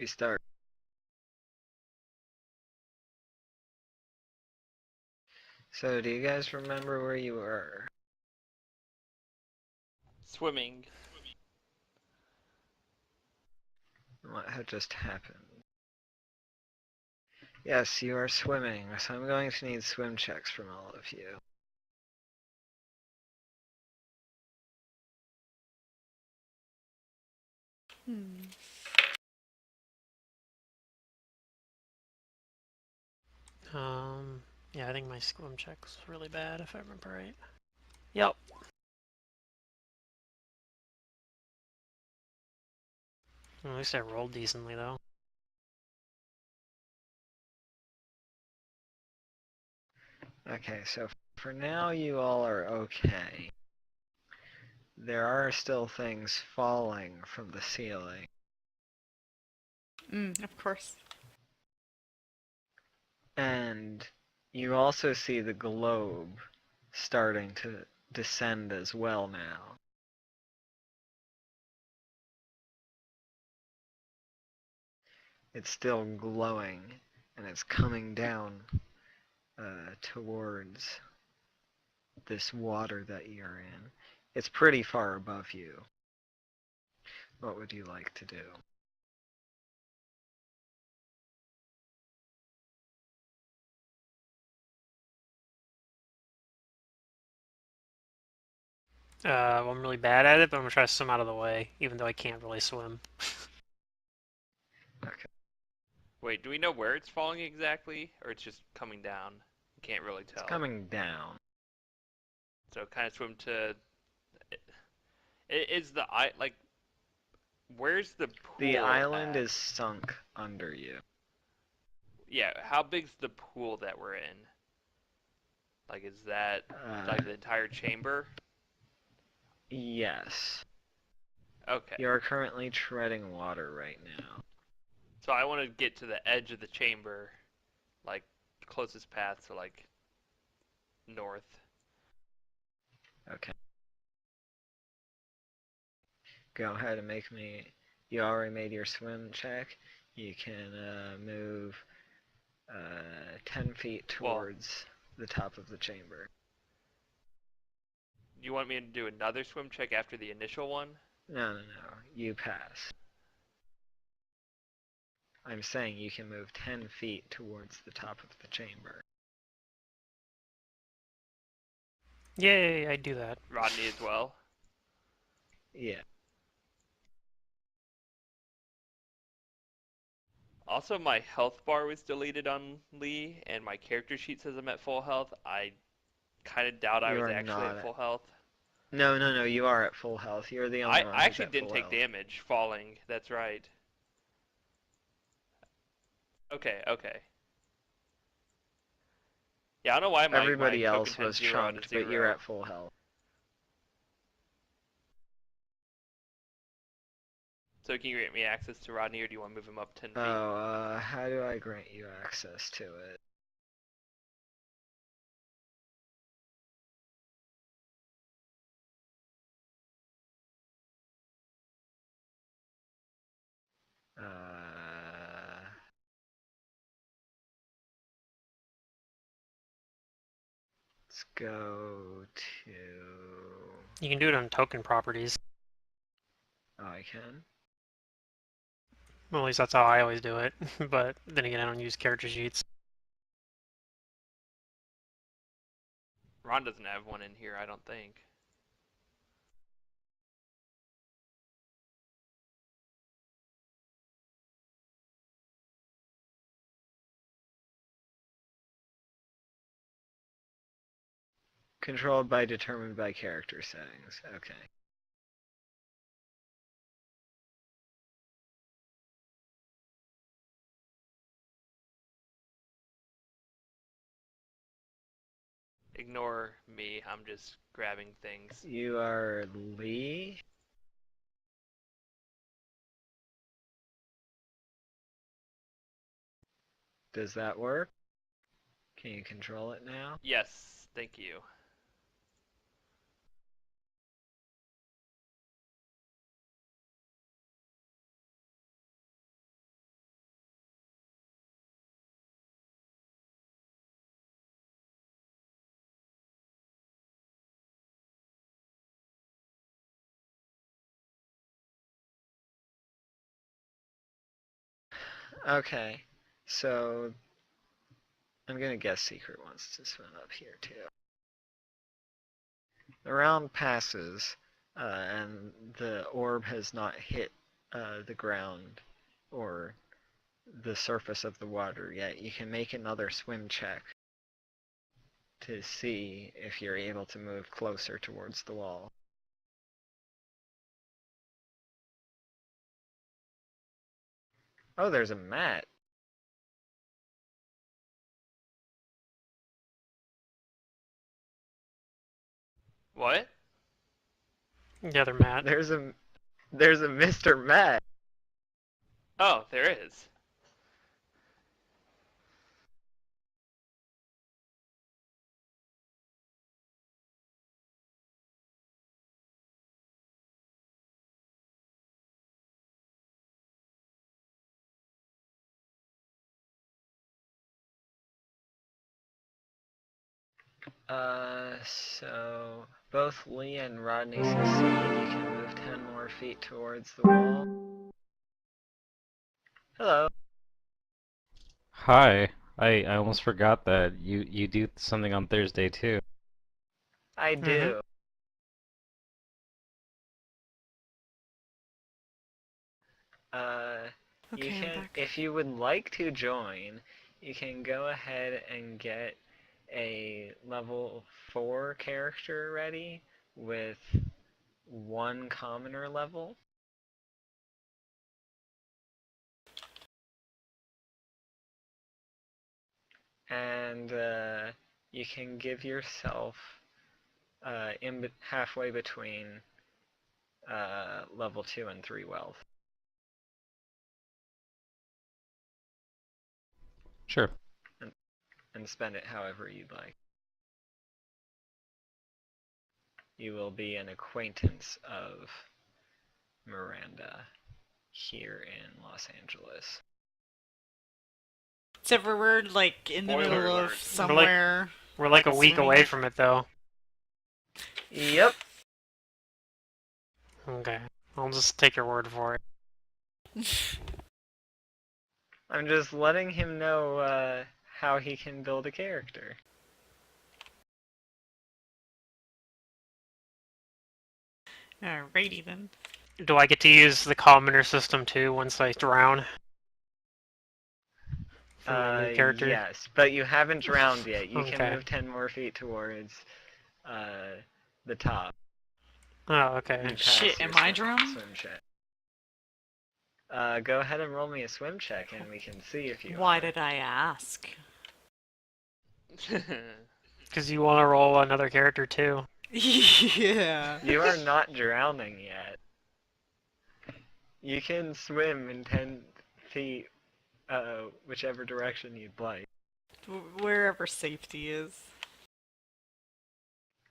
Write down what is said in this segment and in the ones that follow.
We start. So, do you guys remember where you were? Swimming. What had just happened? Yes, you are swimming, so I'm going to need swim checks from all of you. Yeah, I think my swim check was really bad, if I remember right. Yep. At least I rolled decently, though. Okay, so for now you all are okay. There are still things falling from the ceiling. Of course. And you also see the globe starting to descend as well now. It's still glowing, and it's coming down towards this water that you're in. It's pretty far above you. What would you like to do? Well, I'm really bad at it, but I'm gonna try to swim out of the way, even though I can't really swim. Okay. Wait, do we know where it's falling exactly, or it's just coming down? Can't really It's tell. coming down. So kind of swim to. Is the I like? Where's the pool The island at? is sunk under you. Yeah, how big's the pool that we're in? Like, is that like the entire chamber? Yes. Okay. You are currently treading water right now. So I want to get to the edge of the chamber, like closest path to like north. Okay. Go ahead and make me. You already made your swim check. You can move 10 feet Well, towards the top of the chamber. you want me to do another swim check after the initial one? No, no, no. You pass. I'm saying you can move 10 feet towards the top of the chamber. Yay, I do that. Rodney as well. Yeah. Also, my health bar was deleted on Lee, and my character sheet says I'm at full health. I kind of doubt I You was are actually not at at. full health. No, no, no. You are at full health. You're the only one I who's actually at didn't full take health. damage falling. That's right. Okay, okay. Yeah, I don't know why my Everybody token else has was 0 out of chunked, but you're 0. at full health. So can you grant me access to Rodney, or do you want to move him up 10 feet? Oh, how do I grant you access to it? Let's go to. You can do it on token properties. Oh, I can. Well, at least that's how I always do it. But then again, I don't use character sheets. Ron doesn't have one in here, I don't think. Controlled by determined by character settings. Okay. Ignore me, I'm just grabbing things. You are Lee. Does that work? Can you control it now? Yes, thank you. Okay, so I'm gonna guess Secret wants to swim up here too. The round passes, and the orb has not hit the ground or the surface of the water yet. You can make another swim check to see if you're able to move closer towards the wall. Oh, there's a mat. What? The other mat. There's a Mr. Matt. Oh, there is. So both Lee and Rodney succeed. You can move 10 more feet towards the wall. Hello. Hi. I almost forgot that you do something on Thursday too. I do. You Okay, I'm can, back. if you would like to join, you can go ahead and get a level 4 character ready with 1 commoner level. And you can give yourself halfway between level 2 and 3 wealth. Sure. And spend it however you'd like. You will be an acquaintance of Miranda here in Los Angeles. Except for we're like in the Spoiler middle alert. of somewhere. We're like a week swimming. away from it, though. Yep. Okay. I'll just take your word for it. I'm just letting him know how he can build a character. Alrighty then. Do I get to use the commoner system too once I drown? For my new character? Yes, but you haven't drowned yet. You can Okay. move 10 more feet towards the top. Oh, okay. You pass Shit, your am I drowning? swim check. Go ahead and roll me a swim check and we can see if you Why are. did I ask? Because you want to roll another character too. Yeah. You are not drowning yet. You can swim in 10 feet, whichever direction you'd like. Wherever safety is.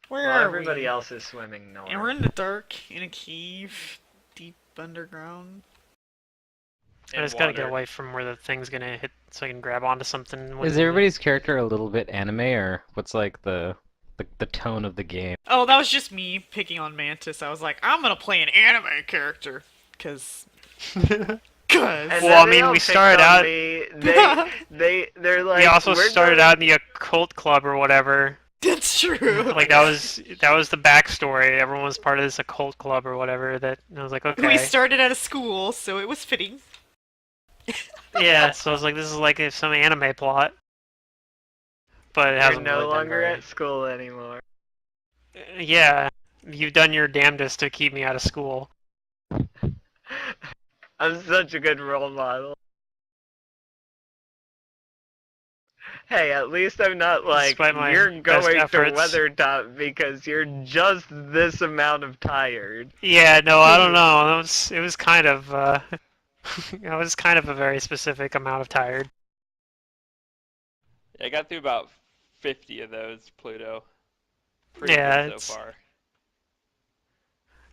Where Well, are everybody we? else is swimming north. And we're in the dark, in a cave, deep underground. I just gotta get away from where the thing's gonna hit so I can grab onto something. Is everybody's character a little bit anime, or what's like the tone of the game? Oh, that was just me picking on Mantis. I was like, I'm gonna play an anime character. Cause... And Well, then I they mean, all we picked started on out- me. They're like. We also "We're started gonna-" out in the occult club or whatever. That's true. Like that was the backstory. Everyone was part of this occult club or whatever. That and I was like, okay. We started at a school, so it was fitting. Yeah, so I was like, this is like some anime plot. But it You're hasn't no really been longer very... at school anymore. Yeah, you've done your damnedest to keep me out of school. I'm such a good role model. Hey, at least I'm not like, Despite my you're best going to efforts. Weathertop because you're just this amount of tired. Yeah, no, I don't know. It was kind of it was kind of a very specific amount of tired. I got through about 50 of those, Pluto. Pretty Yeah, good so far.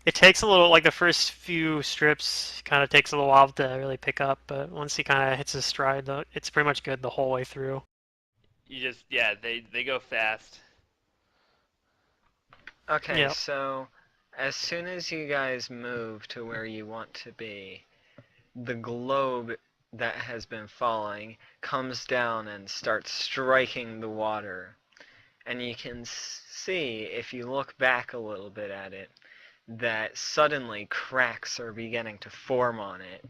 It takes a little, like the first few strips kind of takes a little while to really pick up, but once he kind of hits his stride, though, it's pretty much good the whole way through. You just, yeah, they go fast. Okay, Yep. so as soon as you guys move to where you want to be, the globe that has been falling comes down and starts striking the water. And you can see, if you look back a little bit at it, that suddenly cracks are beginning to form on it,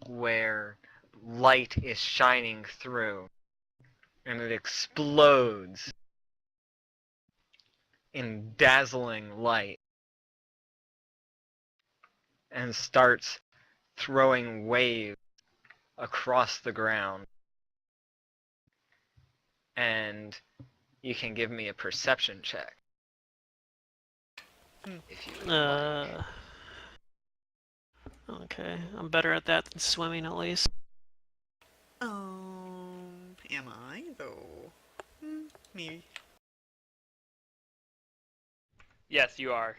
where light is shining through, and it explodes in dazzling light and starts throwing waves across the ground. And you can give me a perception check. If you would like. Okay, I'm better at that than swimming at least. Am I though? Maybe. Yes, you are.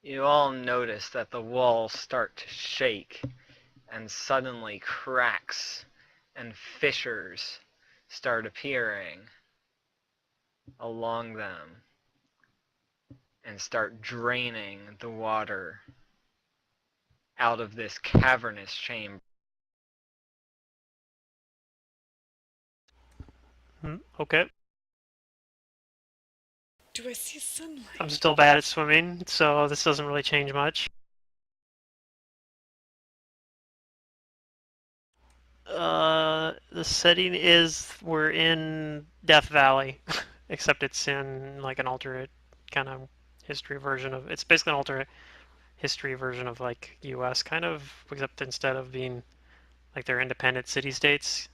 You all notice that the walls start to shake, and suddenly cracks and fissures start appearing along them and start draining the water out of this cavernous chamber. Okay. Do I see sunlight? I'm still bad at swimming, so this doesn't really change much. The setting is we're in Death Valley, except it's in like an alternate kind of history version of. It's basically an alternate history version of like U.S. kind of, except instead of being like they're independent city-states.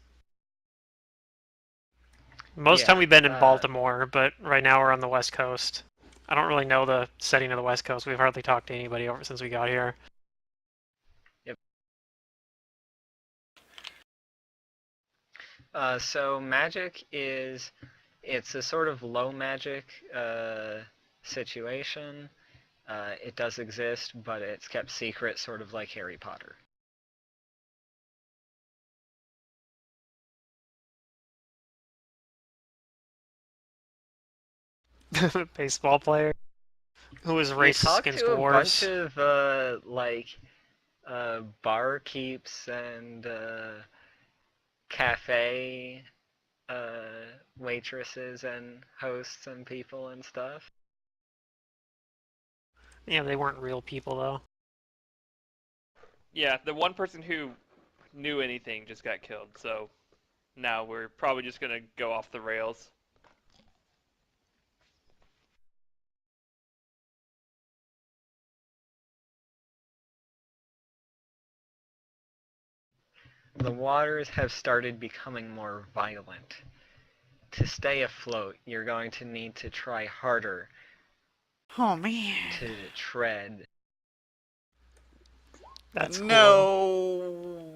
Most time we've been in Baltimore, but right now we're on the West Coast. I don't really know the setting of the West Coast. We've hardly talked to anybody over since we got here. So magic is, it's a sort of low magic situation. It does exist, but it's kept secret, sort of like Harry Potter. Baseball player who was racist against dwarves. You talk to a bunch of barkeeps and cafe waitresses and hosts and people and stuff. Yeah, they weren't real people though. Yeah, the one person who knew anything just got killed, so now we're probably just gonna go off the rails. The waters have started becoming more violent. To stay afloat, you're going to need to try harder Oh man. to tread. That's cool. No.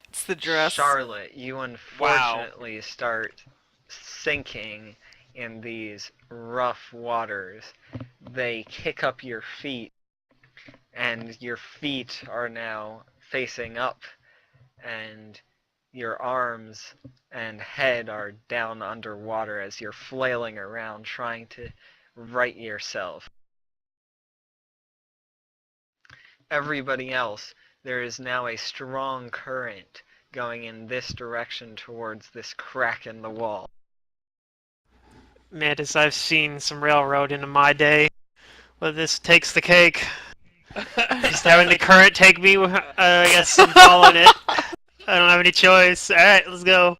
It's the dress. Charlotte, you unfortunately start sinking in these rough waters. They kick up your feet, and your feet are now facing up, and your arms and head are down underwater as you're flailing around trying to right yourself. Everybody else, there is now a strong current going in this direction towards this crack in the wall. Mantis, I've seen some railroad in my day, but this takes the cake. Just having the current take me, I guess I'm following it. I don't have any choice. Alright, let's go.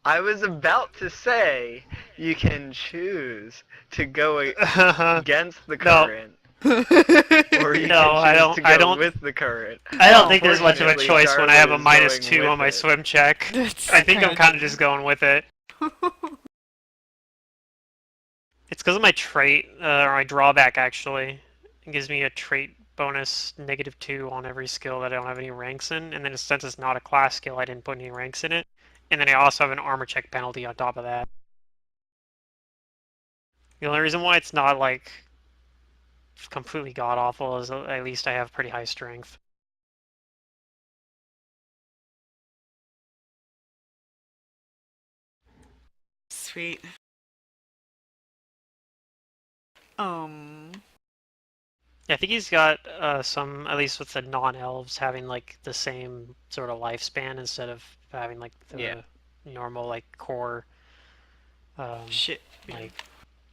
I was about to say you can choose to go against the current. Or you can choose to go with the current. I don't think there's much of a choice when I have a -2 on my swim check. I think I'm kind of just going with it. It's because of my trait, or my drawback actually. It gives me a trait bonus -2 on every skill that I don't have any ranks in, and then since it's not a class skill, I didn't put any ranks in it. And then I also have an armor check penalty on top of that. The only reason why it's not like completely god awful is at least I have pretty high strength. Sweet. Yeah, I think he's got some, at least with the non-elves, having like the same sort of lifespan instead of having like the Yeah. normal like core Shit. like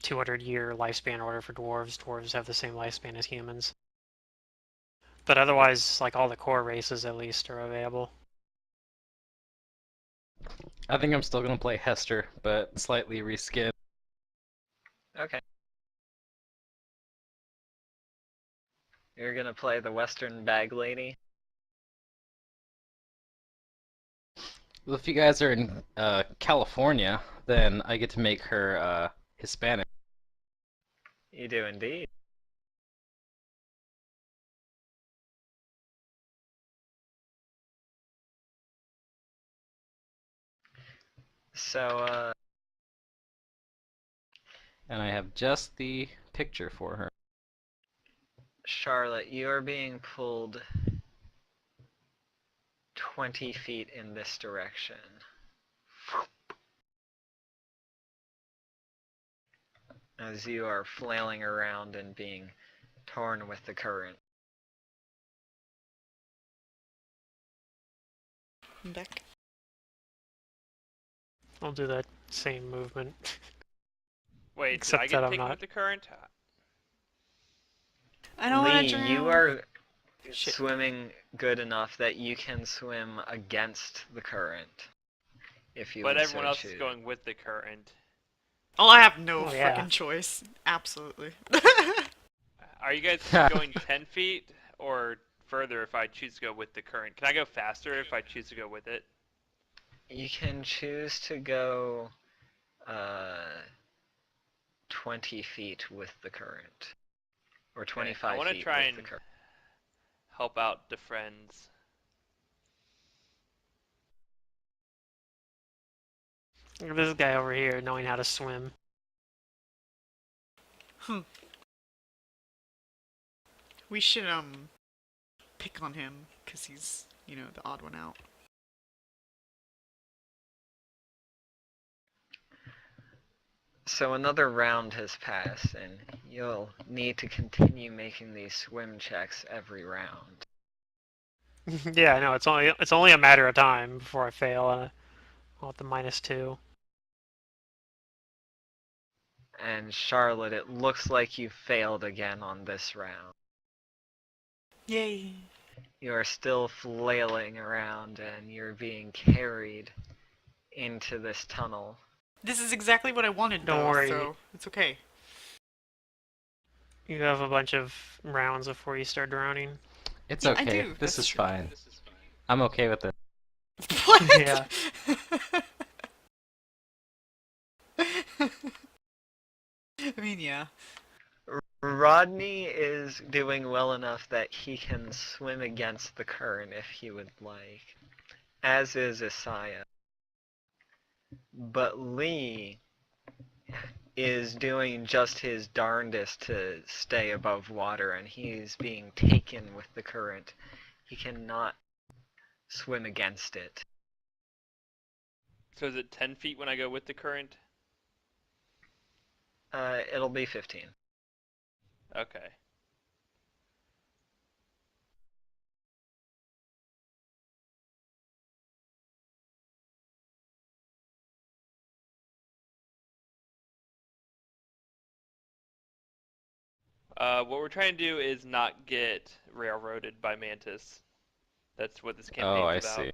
200-year lifespan order for dwarves. Dwarves have the same lifespan as humans. But otherwise, like all the core races at least are available. I think I'm still gonna play Hester, but slightly reskinned. Okay. You're gonna play the Western Bag Lady? Well, if you guys are in California, then I get to make her Hispanic. You do indeed. So, And I have just the picture for her. Charlotte, you are being pulled 20 feet in this direction. As you are flailing around and being torn with the current. I'm back. I'll do that same movement. Wait, Except did I that get I'm taken not. with the current? I don't Lee, want to drown. you are Shit. swimming good enough that you can swim against the current. If you But would everyone so else choose. is going with the current. Oh, I have no Oh, yeah. freaking choice. Absolutely. Are you guys going 10 feet or further if I choose to go with the current? Can I go faster if I choose to go with it? You can choose to go 20 feet with the current. Or 25 I want to feet try with and the current. help out the friends. Look at this guy over here knowing how to swim. We should pick on him because he's, you know, the odd one out. So another round has passed, and you'll need to continue making these swim checks every round. Yeah, I know. It's only a matter of time before I fail. I'll have the -2. And Charlotte, it looks like you failed again on this round. Yay. You are still flailing around, and you're being carried into this tunnel. This is exactly what I wanted, Don't though, worry. so it's okay. You have a bunch of rounds before you start drowning. It's Yeah, I okay. do. This That's is true. fine. I'm okay with it. What? Yeah. I mean, yeah. Rodney is doing well enough that he can swim against the current if he would like, as is Isaiah. But Lee is doing just his darndest to stay above water, and he's being taken with the current. He cannot swim against it. So is it 10 feet when I go with the current? It'll be 15. Okay. What we're trying to do is not get railroaded by Mantis. That's what this Oh, campaign's I about. see.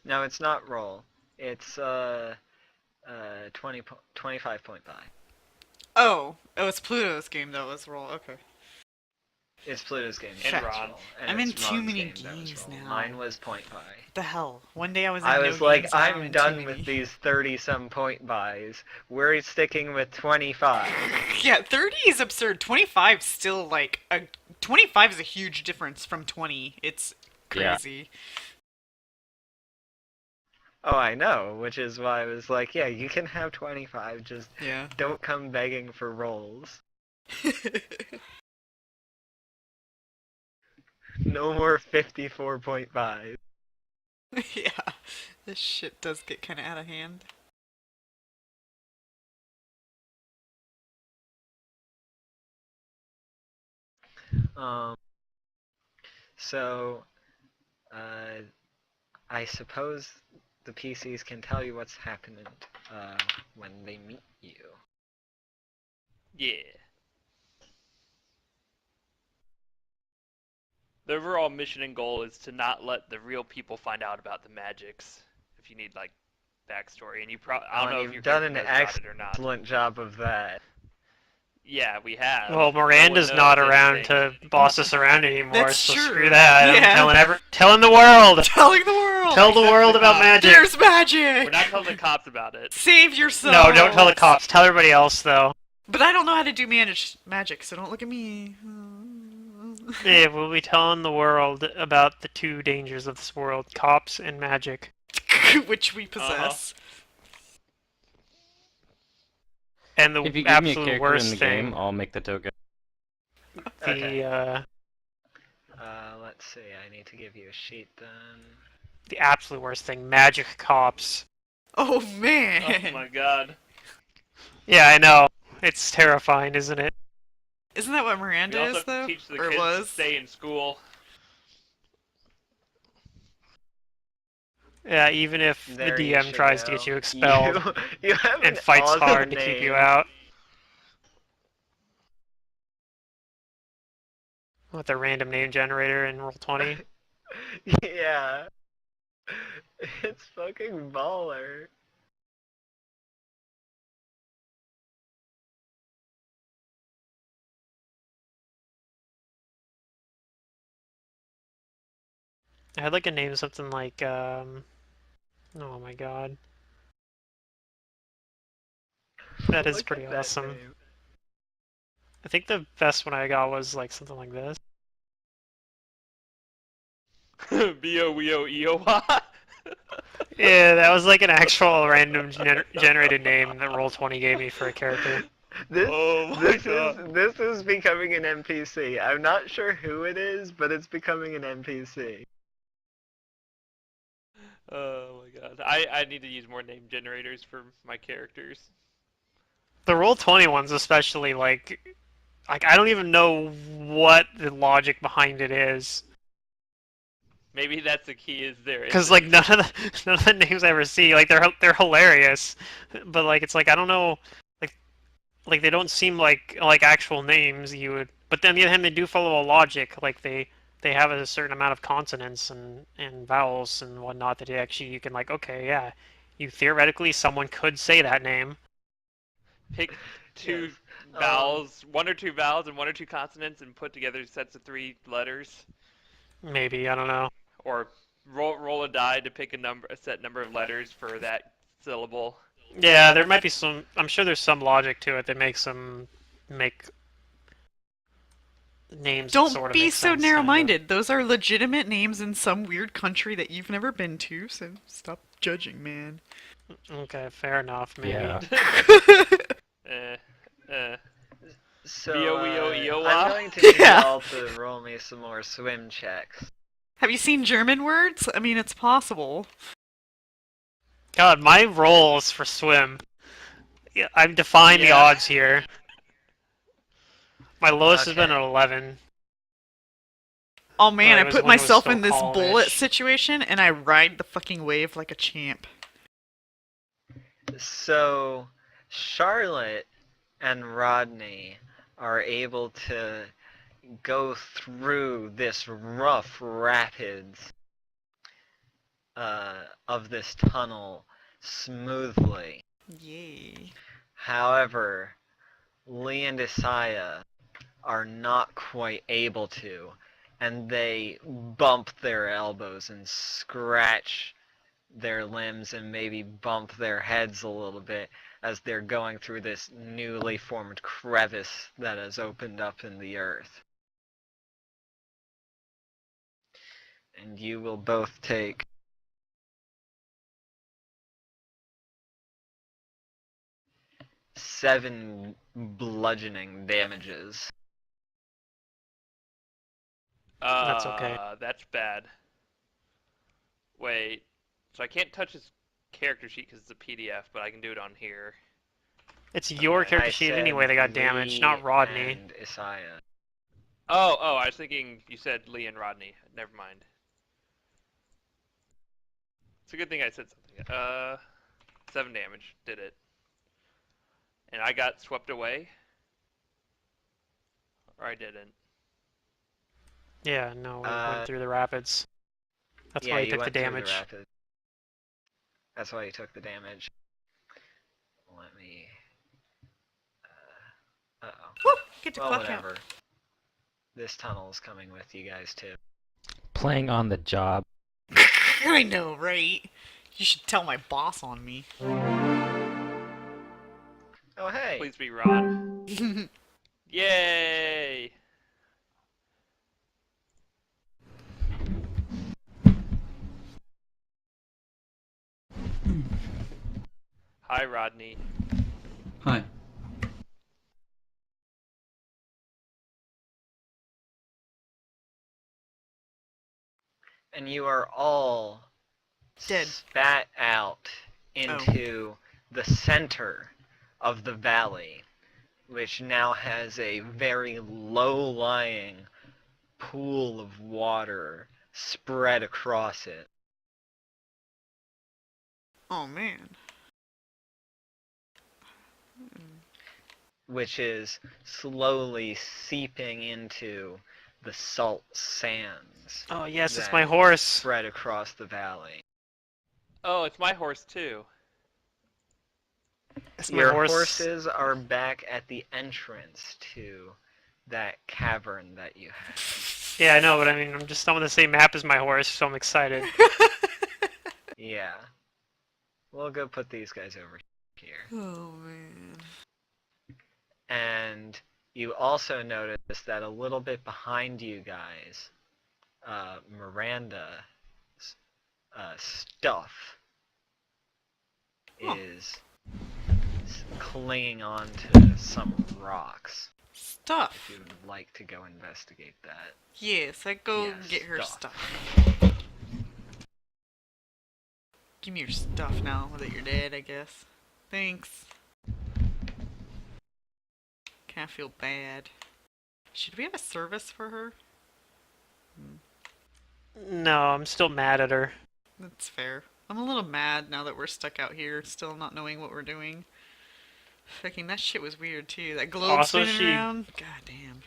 No, it's not roll. It's 25.5. Oh, it's Pluto's game that was roll. Okay. It's Pluto's game. And that was Ron. roll, and I'm it's in too Ron's many game that was games roll. now. Mine was 0.5. What the hell? One day I was in I no was like, games, now I'm in done too with many. these 30-some point buys. We're sticking with 25. Yeah, 30 is absurd. 25 still like 25 is a huge difference from 20. It's Yeah. crazy. Oh, I know, which is why I was like, yeah, you can have 25, just Yeah. don't come begging for rolls. No more 54.5. Yeah, this shit does get kind of out of hand. Um, so, uh, I suppose the PCs can tell you what's happening when they meet you. Yeah. The overall mission and goal is to not let the real people find out about the magics. If you need like backstory, and I don't know if your You've done character an knows about it or not. excellent job of that. Yeah, we have. Well, No one Miranda's knows not around anything. to boss us around anymore, That's so true. screw that. Yeah. I'm telling the world. Telling the world! Tell the Except world the about cops. magic. There's magic! We're not telling the cops about it. Save yourself! No, don't tell the cops. Tell everybody else, though. But I don't know how to do manage magic, so don't look at me. Yeah, we'll be telling the world about the two dangers of this world: cops and magic. Which we possess. And the If you give me a absolute character worst in the thing, game, I'll make the token. Okay. the Let's see, I need to give you a sheet then. the absolute worst thing: magic cops. Oh man! Oh my god. Yeah, I know. It's terrifying, isn't it? Isn't that what We Miranda also is, have to though? teach the Or kids to was? stay in school. Yeah, even if There the you DM should tries to go. get you expelled You have and an fights awesome hard to name. keep you out. With a random name generator in Roll20. Yeah. It's fucking baller. I had like a name something like oh my god. That is Look pretty at that awesome. name. I think the best one I got was like something like this. B-O-E-O-E-O-Y. Yeah, that was like an actual random generated name that Roll20 gave me for a character. Oh my god. This is becoming an NPC. I'm not sure who it is, but it's becoming an NPC. Oh my god. I need to use more name generators for my characters. The Roll20 ones especially, like I don't even know what the logic behind it is. Maybe that's the key, is there Because isn't. like none of the names I ever see, like they're hilarious, but like it's like I don't know, like they don't seem like actual names you would. But then on the other hand, they do follow a logic. Like they have a certain amount of consonants and vowels and whatnot that actually you can like okay yeah, you theoretically someone could say that name. Pick two Yes. vowels, one or two vowels and one or two consonants, and put together sets of 3 letters. Maybe I don't know. Or roll a die to pick a set number of letters for that syllable. Yeah, there might be some. I'm sure there's some logic to it that makes them make names that Don't sort of be make so sense, narrow-minded. Those are legitimate names in some weird country that you've never been to, so stop judging, man. Okay, fair enough. Maybe. Yeah. So, B-O-E-O-E-O-Y? I'm going to need Yeah. y'all to roll me some more swim checks. Have you seen German words? I mean, it's possible. God, my rolls for swim. Yeah, I'm defying the Yeah. odds here. My lowest has been Okay. an 11. Oh man, it I was put when it was myself still in this calm-ish. bullet situation and I ride the fucking wave like a champ. So, Charlotte and Rodney are able to go through this rough rapids of this tunnel smoothly. Yay. However, Lee and Isaiah are not quite able to, and they bump their elbows and scratch their limbs and maybe bump their heads a little bit as they're going through this newly formed crevice that has opened up in the earth. And you will both take 7 bludgeoning damages. That's okay. That's bad. Wait, so I can't touch his character sheet because it's a PDF, but I can do it on here. It's your I character sheet said anyway that got damaged, not Rodney. and Isaiah. Oh, I was thinking you said Lee and Rodney. Never mind. It's a good thing I said something. 7 damage. Did it. And I got swept away? Or I didn't? Yeah, no, we went through the rapids. That's why Yeah, he you took the went through damage. rapids. That's why you took the damage. Let me. Uh-oh. Woo! Get to Well, clock out. whatever. This tunnel's coming with you guys too. Playing on the job. I know, right? You should tell my boss on me. Oh hey. Please be Ron. Yay! Hi, Rodney. Hi. And you are all Dead. spat out into the center of the valley, which now has a very low-lying pool of water spread across it, Oh man. which is slowly seeping into the salt sands Oh yes, it's that my horse. spread across the valley. Oh, it's my horse too. It's my Your horse. horses are back at the entrance to that cavern that you had. Yeah, I know, but I mean, I'm just on the same map as my horse, so I'm excited. Yeah. We'll go put these guys over here. Oh man. And you also notice that a little bit behind you guys, Miranda's stuff Huh. is clinging on to some rocks. If Stuff. you would like to go investigate that. Yes, I go Yes, get her stuff. stuff. Give me your stuff now that you're dead, I guess. Thanks. Kinda feel bad. Should we have a service for her? No, I'm still mad at her. That's fair. I'm a little mad now that we're stuck out here, still not knowing what we're doing. Fucking that shit was weird too. That globe Also, spinning around. God damn.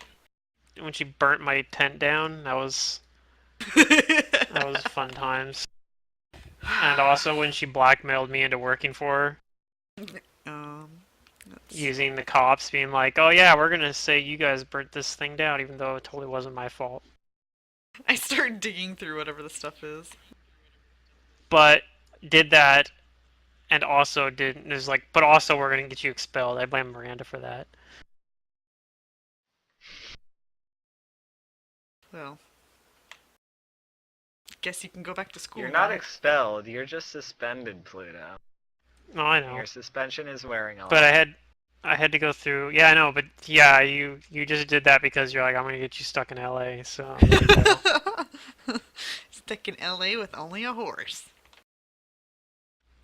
When she burnt my tent down, that was fun times. And also when she blackmailed me into working for her, That's... using the cops, being like, "Oh yeah, we're gonna say you guys burnt this thing down, even though it totally wasn't my fault." I start digging through whatever the stuff is. But did that, and also did is like, but also we're gonna get you expelled. I blame Miranda for that. Well, guess you can go back to school. You're not now. expelled, you're just suspended, Pluto. No, I know. Your suspension is wearing off. But I had to go through. Yeah, I know. But yeah, you just did that because you're like, I'm gonna get you stuck in LA. So there you go. Stuck in LA with only a horse.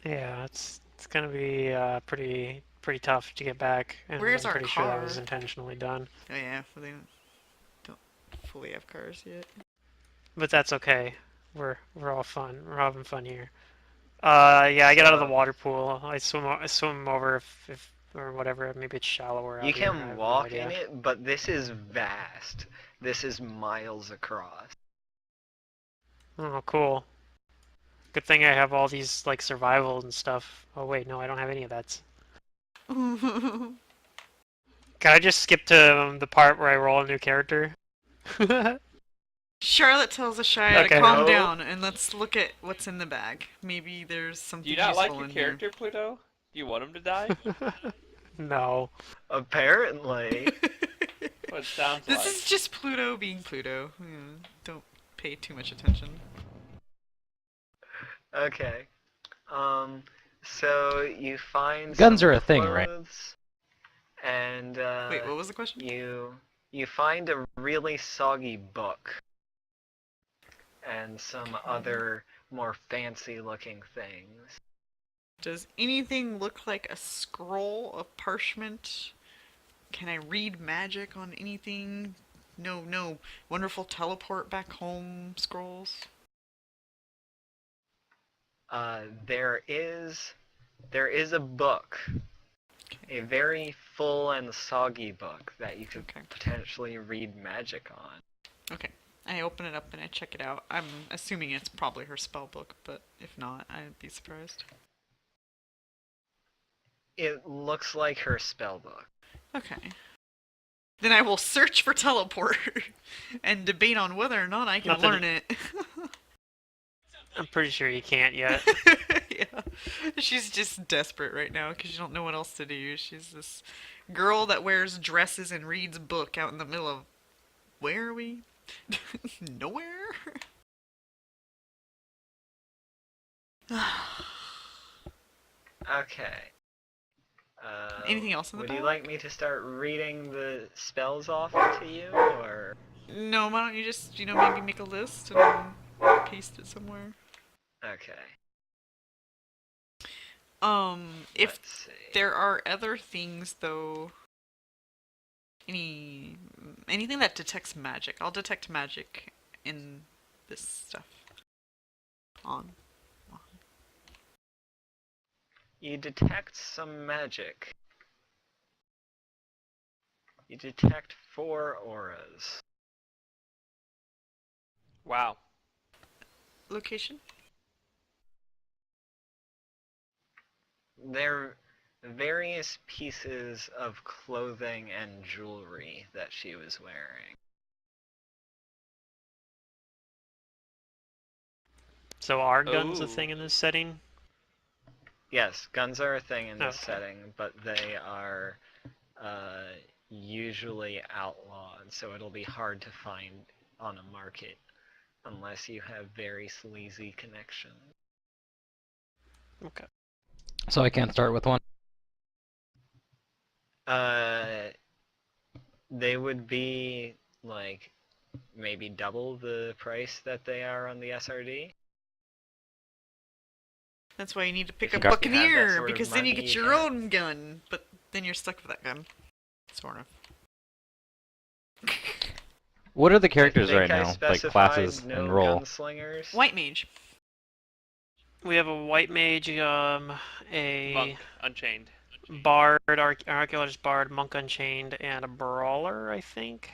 Yeah, it's gonna be pretty tough to get back. And Where's I'm our pretty sure that car? was intentionally done. Oh yeah, well, they don't fully have cars yet. But that's okay. We're all fun. We're having fun here. Yeah, I get out of the So- water pool. I swim over if or whatever. Maybe it's shallower out You here, I can have no walk idea. in it, but this is vast. This is miles across. Oh, cool. Good thing I have all these like survival and stuff. Oh wait, no, I don't have any of that. Can I just skip to the part where I roll a new character? Charlotte tells Ashaya Okay. to calm No. down and let's look at what's in the bag. Maybe there's something Do you not like useful your in here. character, Pluto? Do you want him to die? No. Apparently. What it sounds This like. is just Pluto being Pluto. Don't pay too much attention. Okay. So you find Guns some are a thing, right? clothes, and Wait, what was the question? you find a really soggy book and some other more fancy looking things. Does anything look like a scroll of parchment? Can I read magic on anything? No wonderful teleport back home scrolls. There is a book, a very full and soggy book that you could Okay. potentially read magic on. Okay. I open it up and I check it out. I'm assuming it's probably her spell book, but if not, I'd be surprised. It looks like her spell book. Okay. Then I will search for teleport and debate on whether or not I can Nothing- learn it. I'm pretty sure you can't yet. Yeah. She's just desperate right now because she don't know what else to do. She's this girl that wears dresses and reads book out in the middle of... Where are we? Nowhere? Okay. Anything else in the Would you bag? like me to start reading the spells off to you, or? No, why don't you just, maybe make a list and paste it somewhere? Okay. If Let's see. there are other things, though, anything that detects magic, I'll detect magic in this stuff. On. You detect some magic. You detect 4 auras. Wow. Location? They're various pieces of clothing and jewelry that she was wearing. So are guns a Ooh. thing in this setting? Yes, guns are a thing in this Okay. setting, but they are usually outlawed, so it'll be hard to find on a market unless you have very sleazy connections. Okay. So I can't start with one. They would be like maybe double the price that they are on the SRD. That's why you need to pick If a you have that buccaneer, sort of because then you money, get you your can- own gun. But then you're stuck with that gun. Sort of. What are the I characters think right I now, like specified classes no and role? gunslingers. White mage. We have a white mage, a Monk, Unchained. bard, archaeologist bard, monk unchained, and a brawler, I think.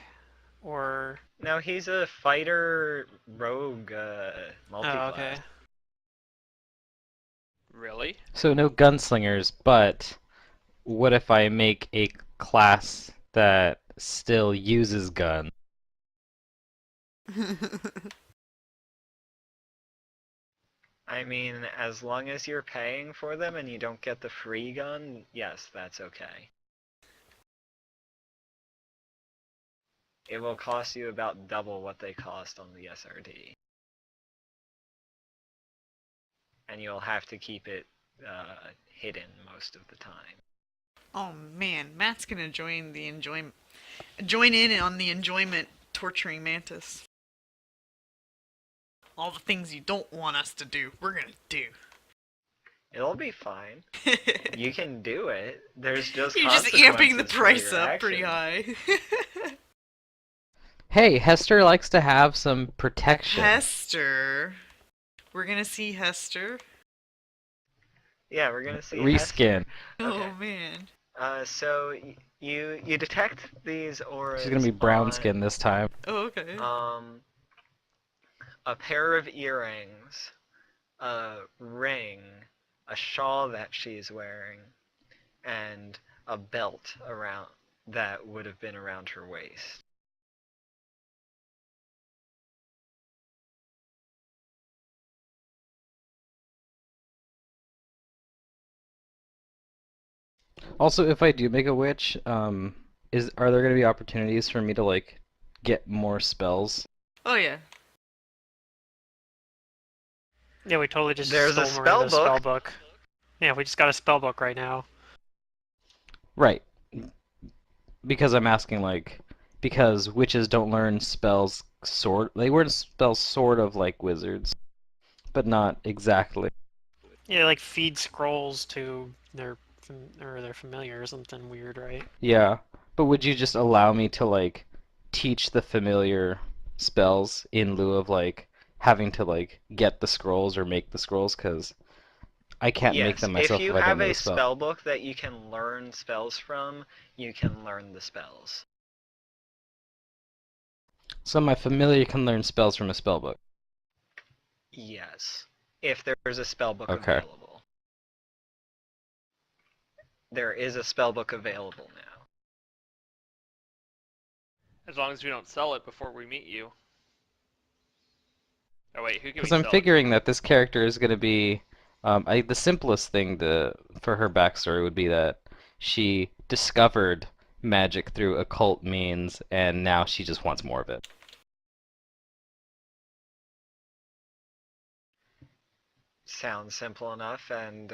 Or No, he's a fighter rogue multi-class. okay. Really? So no gunslingers, but what if I make a class that still uses gun? I mean, as long as you're paying for them and you don't get the free gun, yes, that's okay. It will cost you about double what they cost on the SRD. And you'll have to keep it hidden most of the time. Oh man, Matt's gonna join in on the enjoyment torturing Mantis. All the things you don't want us to do, we're gonna do. It'll be fine. You can do it. There's just You're just amping the consequences for price your up pretty action. high. Hey, Hester likes to have some protection. Hester. We're gonna see Hester. Yeah, we're gonna see Reskin. Okay. Oh man. So you detect these auras. She's gonna be brown on, skin this time. Oh, okay. A pair of earrings, a ring, a shawl that she's wearing, and a belt around that would have been around her waist. Also, if I do make a witch, are there gonna be opportunities for me to like get more spells? Oh yeah. Yeah, we totally just There's a stole Miranda's spell spell book. Yeah, we just got a spell book right now. Right. Because I'm asking because witches don't learn spells they word spell sort of like wizards, but not exactly. Yeah, like feed scrolls to their familiar or something weird, right? Yeah, but would you just allow me to like teach the familiar spells in lieu of like having to like get the scrolls or make the scrolls? Because I can't make Yes, them if myself you if I don't have know a the spell. spell book that you can learn spells from, you can learn the spells. So my familiar can learn spells from a spell book. Yes, if there's a spell book Okay. available. There is a spell book available now. As long as we don't sell it before we meet you. Oh wait, who can we Because I'm sell it figuring to? that this character is going to be, the simplest thing for her backstory would be that she discovered magic through occult means, and now she just wants more of it. Sounds simple enough, and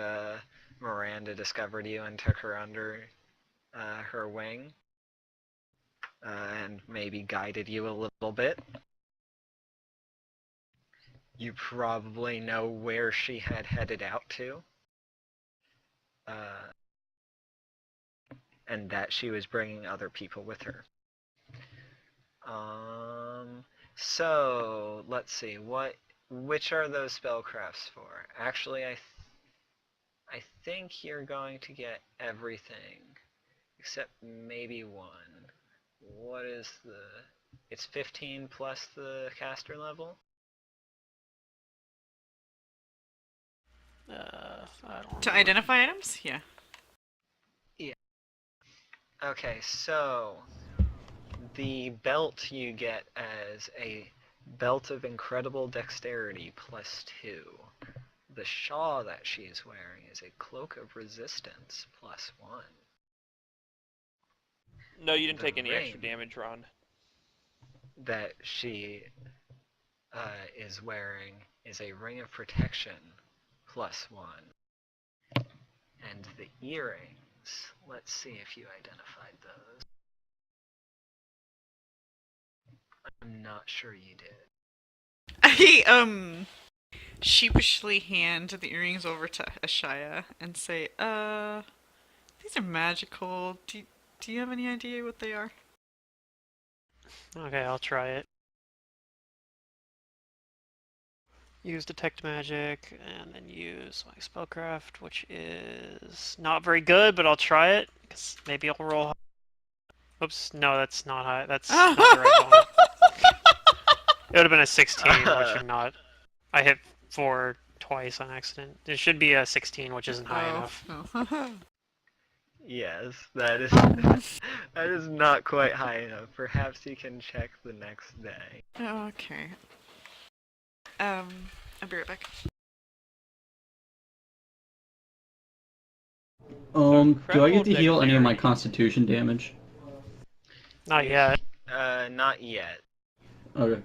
Miranda discovered you and took her under her wing, and maybe guided you a little bit. You probably know where she had headed out to, uh, and that she was bringing other people with her. So let's see, which are those spellcrafts for? Actually, I think you're going to get everything except maybe one. What is the? It's 15 plus the caster level. I don't To remember. identify items? Yeah. Okay, so the belt you get as a belt of incredible dexterity plus 2. The shawl that she is wearing is a cloak of resistance plus 1. No, you didn't The take any extra ring damage, Ron. that she is wearing is a ring of protection plus 1. And the earrings, let's see if you identified those. I'm not sure you did. I sheepishly hand the earrings over to Ashaya and say, these are magical. Do you have any idea what they are? Okay, I'll try it. Use detect magic, and then use my spellcraft, which is not very good, but I'll try it because maybe I'll roll. Oops, no, that's not high. That's not the right one. It would have been a 16, which I'm not. I hit 4 twice on accident. It should be a 16, which isn't high enough. Oh. Yes, that is that is not quite high enough. Perhaps you can check the next day. Okay. I'll be right back. Do I incredible get to heal any of my dexterity. constitution damage? Not yet. Not yet. Okay.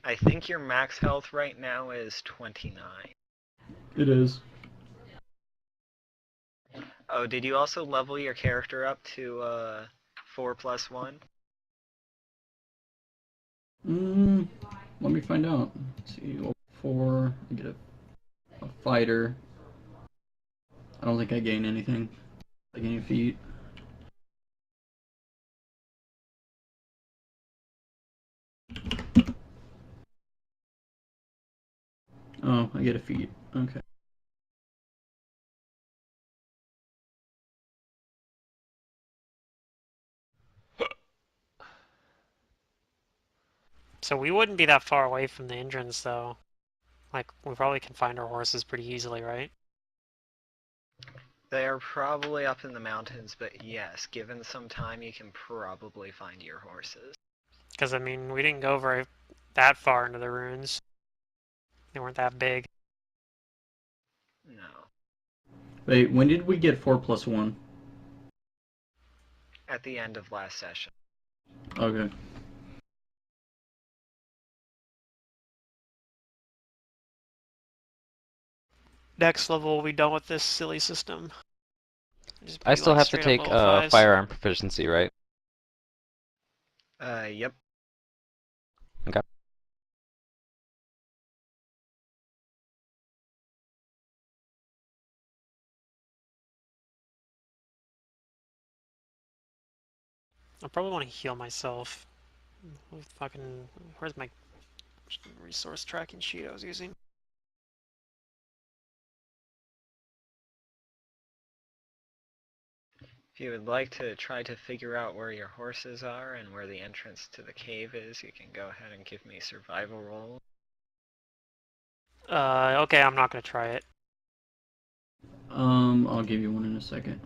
I think your max health right now is 29. It is. Oh, did you also level your character up to 4 plus 1? Let me find out. Let's see, level 4, I get a fighter. I don't think I gain anything. I gain a feat. Oh, I get a feat. Okay. So we wouldn't be that far away from the entrance, though. Like, we probably can find our horses pretty easily, right? They are probably up in the mountains, but yes, given some time, you can probably find your horses. Because, I mean, we didn't go that far into the ruins. They weren't that big. No. Wait, when did we get 4 plus 1? At the end of last session. Okay. Next level, we'll be done with this silly system. Just I be, still like, have to straight up take level 5s. firearm proficiency, right? Yep. I probably want to heal myself. Fucking, where's my resource tracking sheet I was using? If you would like to try to figure out where your horses are and where the entrance to the cave is, you can go ahead and give me survival roll. Okay, I'm not gonna try it. I'll give you one in a second.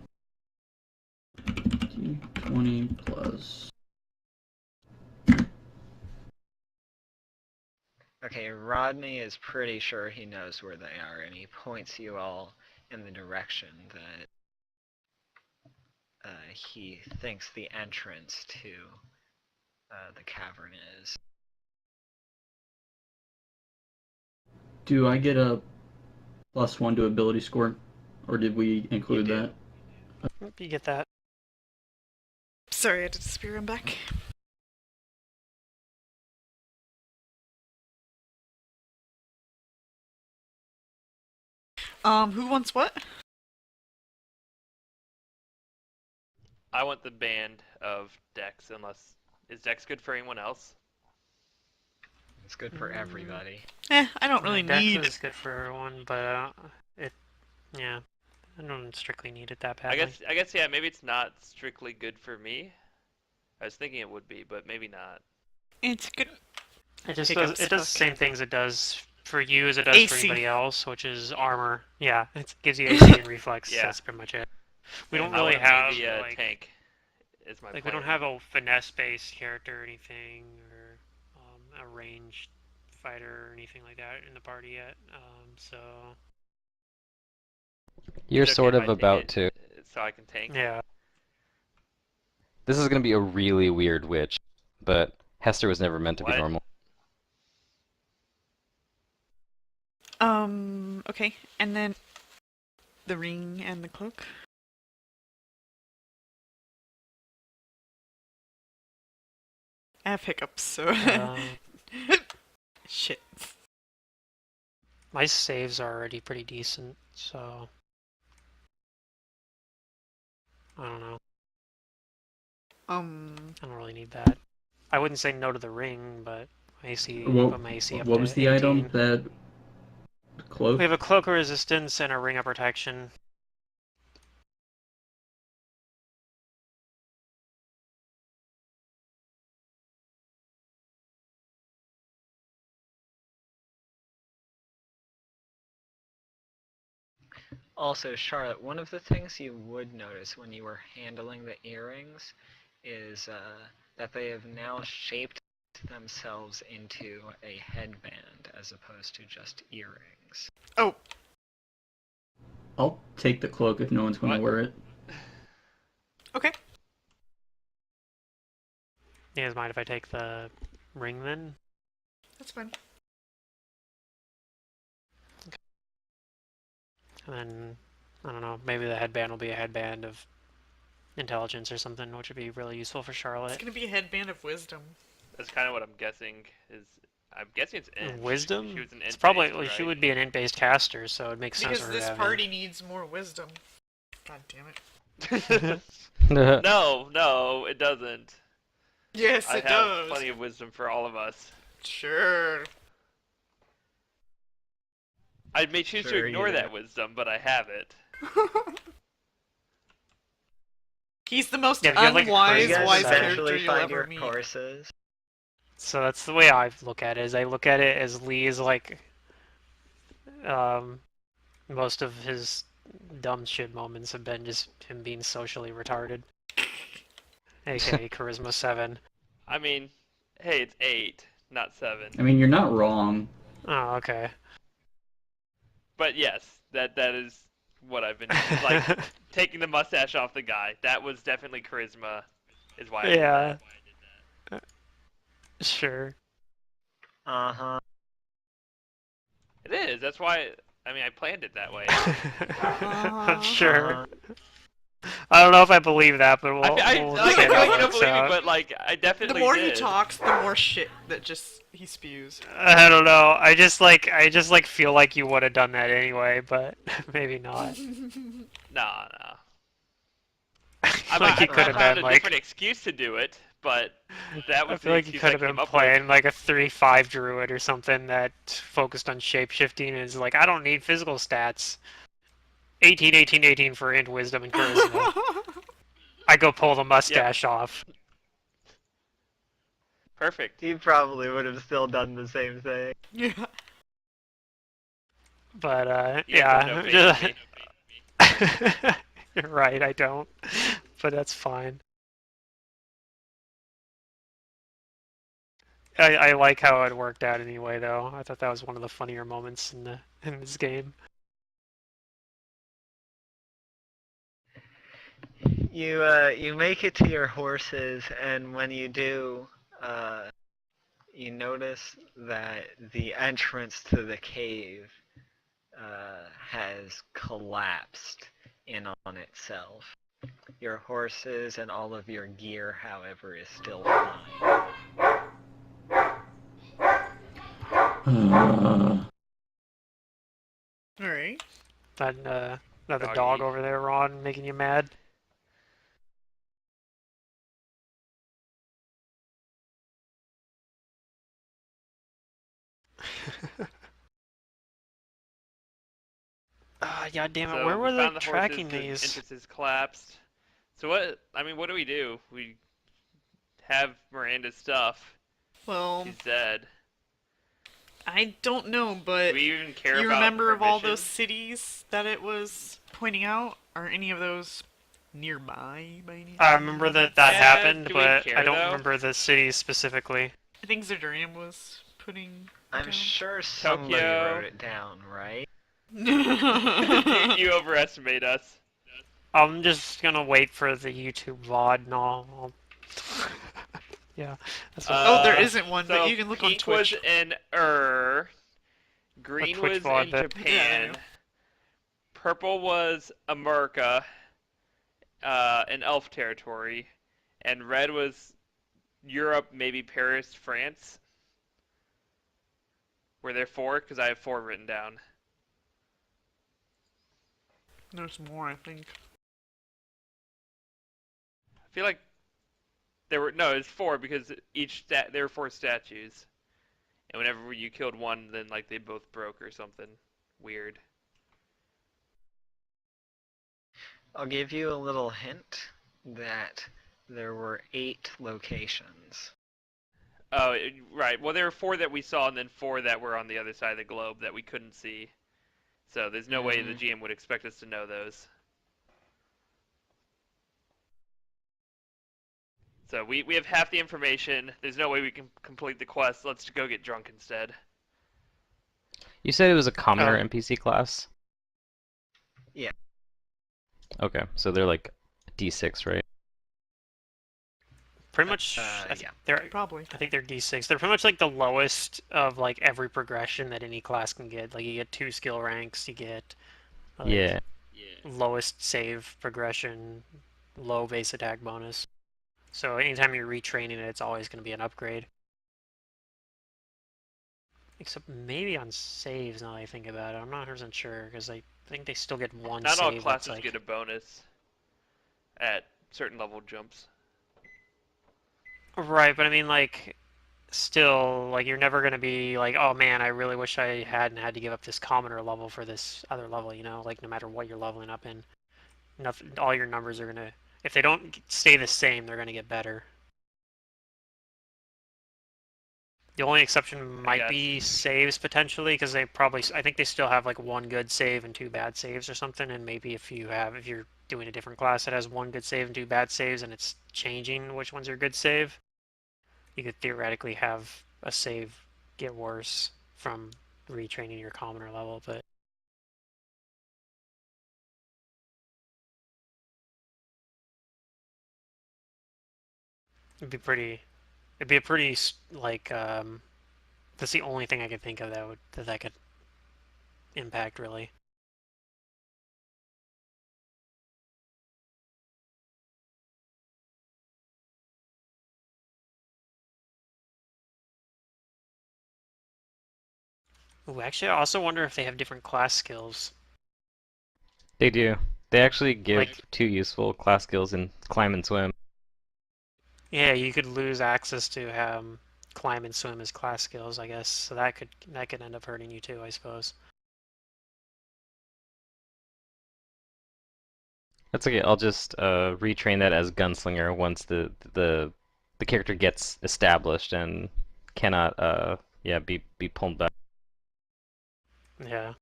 D20 plus. Okay, Rodney is pretty sure he knows where they are, and he points you all in the direction that he thinks the entrance to the cavern is. Do I get a +1 to ability score? Or did we include do. that? You get that? Sorry, I had to disappear. I'm back. Who wants what? I want the band of Dex, unless... Is Dex good for anyone else? It's good for everybody. I don't really Dex need. is good for everyone, but yeah, I don't strictly need it that badly. I guess, yeah, maybe it's not strictly good for me. I was thinking it would be, but maybe not. It's good. It just Pick up does. It does the stuff. same things it does for you as it does for AC. anybody else, which is armor. Yeah, it gives you AC and reflex. Yeah. That's pretty much it. We don't I really wanna be have the like tank. Is my we plan. don't have a finesse-based character or anything, or a ranged fighter or anything like that in the party yet. So You're Is it okay sort if of I take about it to. so I can tank. yeah. This is gonna be a really weird witch, but Hester was never meant to be What? normal. Okay, and then the ring and the cloak. I have hiccups, so shit. My saves are already pretty decent, so I don't know. I don't really need that. I wouldn't say no to the ring, but my AC, put my AC up What to was the 18. item? That cloak? We have a cloak of resistance and a ring of protection. Also, Charlotte, one of the things you would notice when you were handling the earrings is that they have now shaped themselves into a headband as opposed to just earrings. Oh, I'll take the cloak if no one's going to What? wear it. okay. You guys mind if I take the ring then? That's fine. And then, I don't know, maybe the headband will be a headband of intelligence or something, which would be really useful for It's Charlotte. gonna be a headband of wisdom. That's kind of what I'm guessing. I'm guessing it's int. Wisdom? She was an It's int probably, based, well, she right? would be an int-based caster, so it makes sense Because for her this to have party it. needs more wisdom. God damn it. No, it doesn't. Yes, I it have does. plenty of wisdom for all of us. Sure. I may choose Sure to ignore you that do. wisdom, but I have it. He's the most Yeah, if you have, like, a unwise, You guys wise charisma character eventually you'll find ever your meet. horses. So that's the way I look at it, is I look at it as Lee's, like, most of his dumb shit moments have been just him being socially retarded. AKA Charisma 7. I mean, hey, it's 8, not 7. I mean, you're not wrong. Oh, okay. But yes, that is what I've been like. Taking the mustache off the guy. That was definitely charisma. Is why I did Yeah. that. Sure. Uh-huh. It is. That's why. I mean, I planned it that way. I'm sure. Uh-huh. I don't know if I believe that, but we'll, I we'll like, see I feel how like it you don't works believe me, out. but like I The definitely more did. he talks, the more shit that just he spews. I don't know. I just like feel like you would have done that anyway, but maybe not. Nah. feel like he could I have found been a like. different excuse to do it, but that I was feel the like he excuse could I have been came up playing with. like a 3-5 druid or something that focused on shapeshifting and is like, I don't need physical stats. 18, 18, 18 for int, wisdom, and charisma. I go pull the mustache off. Perfect. He probably would have still done the same thing. Yeah. But You guys have no faith in me. You're right, I don't. But that's fine. I like how it worked out anyway, though. I thought that was one of the funnier moments in this game. You make it to your horses, and when you do, you notice that the entrance to the cave has collapsed in on itself. Your horses and all of your gear, however, is still fine. Alright. That the Doggy. dog over there, Ron, making you mad. Ah, god damn it! So Where we were they found the tracking horses, the these? entrances collapsed. So what? I mean, what do we do? We have Miranda's stuff. Well, She's dead. I don't know, Do but we even care you about remember her of all mission? those cities that it was pointing out? Are any of those nearby by any I chance? remember that Yeah, happened, do we but care, I don't though? remember the cities specifically. I think Zerdurium was putting I'm down. sure somebody Tokyo. wrote it down, right? you overestimate us. I'm just gonna wait for the YouTube VOD and I'll... Yeah, that's what Oh, there Uh, isn't one, but So you can look on pink Twitch. was in green Twitch was VOD in bit. Japan, Yeah, I know. purple was America, in elf territory, and red was Europe, maybe Paris, France. Were there 4? Because I have 4 written down. There's more, I think. I feel like there were no, it's 4 because there were 4 statues, and whenever you killed one, then like they both broke or something weird. I'll give you a little hint that there were 8 locations. Oh, right. Well, there were 4 that we saw, and then 4 that were on the other side of the globe that we couldn't see. So there's no way the GM would expect us to know those. So we have half the information. There's no way we can complete the quest. Let's go get drunk instead. You said it was a commoner Oh. NPC class? Yeah. Okay, so they're like D6, right? Pretty much, Yeah. Probably. I think they're D6. They're pretty much like the lowest of like every progression that any class can get. Like you get 2 skill ranks, you get like, Yeah. lowest save progression, low base attack bonus. So anytime you're retraining it, it's always going to be an upgrade. Except maybe on saves now that I think about it. I'm not 100% sure because I think they still get one Not save. all that's classes like... get a bonus at certain level jumps. Right, but I mean like still like you're never going to be like, oh man, I really wish I hadn't had to give up this commoner level for this other level, you know, like no matter what you're leveling up in. Nothing, all your numbers are going to, if they don't stay the same, they're going to get better. The only exception might be saves potentially, because they probably, I think they still have like 1 good save and 2 bad saves or something, and maybe if you're doing a different class that has 1 good save and 2 bad saves, and it's changing which one's your good save, you could theoretically have a save get worse from retraining your commoner level, but it'd be a pretty like that's the only thing I could think of that could impact really. Ooh, actually, I also wonder if they have different class skills. They do. They actually give Like- 2 useful class skills in climb and swim. Yeah, you could lose access to climb and swim as class skills, I guess. So that could end up hurting you too, I suppose. That's okay. I'll just retrain that as gunslinger once the character gets established and cannot yeah be pulled back. Yeah.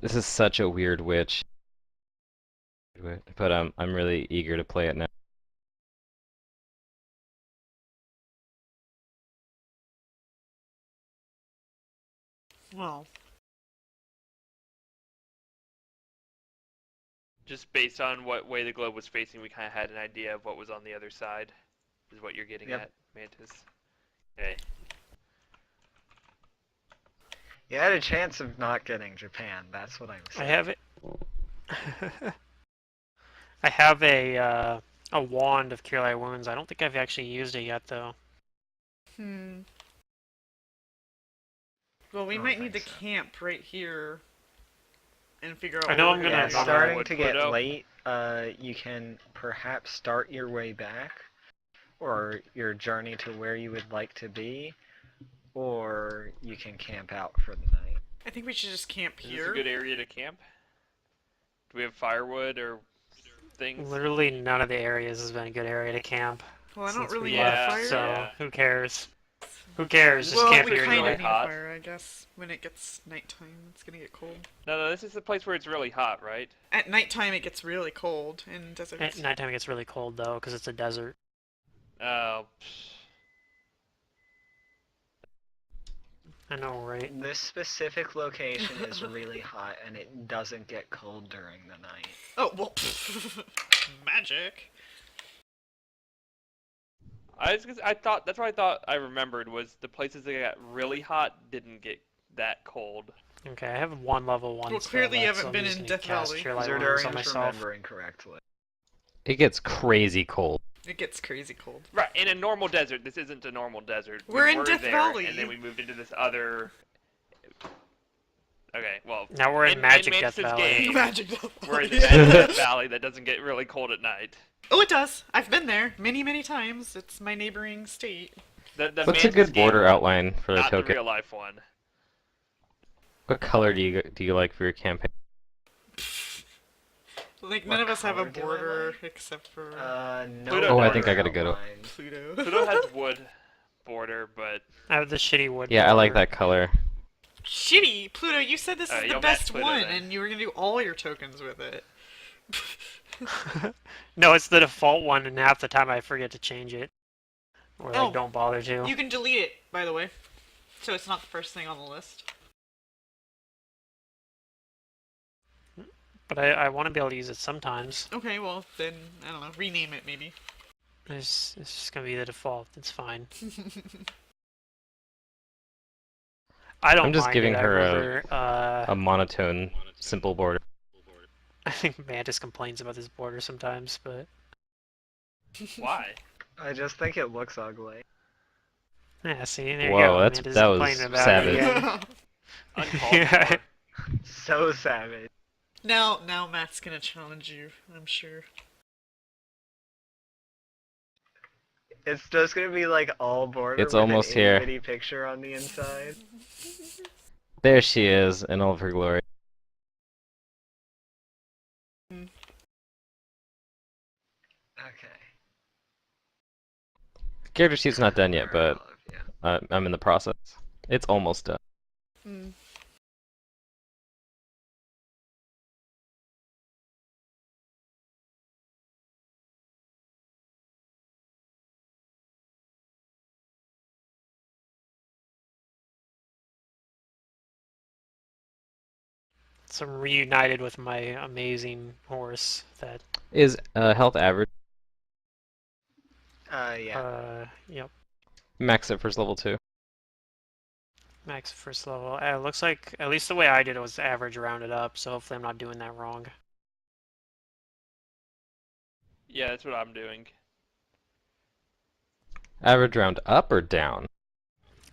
This is such a weird witch, but I'm really eager to play it now. Well, Just based on what way the globe was facing, we kind of had an idea of what was on the other side. Is what you're getting Yep. at, Mantis. Okay. You had a chance of not getting Japan. That's what I'm I saying. have it. I have a wand of Cure Light Wounds. I don't think I've actually used it yet, though. Well, we I don't might need to think so. camp right here and figure out. I know what I'm we're gonna- Yeah, run out of starting wood to put get up. late, you can perhaps start your way back, or your journey to where you would like to be, or you can camp out for the night. I think we should just camp Is this a here. good area to camp? Do we have firewood or things? Literally none of the areas has been a good area to camp. Well, I don't since really we need a left, fire. So Yeah. who cares? Who cares? Just Well, camp we here kind anyway. of need Hot. a fire, I guess. When it gets nighttime, it's gonna get cold. No, this is the place where it's really hot, right? At nighttime, it gets really cold in deserts. At nighttime it gets really cold though, because it's a desert. Oh. I know, right? This specific location is really hot, and it doesn't get cold during the night. Oh well, magic. I thought that's what I thought I remembered was the places that got really hot didn't get that cold. Okay, I have one level 1 Well, spell clearly you left, haven't so I'm been just in gonna Death cast Valley. Cure Light Wounds on Zerdarian's myself. remembering correctly. It gets crazy cold. It gets crazy cold. Right, in a normal desert. This isn't a normal desert. We're We in were Death there, Valley. and then we moved into this other. Okay, well, Now we're in Magic Death Mantis' Valley. game, Magic. we're in the Yeah. Death Valley that doesn't get really cold at night. Oh, it does. I've been there many, many times. It's my neighboring state. The What's a Mantis good game, border outline for the not the token? real life one. What color do you like for your campaign? Like, What none of us have a color do I border like? except for No. Pluto Oh, I border think I gotta go to- outline. Pluto. Pluto has wood border, but I have the shitty wood. Yeah, I like border. that color. Shitty! Pluto, you said this is you the don't match best Pluto, one, then. and you were gonna do all your tokens with it. No, it's the default one, and half the time I forget to change it. Or like Oh. don't bother to. You can delete it, by the way. So it's not the first thing on the list. But I want to be able to use it sometimes. Okay, well, then, I don't know, rename it maybe. It's just gonna be the default. It's fine. I don't I'm just mind giving it. I her remember, A monotone, simple border. I think Mantis complains about this border sometimes, but why? I just think it looks ugly. yeah, see, there you Whoa, go. that's- Mantis that was complaining about savage. it again. Uncalled Yeah. for. So savage. Now Matt's gonna challenge you, I'm sure. It's just gonna be like all border It's with almost an here. itty-bitty picture on the inside. There she is in all of her glory. Okay. Character sheet's not done yet, Where are but all of you? I'm in the process. It's almost done. Hmm. So I'm reunited with my amazing horse that, Is health average? Yeah. yep, Max at first level 2. max first level. It looks like, at least the way I did it was average rounded up, so hopefully I'm not doing that wrong. Yeah, that's what I'm doing. Average round up or down?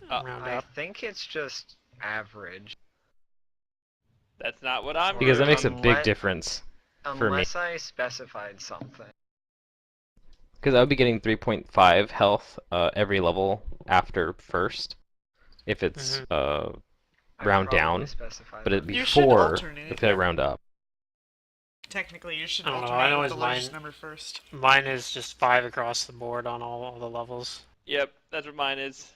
Round I up. think it's just average. That's not what I'm Because that doing. makes a big Unless- difference for me. Unless I specified something. Because I would be getting 3.5 health every level after first, if it's I round probably down, specified but it'd that. be You should 4 alternate. if I round up. Technically, you should I don't know, alternate I know with the it's largest mine. number first. Mine is just 5 across the board on all the levels. Yep, that's what mine is.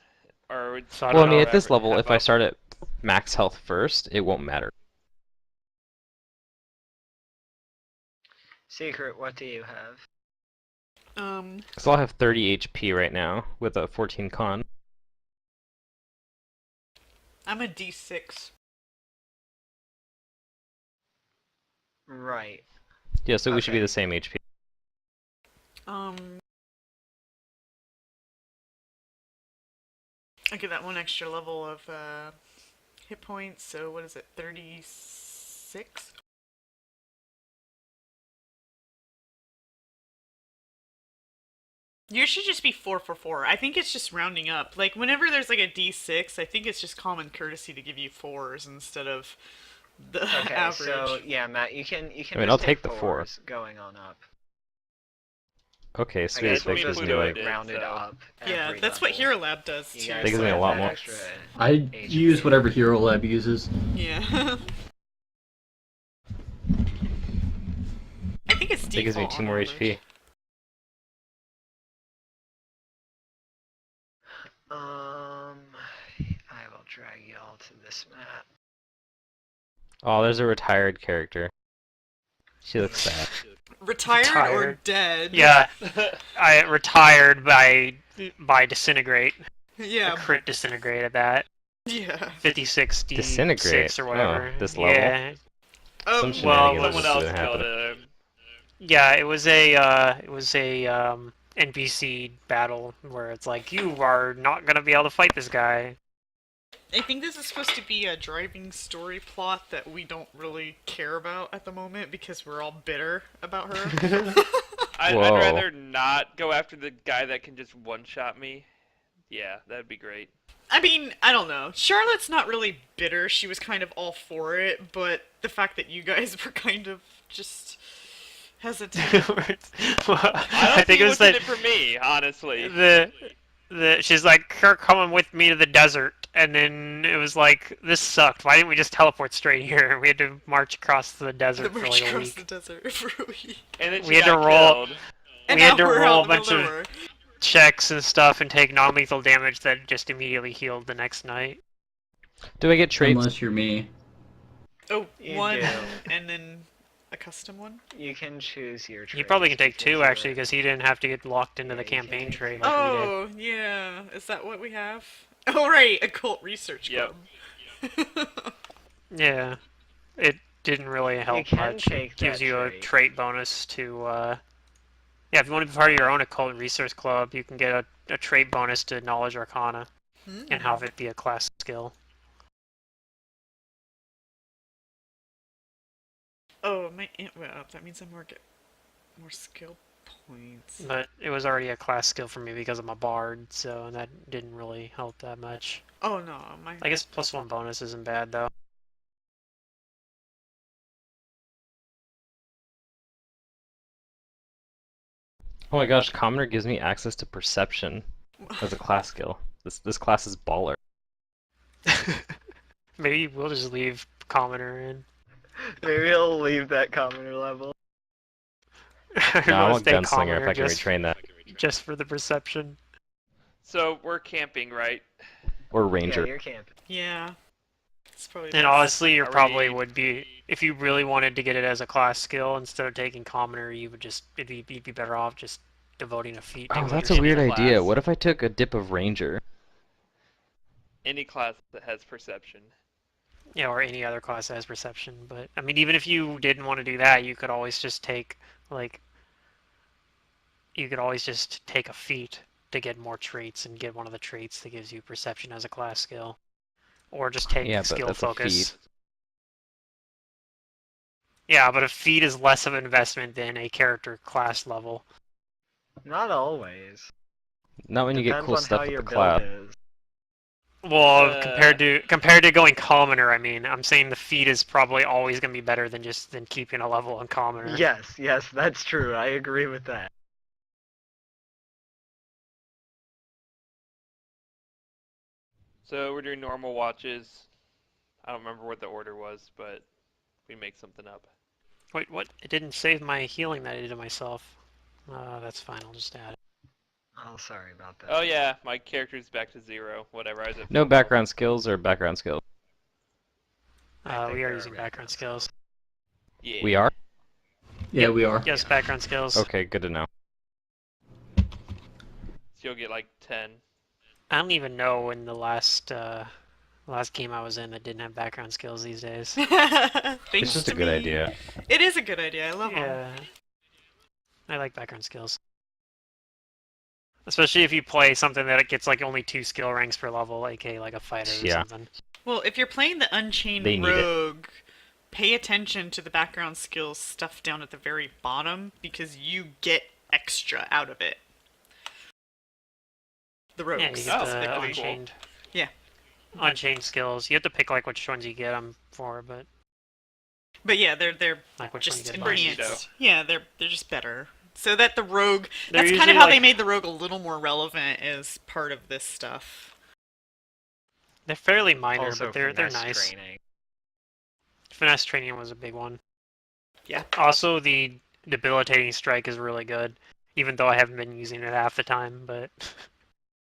Or So I Well, I don't mean, know. at this level, have if I up. start at max health first, it won't matter. Secret, what do you have? Because I'll have 30 HP right now with a 14 con. I'm a D6. Right. Yeah, so we should be Okay. the same HP. I get that one extra level of hit points. So what is it? 36. You should just be 4 for 4. I think it's just rounding up. Like, whenever there's like a D6, I think it's just common courtesy to give you 4s instead of the Okay, average. so yeah, Matt, you can I mean, just I'll take take the 4. 4s going on up. Okay, I sweet. guess So that we'll gives just me do like it rounded so. up. Yeah, every that's what level. Hero Lab does You too. guys That gives me a have lot that more. extra I HP. use whatever Hero Lab uses. Yeah. I think it's default. That gives me 2 on more average. HP. I will drag you all to this map. Oh, there's a retired character. She looks sad. Retired or Retired. dead? Yeah, I retired by disintegrate. Yeah. A crit disintegrate at that. Yeah. 56 Disintegrate. D6 or whatever. Oh, this level? Yeah. Oh, Some well, shenanigans Someone must else have killed happened. him. Yeah, it was a NPC battle where it's like you are not gonna be able to fight this guy. I think this is supposed to be a driving story plot that we don't really care about at the moment because we're all bitter about her. I'd Whoa. rather not go after the guy that can just one-shot me. Yeah, that'd be great. I mean, I don't know. Charlotte's not really bitter. She was kind of all for it, but the fact that you guys were kind of just hesitant. I don't think it was in it for me, honestly. She's like, "You're coming with me to the desert," and then it was like, "This sucked. Why didn't we just teleport straight here?" We had to march across the The desert for march like a across the week. desert for a week. And then We she had to got roll- killed. And We had now to we're roll out a in the bunch middle of- nowhere. Checks and stuff and take non-lethal damage that just immediately healed the next night. Do I get traits? Unless you're me. Oh, You one do. and then a custom one? You can choose your traits. You probably can take because 2 you actually were- because he didn't have to get locked into Yeah, the you can campaign take trade two. like we did. Oh, yeah. Is that what we have? Oh, right. Occult Research Yep. Club. Yeah, it didn't really help can much. take It gives that you a trait. trait bonus to, yeah, if you want to be part of your own occult research club, you can get a trait bonus to Knowledge Arcana and have it be a class skill. Oh, my int went up. That means I'm get more skill points. But it was already a class skill for me because I'm a bard, so that didn't really help that much. Oh no, my. I guess +1 bonus isn't bad though. Oh my gosh, Commoner gives me access to Perception as a class skill. This class is baller. Maybe we'll just leave Commoner in. Maybe he'll leave that commoner level. No, I We'll want stay Gunslinger Commoner if I can just, retrain that. just for the perception. So we're camping, right? Or Yeah, Ranger. you're camping. Yeah. It's probably And best. honestly, you Are probably we- would be, if you really wanted to get it as a class skill, instead of taking Commoner, you would just, you'd be better off just devoting a feat to Oh, what that's you're a weird seeing. idea. class. What if I took a dip of Ranger? Any class that has perception. Yeah, or any other class that has perception. But, I mean, even if you didn't want to do that, you could always just take, like, you could always just take a feat to get more traits and get one of the traits that gives you perception as a class skill. Or just take Yeah, but skill that's a focus. feat. Yeah, but a feat is less of an investment than a character class level. Not always. Not when you get Depends cool on stuff how with your the build cloud. is. Well, compared to going commoner, I mean, I'm saying the feat is probably always going to be better than keeping a level on commoner. Yes, yes, that's true. I agree with that. So we're doing normal watches. I don't remember what the order was, but we make something up. Wait, what? It didn't save my healing that I did to myself. That's fine. I'll just add it. Oh, sorry about that. Oh yeah, my character's back to 0. Whatever, I was at No full health. background skills or background skills? I think We are there using background skills. Yeah. We are? Yeah, we are. Yes, background skills. Okay, good to know. So you'll get like 10. I don't even know when the last game I was in that didn't have background skills these days. Thanks It's just a to good me. idea. It is a good idea. I love them. Yeah. I like background skills. Especially if you play something that it gets like only 2 skill ranks per level, aka like a fighter or Yeah. something. Well, if you're playing the Unchained They need it. Rogue, pay attention to the background skills stuff down at the very bottom because you get extra out of it. The rogue Yeah, you get the specifically. unchained. Yeah. Unchained skills. You have to pick like which ones you get them for, but But yeah, they're like which one you just get enhanced. enhanced. Yeah, they're just better. So that the rogue, They're that's kind usually of how they like- made the rogue a little more relevant as part of this stuff. they're fairly minor, Also, but they're finesse nice. training. Finesse training was a big one. Yeah. Also, the debilitating strike is really good, even though I haven't been using it half the time. But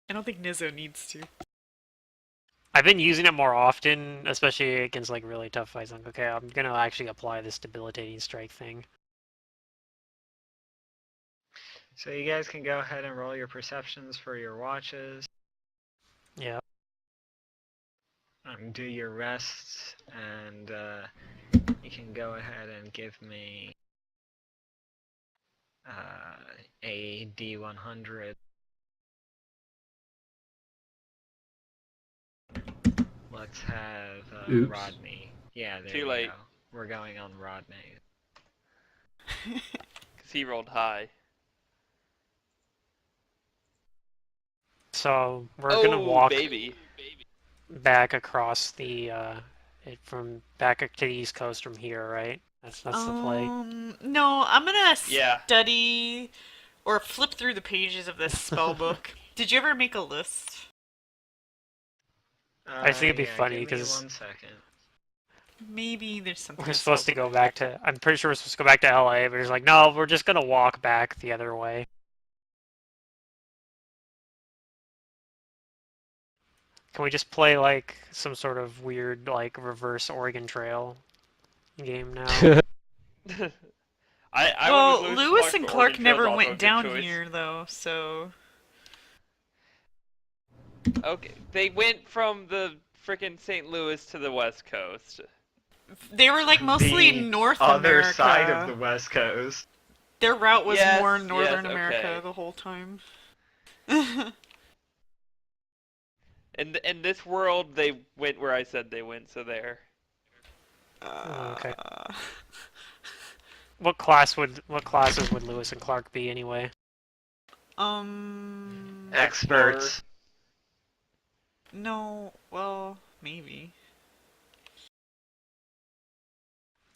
I don't think Nizzo needs to. I've been using it more often, especially against like really tough fights. Like, okay, I'm gonna actually apply this debilitating strike thing. So you guys can go ahead and roll your perceptions for your watches. Yeah. Do your rests, and you can go ahead and give me a D100. Let's have Oops. Rodney. Yeah, there Too we late. go. We're going on Rodney. Because he rolled high. So we're gonna walk baby. back across the from back to the East Coast from here, right? That's the play. No, I'm gonna Yeah. study or flip through the pages of this spell book. Did you ever make a list? I think it'd be yeah, funny, give me 'cause- 1 second. Maybe there's something. We're supposed to go back to. I'm pretty sure we're supposed to go back to LA, but it's like, no, we're just gonna walk back the other way. Can we just play like some sort of weird like reverse Oregon Trail game now? I Well, went with Lewis and but Clark Oregon Trail's never also a went good down choice. here though, so Okay, they went from the frickin' St. Louis to the West Coast. they were like mostly The North Other America. side of the West Coast. Their route was Yes, more yes, Northern okay. America the whole time. In this world, they went where I said they went, so there. Okay. What classes would Lewis and Clark be anyway? Experts. No, well, maybe.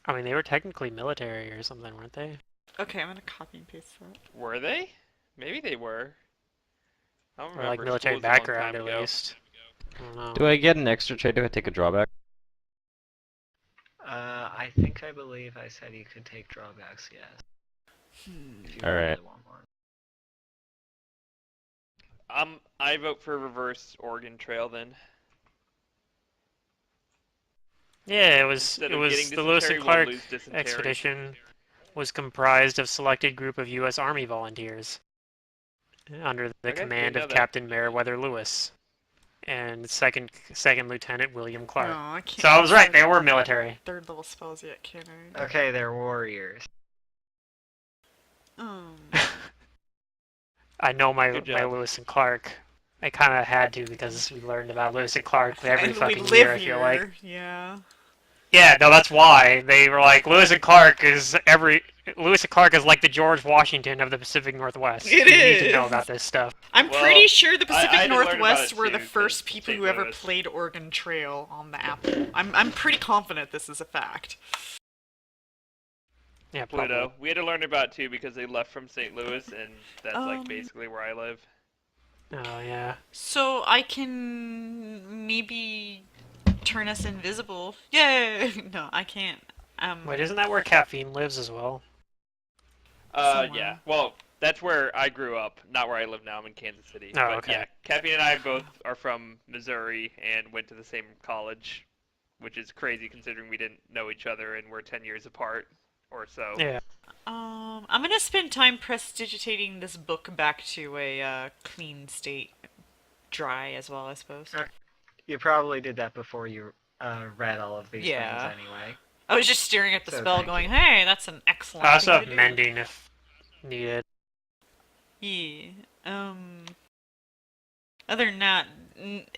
I mean, they were technically military or something, weren't they? Okay, I'm gonna copy and paste that. Were they? Maybe they were. I don't Or remember. like military School was a long background time at ago. least. I don't know. Do I get an extra trait if I take a drawback? I believe I said you could take drawbacks, yes. If you Alright. really want one. I vote for reverse Oregon Trail then. Yeah, it was Instead it of was getting the Lewis and dysentery, we'll Clark lose dysentery. expedition was comprised of selected group of U.S. Army volunteers under the Okay, command didn't know of that. Captain Meriwether Lewis and second Lieutenant William Clark. No, I can't. So I was right; they were military. Third level spells yet, can I? Okay, they're warriors. I know my Good job. Lewis and Clark. I kind of had to because we learned about Lewis and Clark every And we fucking live year. I here. feel like. Yeah. Yeah, no, that's why they were like Lewis and Clark is Lewis and Clark is like the George Washington of the Pacific Northwest. It You need to know is. about this stuff. I'm Well, pretty sure the I Pacific had to learn about Northwest it were the too, first 'cause people St. who ever Louis. played Oregon Trail on the Apple. I'm pretty confident this is a fact. Yeah, probably. Pluto. We had to learn about it too because they left from St. Louis, and that's like Um, basically where I live. Oh yeah. So I can maybe turn us invisible. Yay! No, I can't. Wait, isn't that where Caffeine lives as well? Somewhere. Yeah. Well, that's where I grew up, not where I live now. I'm in Kansas City. Oh, But okay. yeah, Caffeine and I both are from Missouri and went to the same college, which is crazy considering we didn't know each other and we're 10 years apart or so. Yeah. I'm gonna spend time prestidigitating this book back to a clean state, dry as well, I suppose. Okay. You probably did that before you read all of these Yeah. things anyway. I was just staring at the So spell, thank going, you. "Hey, that's an excellent." I also thing have to do." mending if needed. Yeah. Other than that,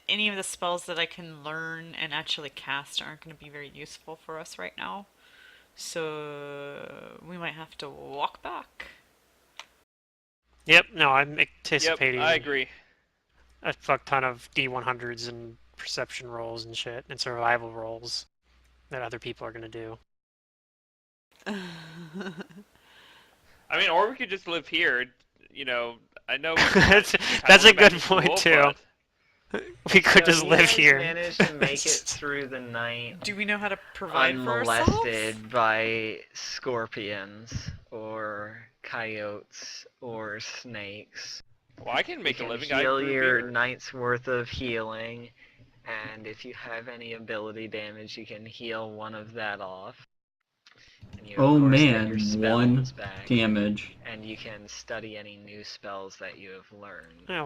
any of the spells that I can learn and actually cast aren't going to be very useful for us right now. So we might have to walk back. Yep. No, I'm Yep, anticipating I agree. a fuck ton of D100s and perception rolls and shit and survival rolls that other people are gonna do. I mean, or we could just live here. You know, I know. that's kinda that's a went back good to point school, too. but- We could So just you live guys here. managed to make it through the night Do we know how to provide for ourselves? unmolested by scorpions or coyotes or snakes. Well, I can make You a can living. I heal brew your beer. night's worth of healing, and if you have any ability damage, you can heal one of that off. And you, of Oh course, get man, your spells 1 back, damage. and you can study any new spells that you have learned. Yeah,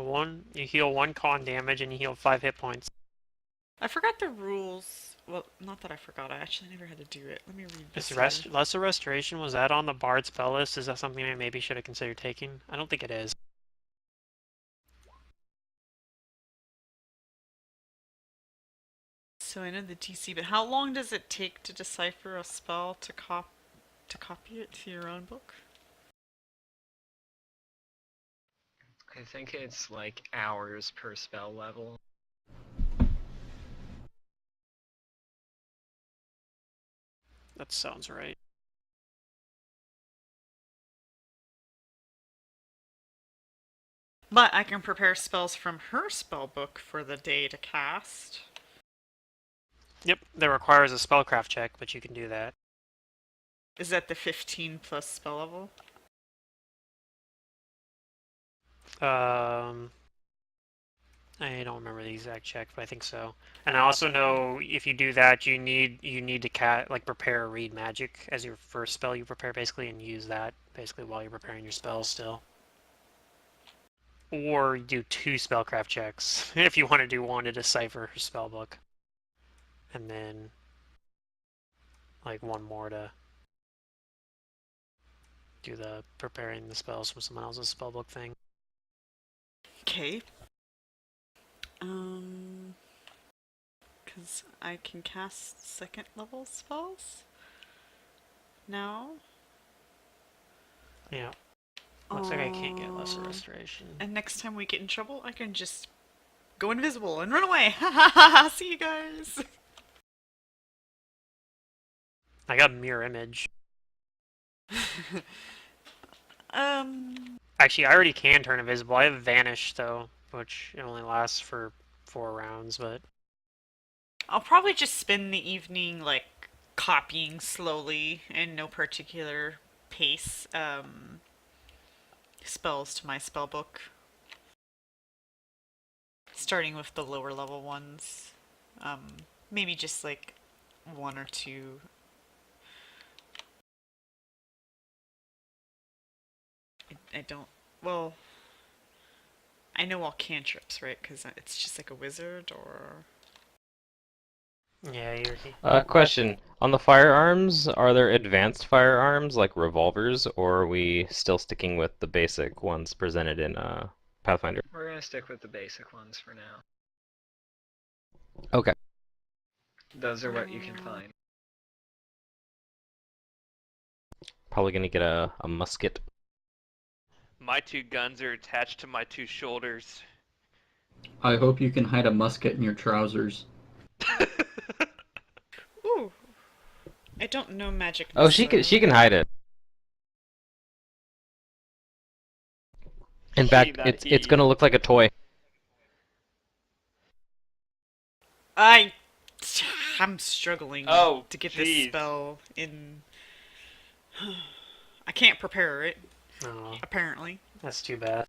you heal 1 con damage and you heal 5 hit points. I forgot the rules. Well, not that I forgot. I actually never had to do it. Let me read this. Lesser Restoration, was that on the Bard spell list? Is that something I maybe should have considered taking? I don't think it is. So I know the DC, but how long does it take to decipher a spell to copy it to your own book? I think it's like hours per spell level. That sounds right. But I can prepare spells from her spell book for the day to cast. Yep, that requires a spellcraft check, but you can do that. Is that the 15 plus spell level? I don't remember the exact check, but I think so. And I also know if you do that, you need to prepare a read magic as your first spell you prepare basically, and use that basically while you're preparing your spells still. Or do 2 spellcraft checks if you want to do one to decipher her spellbook, and then like 1 more to do the preparing the spells from someone else's spellbook thing. Okay. Because I can cast 2nd level spells now. Yeah. Looks like I can't get lesser restoration. And next time we get in trouble, I can just go invisible and run away. Ha ha ha ha! See you guys. I got mirror image. Actually, I already can turn invisible. I have vanish though, which only lasts for 4 rounds, but I'll probably just spend the evening like copying slowly in no particular pace spells to my spell book. Starting with the lower level ones. Maybe just like 1 or 2. I don't. Well, I know all cantrips, right? Because it's just like a wizard, or. yeah, you're... Question. On the firearms, are there advanced firearms like revolvers, or are we still sticking with the basic ones presented in Pathfinder? We're gonna stick with the basic ones for now. Okay. Those are what you can find. Probably gonna get a musket. My 2 guns are attached to my 2 shoulders. I hope you can hide a musket in your trousers. Ooh. I don't know magic. Oh, she can hide it. In fact, not it's he. gonna look like a toy. I'm struggling Oh, to get jeez. this spell in. I can't prepare it, Oh, apparently. that's too bad.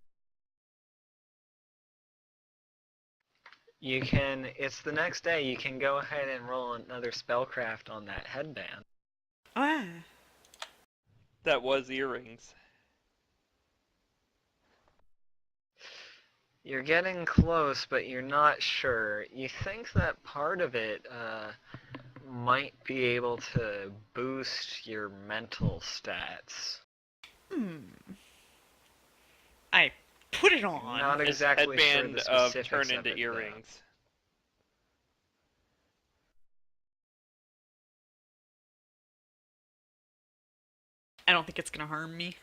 You can, it's the next day, you can go ahead and roll another spellcraft on that headband. Ah. That was earrings. You're getting close, but you're not sure. You think that part of it might be able to boost your mental stats. I put it on. Not This exactly sure headband the of specifics turn of into it, though. earrings. I don't think it's gonna harm me.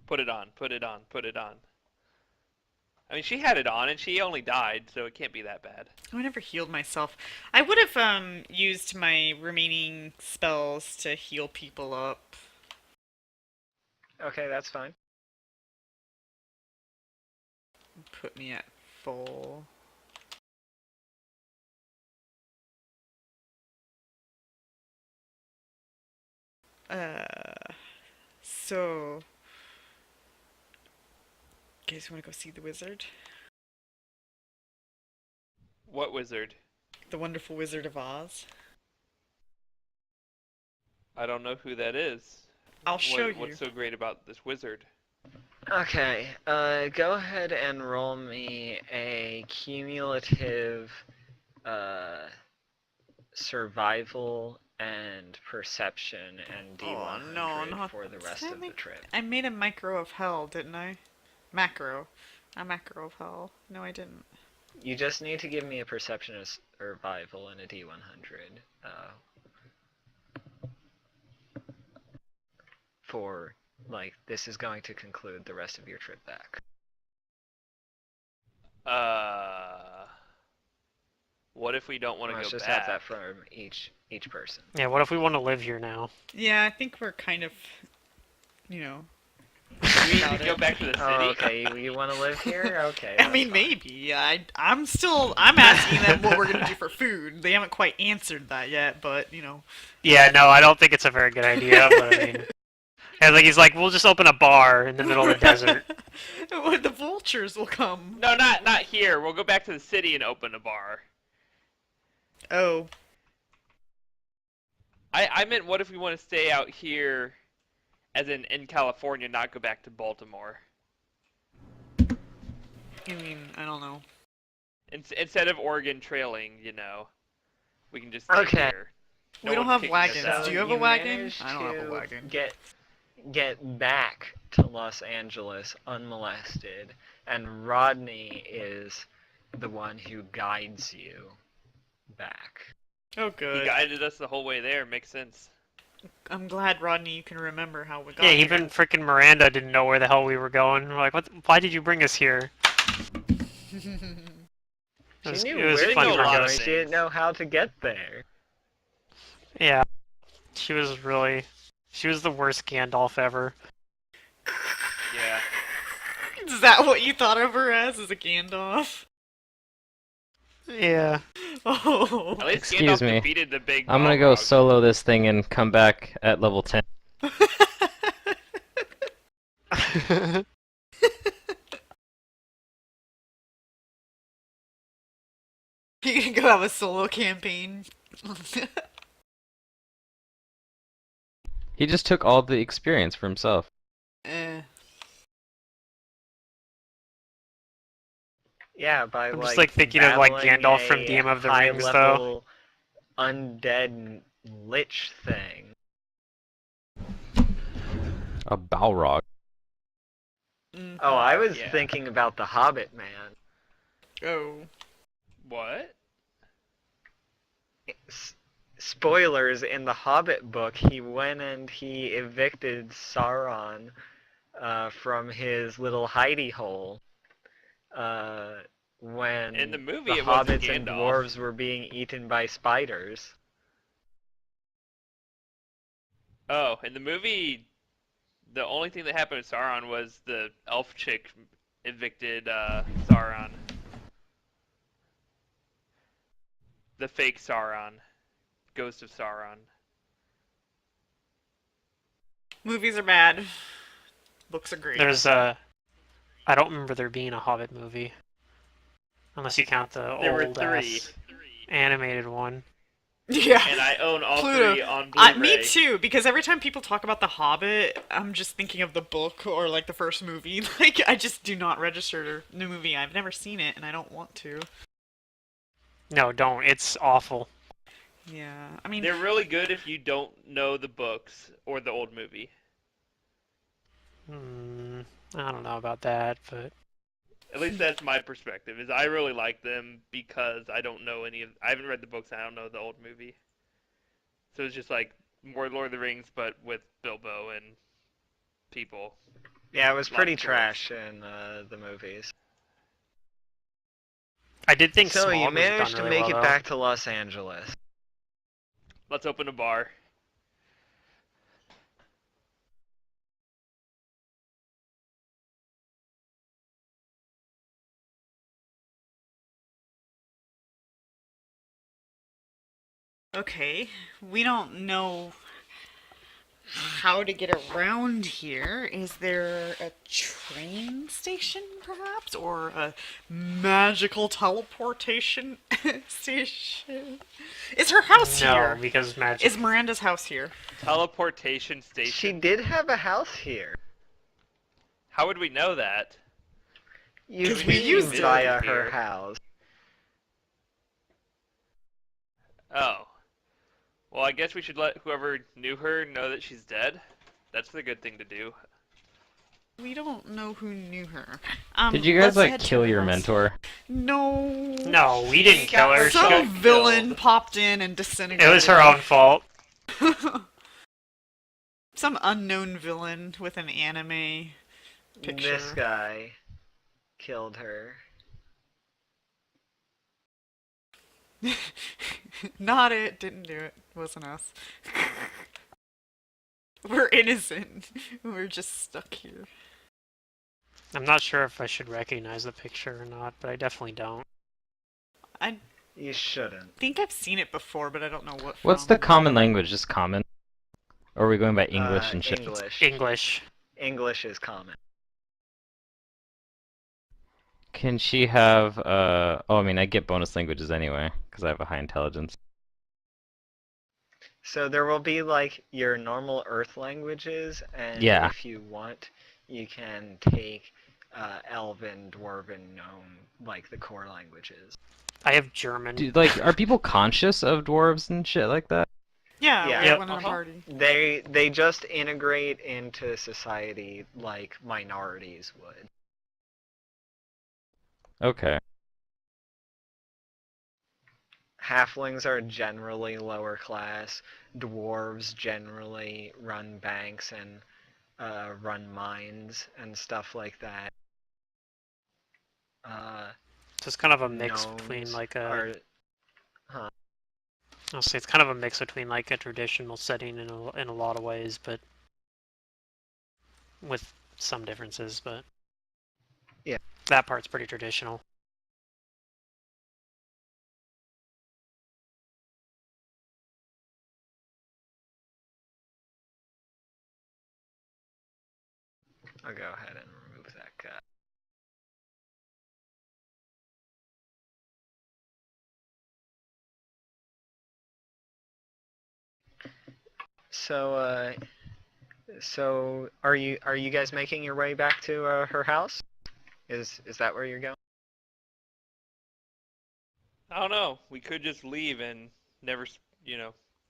Put it on, put it on, put it on. I mean, she had it on and she only died, so it can't be that bad. Oh, I never healed myself. I would have used my remaining spells to heal people up. Okay, that's fine. Put me at full. So... You guys want to go see the wizard? What wizard? The Wonderful Wizard of Oz? I don't know who that is. I'll show you. What's so great about this wizard? Okay, go ahead and roll me a cumulative survival and perception and D100 Oh, no, not... for the rest Did I of the make- trip. I made a micro of hell, didn't I? Macro. A macro of hell. No, I didn't. You just need to give me a perception of survival and a D100. For, like, this is going to conclude the rest of your trip back. What if we don't want to Let's go just back? have that from each person. Yeah, what if we want to live here now? Yeah, I think we're kind of, you know... We need about to go it. back to the city? Oh, okay, you want to live here? Okay. I that's mean, fine. maybe. I'm asking them what we're gonna do for food. They haven't quite answered that yet, but, you know. Yeah, no, I don't think it's a very good idea, but I mean... And like he's like, we'll just open a bar in the middle of the desert. Well, the vultures will come. No, not here. We'll go back to the city and open a bar. Oh. I meant, what if we want to stay out here, as in California, not go back to Baltimore? I mean, I don't know. Instead of Oregon trailing, you know, we can just stay Okay. here. No We don't one's have kicking us wagons. out. Do you have a wagon? managed I don't have a to wagon. Get back to Los Angeles unmolested, and Rodney is the one who guides you back. Oh, He good. guided us the whole way there. Makes sense. I'm glad, Rodney, you can remember how we got Yeah, here. even freaking Miranda didn't know where the hell we were going. We're like, what? Why did you bring us here? She It knew was where you fun were a lot going, of she things. didn't know how to get there. Yeah, she was the worst Gandalf ever. Yeah. Is that what you thought of her as a Gandalf? Yeah. Oh. At least Excuse Gandalf me. defeated the big I'm gonna go Balrog. solo this thing and come back at level 10. You can go have a solo campaign. He just took all the experience for himself. Eh. Yeah, by I'm just, like, thinking of, like, battling Gandalf from a Game of the Rings, though. high-level undead lich thing. A Balrog. Oh, I was Yeah. thinking about the Hobbit man. Oh. What? spoilers, in the Hobbit book, he went and he evicted Sauron from his little hidey hole when In the movie, the it wasn't hobbits and Gandalf. dwarves were being eaten by spiders. Oh, in the movie, the only thing that happened to Sauron was the elf chick evicted Sauron. The fake Sauron. Ghost of Sauron. Movies are bad. Books are great. There's I don't remember there being a Hobbit movie, unless you count the There were old 3. ass animated one. Yeah. And I own all Pluto. 3 on Blu-ray. Me too, because every time people talk about The Hobbit, I'm just thinking of the book or like the first movie. Like, I just do not register the movie. I've never seen it and I don't want to. No, don't. It's awful. Yeah, I mean, They're really good if you don't know the books or the old movie. I don't know about that, but At least that's my perspective. Is I really like them because I don't know any of. I haven't read the books. And I don't know the old movie. So it's just like more Lord of the Rings, but with Bilbo and people. Yeah, it was pretty Lots of dwarves. trash in the movies. I did think So you Smaug was managed done to really make well, it though. back to Los Angeles. Let's open a bar. okay, we don't know how to get around here. Is there a train station, perhaps? Or a magical teleportation station? Is her house No, here? because magic. Is Miranda's house here? Teleportation She station. did have a house here. How would we know that? You 'Cause we came used it. via Here. her house. Oh. Well, I guess we should let whoever knew her know that she's dead. That's the good thing to do. We don't know who knew her. Did you guys let's head like to kill her your house. mentor? No. No, we didn't kill her. She Some got- villain killed. popped in and disintegrated. It was her own fault. Some unknown villain with an anime picture. This guy killed her. Not it. Didn't do it. Wasn't us. We're innocent. We're just stuck here. I'm not sure if I should recognize the picture or not, but I definitely don't. I You shouldn't. think I've seen it before, but I don't know what What's from. the common language? Just common? Or are we going by English and shit? English. English. English is common. Can she have, oh, I mean, I get bonus languages anyway, because I have a high intelligence. So there will be like your normal Earth languages, and Yeah. if you want, you can take Elven, Dwarven, Gnome, like the core languages. I have German. Do, like, are people conscious of dwarves and shit like that? Yeah, Yeah. we Yep. have one in a Uh-huh. party. They just integrate into society like minorities would. Okay. Halflings are generally lower class. Dwarves generally run banks and run mines and stuff like that. So it's kind of a mix between Gnomes like a. are, I'll say it's kind of a mix between like a traditional setting in a lot of ways, but with some differences. But Yeah. that part's pretty traditional. I'll go ahead and remove that guy. So, so are you guys making your way back to her house? Is that where you're going? I don't know. We could just leave and never,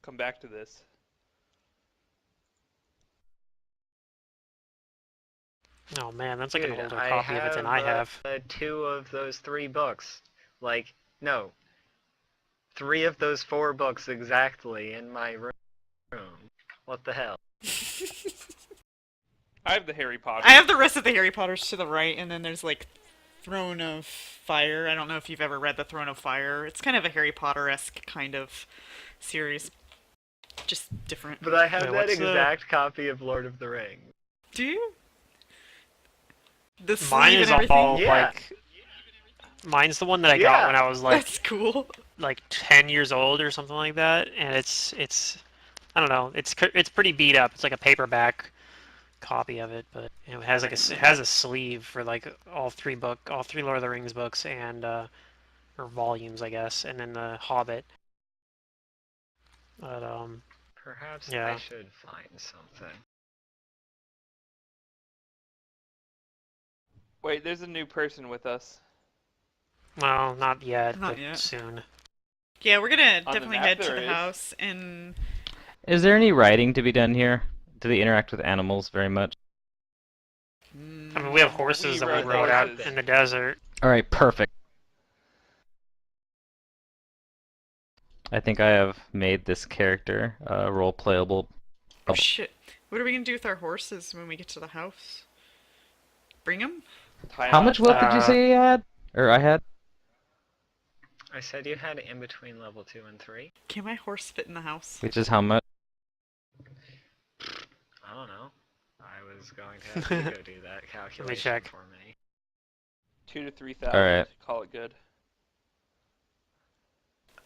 come back to this. Oh man, that's like an Dude, older copy of it than I have. 2 of those 3 books. Like, no. 3 of those 4 books exactly in my room. What the hell? I have the Harry Potter. I have the rest of the Harry Potters to the right, and then there's like Throne of Fire. I don't know if you've ever read the Throne of Fire. It's kind of a Harry Potter-esque kind of series, just different. But I have Wait, that what's the- exact copy of Lord of the Rings. Do you? The Mine sleeve is and everything. all Yeah. like. Mine's the one that I Yeah. got when I was like That's cool. 10 years old or something like that, and it's I don't know, it's pretty beat up. It's like a paperback copy of it, but it has like it has a sleeve for like all three Lord of the Rings books and or volumes, I guess, and then the Hobbit. But Perhaps I Yeah. should find something. Wait, there's a new person with us. well, not yet, Not but yet. soon. Yeah, we're gonna On the definitely map head to there the is. house and. Is there any writing to be done here? Do they interact with animals very much? I mean, we have horses We that we rode rode out horses. in the desert. All right, perfect. I think I have made this character role playable. Oh shit! What are we gonna do with our horses when we get to the house? Bring them? How much wealth did you say you had? Or I had? I said you had it in between level 2 and 3. Can my horse fit in the house? Which is how much? I don't know. I was going to have you go do that calculation check. for me. 2,000 to 3,000. Alright. Call it good.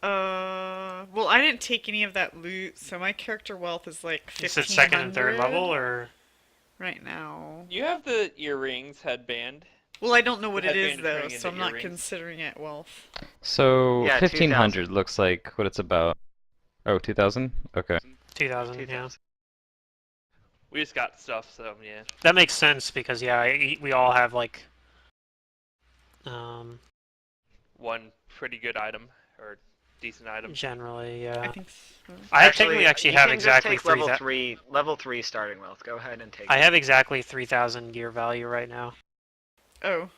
Well, I didn't take any of that loot, so my character wealth is like 1500 Is it second and third level, or right now. You have the earrings headband. Well, I don't know what The it is headband is though, turning so I'm into not earrings. considering it wealth. So Yeah, 1500 looks like what it's about. Oh, 2000? Okay. 2000? Yeah, 2000. We just got stuff, so yeah. that makes sense because we all have like One pretty good item, or decent item. generally, I yeah. think so. I technically actually you have can just exactly take level 3,000. 3, level 3 starting wealth. Go ahead and take I it. have exactly 3,000 gear value right now, Oh.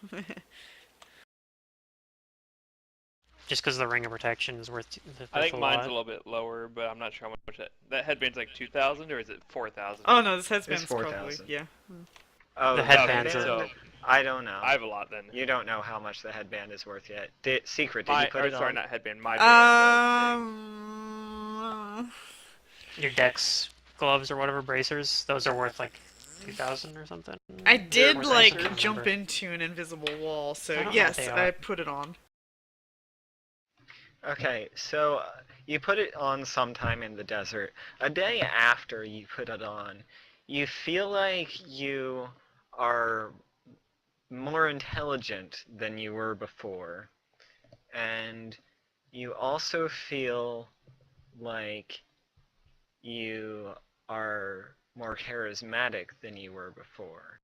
just because the ring of protection is worth I think a mine's lot. a little bit lower, but I'm not sure how much that headband's like 2,000 or is it 4,000? Oh no, this headband's It's probably 4,000. yeah. Oh, The the headband's headband? So I don't know. I have a lot then. You don't know how much the headband is worth yet. Secret, did My, you put or, it sorry, on? not headband. My band. Your Dex gloves or whatever bracers, those are worth like 2,000 or something. I did Worth like bracers? jump Remember. into an invisible wall, I so don't know yes, what they are. I put it on. Okay, so you put it on sometime in the desert. A day after you put it on, you feel like you are more intelligent than you were before. And you also feel like you are more charismatic than you were before.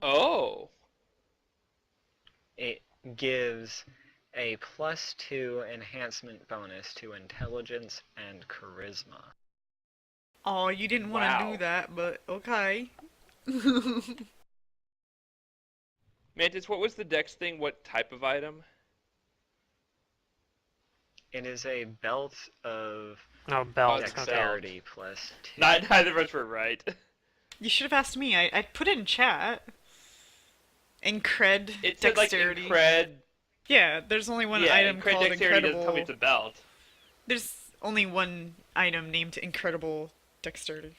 Oh. It gives a +2 enhancement bonus to intelligence and charisma. Oh, you didn't want to Wow. do that, but okay. Mantis, what was the Dex thing? What type of item? It is a belt of No, belt. Oh, Okay. dexterity +2. Neither of us were right. You should have asked me. I put it in chat. Incred It said like dexterity. Incred. Yeah, there's only one Yeah, item Incred called dexterity doesn't incredible. tell me it's a belt. There's only one item named incredible dexterity.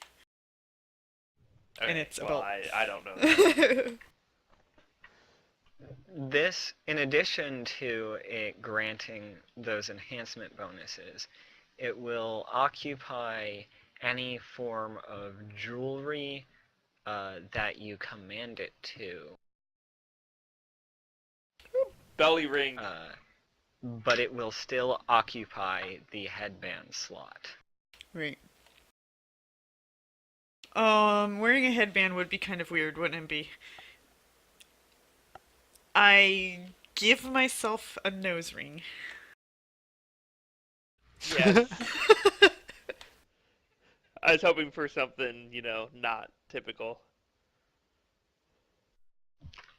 And Okay, it's a well, belt. I don't know that. This, in addition to it granting those enhancement bonuses, it will occupy any form of jewelry that you command it to. Belly ring. But it will still occupy the headband slot. Right. Wearing a headband would be kind of weird, wouldn't it be? I give myself a nose ring. Yes. I was hoping for something, not typical.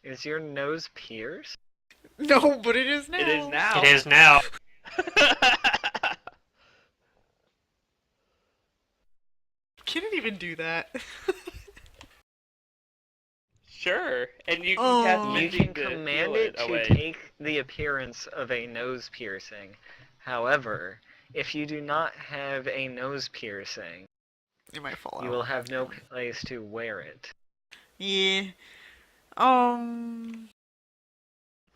Is your nose pierced? No, but it is now. It is now. It is now. can't even do that. Sure, and you can Oh. cast You mending can to command heal it Oh, to wait. take the appearance of a nose piercing. However, if you do not have a nose piercing, It might fall you out. will have no place to wear it. Yeah.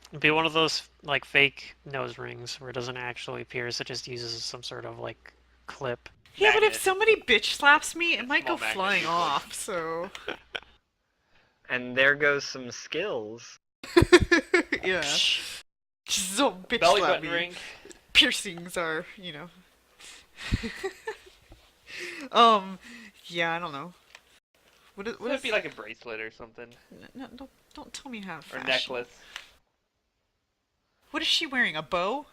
It'd be one of those like fake nose rings where it doesn't actually pierce, it just uses some sort of like clip. Yeah, but if Magnet. somebody bitch slaps me, it might go Small magnet flying usually. off, so... And there goes some skills. Yeah. Just don't bitch Belly slap button me. ring. Piercings are, you know... yeah, I don't know. What Would it is... be like a bracelet or something? No, don't tell me how Or fashion. necklace. What is she wearing? A bow?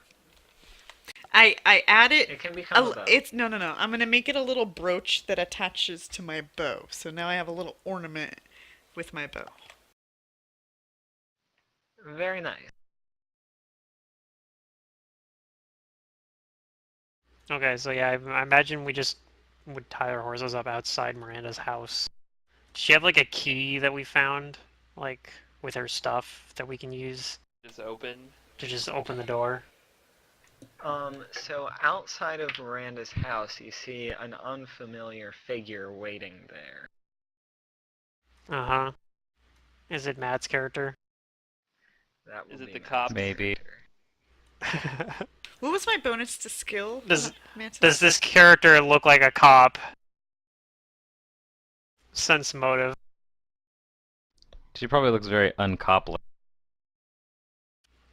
I add it. It can become a bow. It's no. I'm gonna make it a little brooch that attaches to my bow. So now I have a little ornament with my bow. Very nice. Okay, so yeah, I imagine we just would tie our horses up outside Miranda's house. Does she have like a key that we found, like with her stuff that we can use Just open. to just open the door? So outside of Miranda's house, you see an unfamiliar figure waiting there. Uh-huh. Is it Matt's character? That will Is it be the Matt's cop? Maybe. character. What was my bonus to skill? Does- Mantis? Does this character look like a cop? Sense motive. She probably looks very uncoply.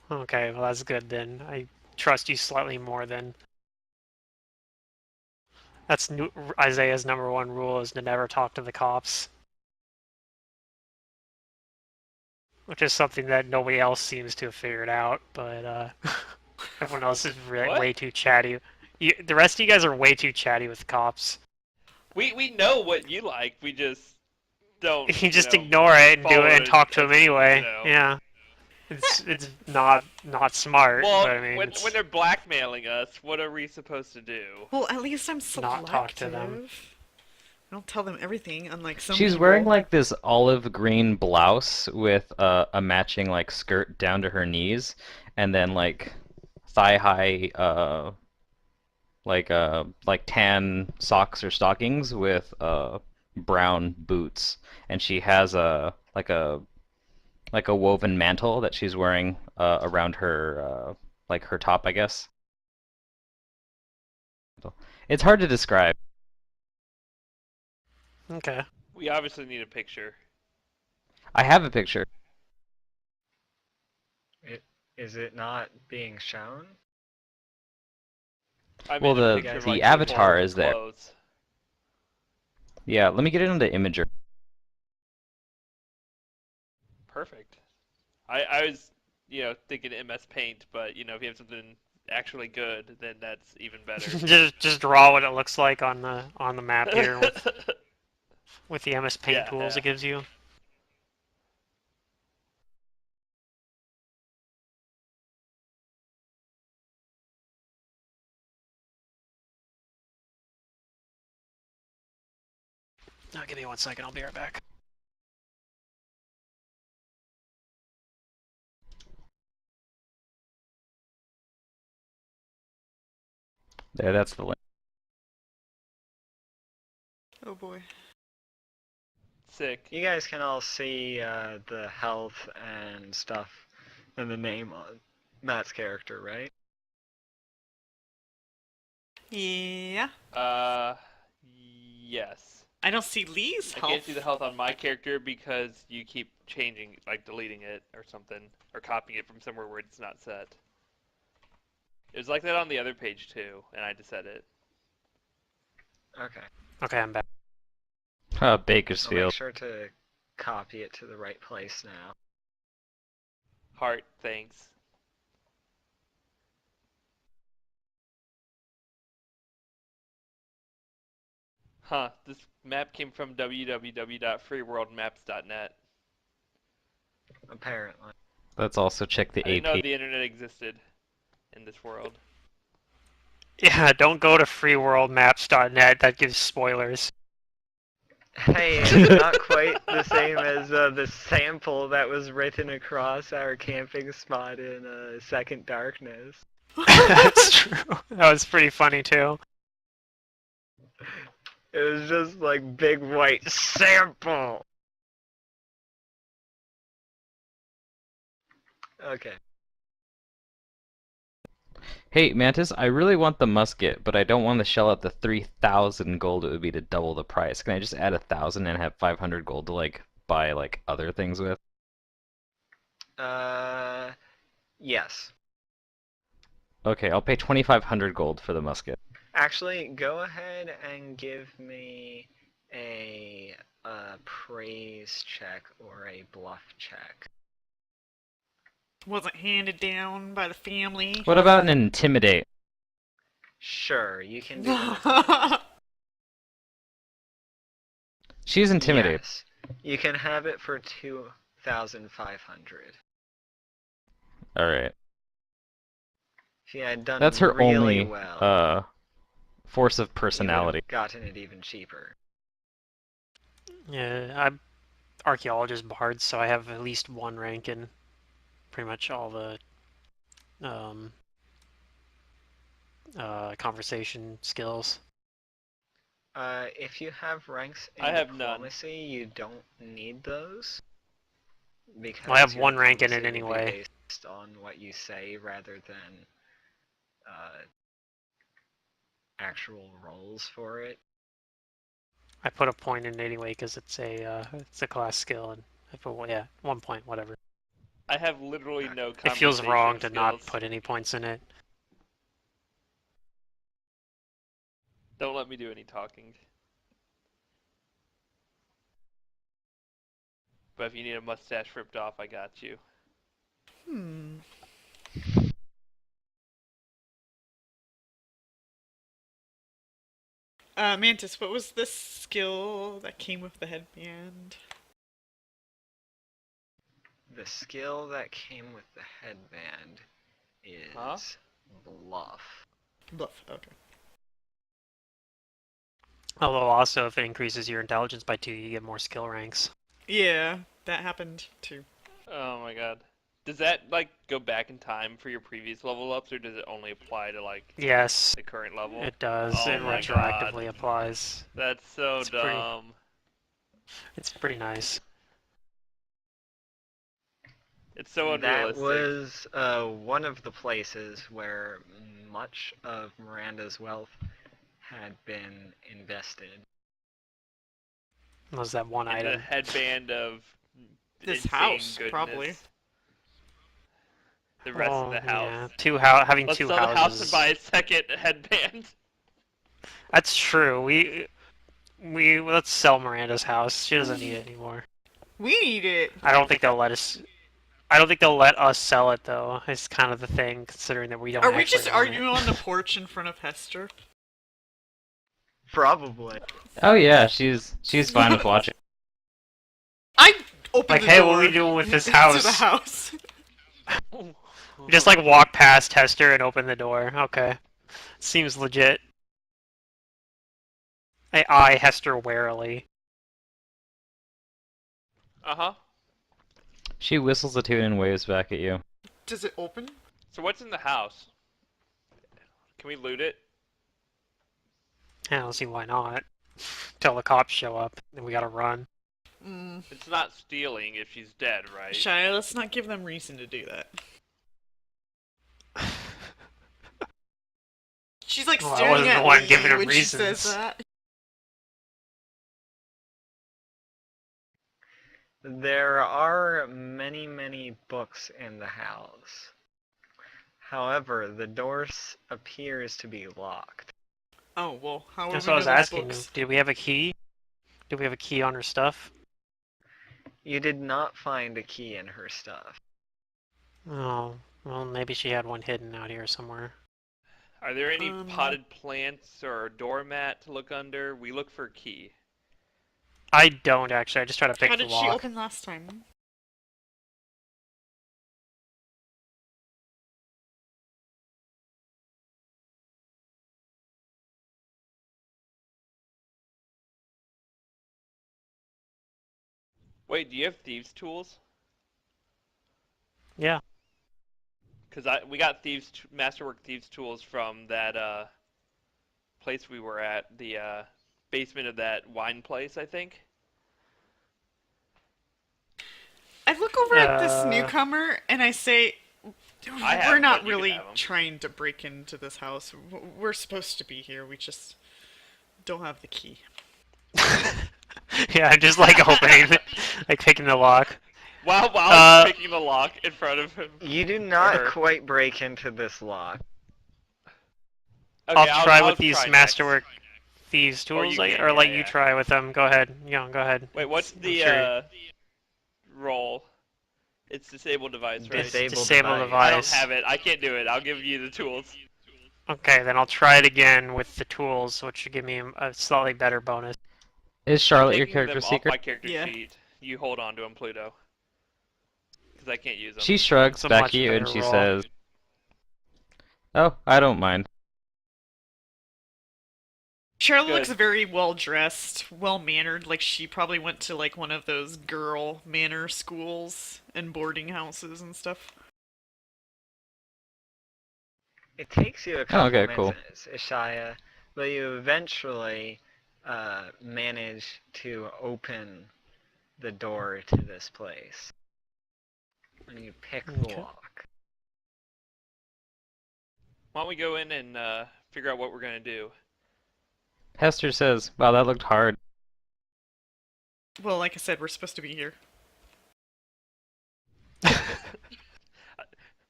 Okay, well that's good then. I trust you slightly more than. That's Isaiah's #1 rule is to never talk to the cops. Which is something that nobody else seems to have figured out, but everyone else is What? way too chatty. The rest of you guys are way too chatty with cops. We know what you like. We just don't. You just know, ignore it and do follow it and it talk to as- them anyway. you know. Yeah. It's not smart, Well, but I mean, when they're blackmailing us, what are we supposed to do? Well, at least I'm selective. Not talk to them. I don't tell them everything, unlike some She's people. wearing like this olive green blouse with a matching like skirt down to her knees, and then like thigh high like tan socks or stockings with brown boots, and she has a woven mantle that she's wearing around her like her top, I guess. It's hard to describe. okay. We obviously need a picture. I have a picture. Is it not being shown? I Well, mean, a the- picture of, the like, avatar people is there. clothes. Yeah, let me get it into Imager. Perfect. I was, thinking MS Paint, but if you have something actually good, then that's even better. just draw what it looks like on the map here with the MS Paint Yeah, tools yeah. it gives you. Now give me 1 second, I'll be right back. There, that's the link. Oh boy. Sick. You guys can all see the health and stuff and the name on Matt's character, right? Yeah. Yes. I don't see Lee's I health. can't see the health on my character because you keep changing, like deleting it or something, or copying it from somewhere where it's not set. It was like that on the other page too, and I just said it. Okay. Okay, I'm back. I'll make Bakersfield. sure to copy it to the right place now. Heart, thanks. Huh, this map came from www.freeworldmaps.net. Apparently. Let's also check the I didn't know AP. the internet existed in this world. Yeah, don't go to freeworldmaps.net, that gives spoilers. Hey, it's not quite the same as the sample that was written across our camping spot in Second Darkness. That's true. That was pretty funny too. It was just like big white sample. Okay. Hey, Mantis, I really want the musket, but I don't want to shell out the 3,000 gold it would be to double the price. Can I just add 1,000 and have 500 gold to like buy like other things with? Yes. Okay, I'll pay 2,500 gold for the musket. Actually, go ahead and give me a praise check or a bluff check. Wasn't handed down by the family. What about an intimidate? Sure, you can do an She's intimidate. Yes. You can have it for 2,500. All right. If you had done That's her really only well, force of you would personality. have gotten it even cheaper. Yeah, I'm archaeologist bard, so I have at least one rank in pretty much all the um, conversation skills. If you have ranks in I have none. diplomacy, you don't need those. Because Well, I have your one rank in it diplomacy will be anyway. based on what you say rather than actual rolls for it. I put a point in it anyway because it's a class skill, and I put 1 point, whatever. I have literally no It conversation feels wrong to skills. not put any points in it. Don't let me do any talking. But if you need a mustache ripped off, I got you. Hmm. Mantis, what was the skill that came with the headband? The skill that came with the headband is Huh? bluff. Bluff, okay. Although also, if it increases your intelligence by 2, you get more skill ranks. Yeah, that happened too. Oh my god. Does that, like, go back in time for your previous level ups, or does it only apply to, like, Yes, the current level? it does. Oh It my retroactively god. applies. That's so It's pretty- dumb. It's pretty nice. It's so That unrealistic. was one of the places where much of Miranda's wealth had been invested. Was that one And item? the headband of This insane house, goodness. probably. The rest of Oh, the house. yeah. Having Let's two sell the house houses. and buy a second headband. That's true. Let's sell Miranda's house. She doesn't need it anymore. We need it. I don't think they'll let us. I don't think they'll let us sell it though. It's kind of the thing, considering that we don't. Are we actually just own arguing it. on the porch in front of Hester? Probably. Oh yeah, she's fine with watching. I open Like, the hey, door what are we doing with this to the house? house. Just like walk past Hester and open the door. Okay, seems legit. I eye Hester warily. Uh-huh. She whistles a tune and waves back at you. Does it open? So what's in the house? Can we loot it? I don't see why not. Till the cops show up, then we gotta run. Mm. It's not stealing if she's dead, right? Shia, let's not give them reason to do that. She's like Well, I staring wasn't the at one Lee giving him when she says reasons. that. There are many, many books in the house. However, the door appears to be locked. Oh, well, how would That's we what I know was there's asking. books? Did we have a key? Did we have a key on her stuff? You did not find a key in her stuff. Oh, well, maybe she had one hidden out here somewhere. Are there any potted plants or a doormat to look under? We look for a key. I don't actually. I just try to pick How the did she lock. open last time? Wait, do you have thieves' tools? Yeah. Because we got masterwork thieves' tools from that place we were at, the basement of that wine place, I think. I look over at this Uh, newcomer and I say, I have we're 'em, not but you can really have 'em. trying to break into this house. We're supposed to be here. We just don't have the key. yeah, I'm just like opening, like picking the lock. While Uh, he's picking the lock in front of him. You do Or not her. quite break into this lock. Okay, I'll try with try these next. masterwork thieves Or tools, you can, or yeah, let you yeah. try with them. Go ahead. Yeah, go ahead. Wait, what's I'm the sure roll? It's disabled device, right? disable I don't device. have it. I can't do it. I'll give you the tools. Okay, then I'll try it again with the tools, which should give me a slightly better bonus. Is I'm Charlotte your taking character them off secret? my character Yeah. sheet. You hold on to them, Pluto. Because I can't use them. She shrugs It's a back much at you and better she roll. says, "Oh, I don't mind." Charlotte Good. looks very well dressed, well mannered, like she probably went to like one of those girl manor schools and boarding houses and stuff. It takes you a Oh, couple okay, cool. minutes, Ishaya, but you eventually manage to open the door to this place. And you pick the Okay. lock. Why don't we go in and figure out what we're going to do? Hester says, "Wow, that looked hard." Well, like I said, we're supposed to be here.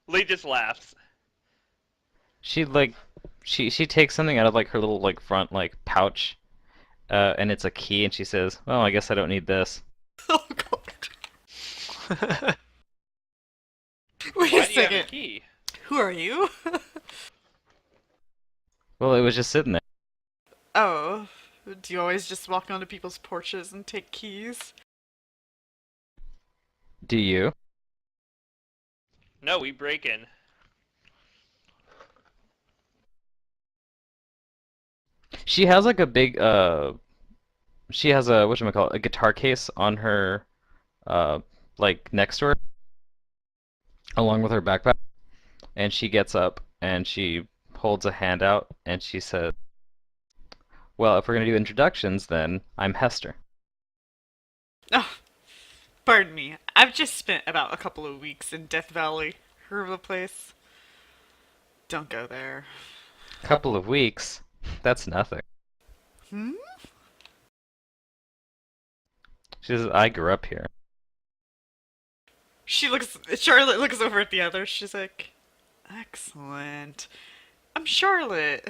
Lee just laughs. She like, she takes something out of like her little like front like pouch, and it's a key, and she says, "Well, I guess I don't need this." Oh god. Wait Why a do you have a second. key? Who are you? Well, it was just sitting there. Oh. Do you always just walk onto people's porches and take keys? Do you? No, we break in. She has like a big she has a whatchamacallit, a guitar case on her like next to her along with her backpack, and she gets up and she holds a hand out and she says, "Well, if we're gonna do introductions, then I'm Hester." Oh, pardon me. I've just spent about a couple of weeks in Death Valley. Heard of the place? Don't go there. Couple of weeks. That's nothing. Hmm? She says, "I grew up here." Charlotte looks over at the others. She's like, excellent. I'm Charlotte.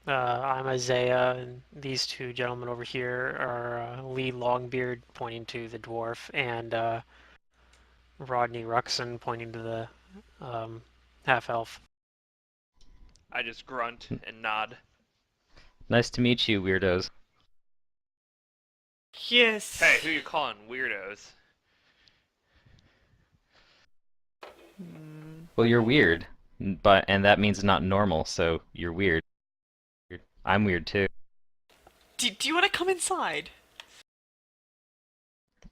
I'm Isaiah, and these two gentlemen over here are Lee Longbeard, pointing to the dwarf, and Rodney Ruxon, pointing to the half-elf. I just grunt and nod. Nice to meet you, weirdos. Yes. Hey, who you calling weirdos? Well, you're weird, and that means not normal, so you're weird. I'm weird too. Do you want to come inside?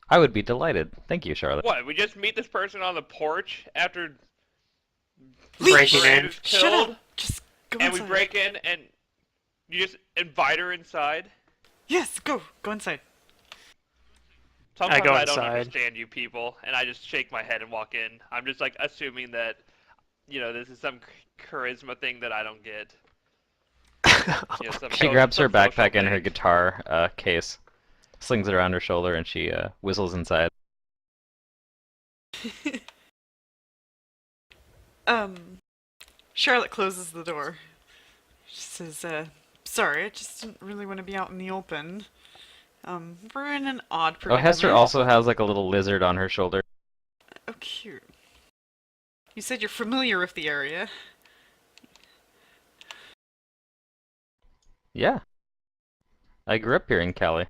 I would be delighted. Thank you, Charlotte. What? We just meet this person on the porch after Breaking Brand in. is Shut killed, up. Just go and inside. we break in, and you just invite her inside. Yes, go inside. Sometimes go I don't inside. understand you people, and I just shake my head and walk in. I'm just like assuming that, this is some charisma thing that I don't get. She grabs her some social backpack and her thing. guitar case, slings it around her shoulder, and she whistles inside. Charlotte closes the door. She says, sorry, I just didn't really want to be out in the open. We're in an odd Oh, predicament. Hester also has like a little lizard on her shoulder. Oh, cute. You said you're familiar with the area. Yeah. I grew up here in Cali.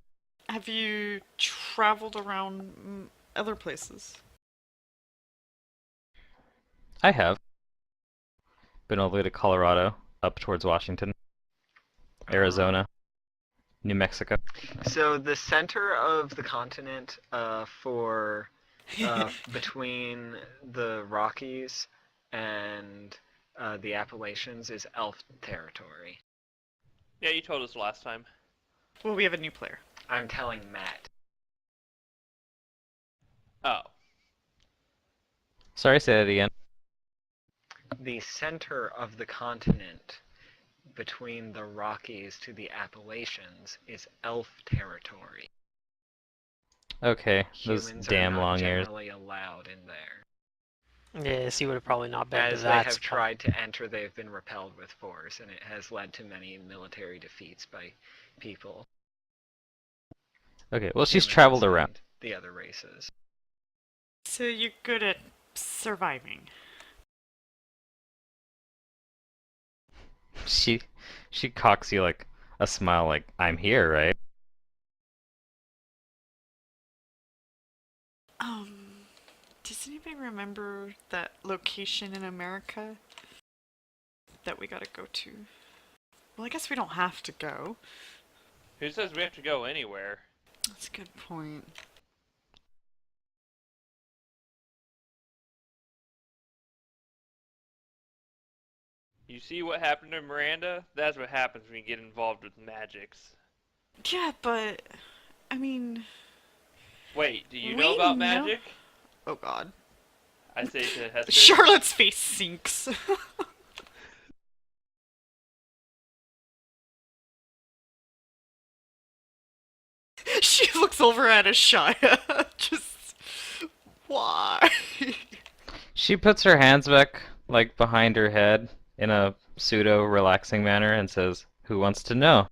Have you traveled around other places? I have. Been all the way to Colorado, up towards Washington. Arizona, New Mexico. So the center of the continent for between the Rockies and the Appalachians is elf territory. Yeah, you told us last time. Well, we have a new player. I'm telling Matt. Oh. Sorry, say that again. The center of the continent between the Rockies to the Appalachians is elf territory. Okay, those Humans are damn not long ears. generally allowed in there. Yes, he would have probably not been to As they that have spot. tried to enter, they have been repelled with force, and it has led to many military defeats by people. Okay, well, she's Humans traveled around. and the other races. So you're good at surviving. She cocks you like a smile, like, I'm here, right? Does anybody remember that location in America that we gotta go to? Well, I guess we don't have to go. Who says we have to go anywhere? That's a good point. You see what happened to Miranda? That's what happens when you get involved with magics. Yeah, but I mean, Wait, do you We know about know- magic? oh god. I say to Hester. Charlotte's face sinks. She looks over at Ashaya. Just why? She puts her hands back, like, behind her head in a pseudo-relaxing manner and says, "Who wants to know?"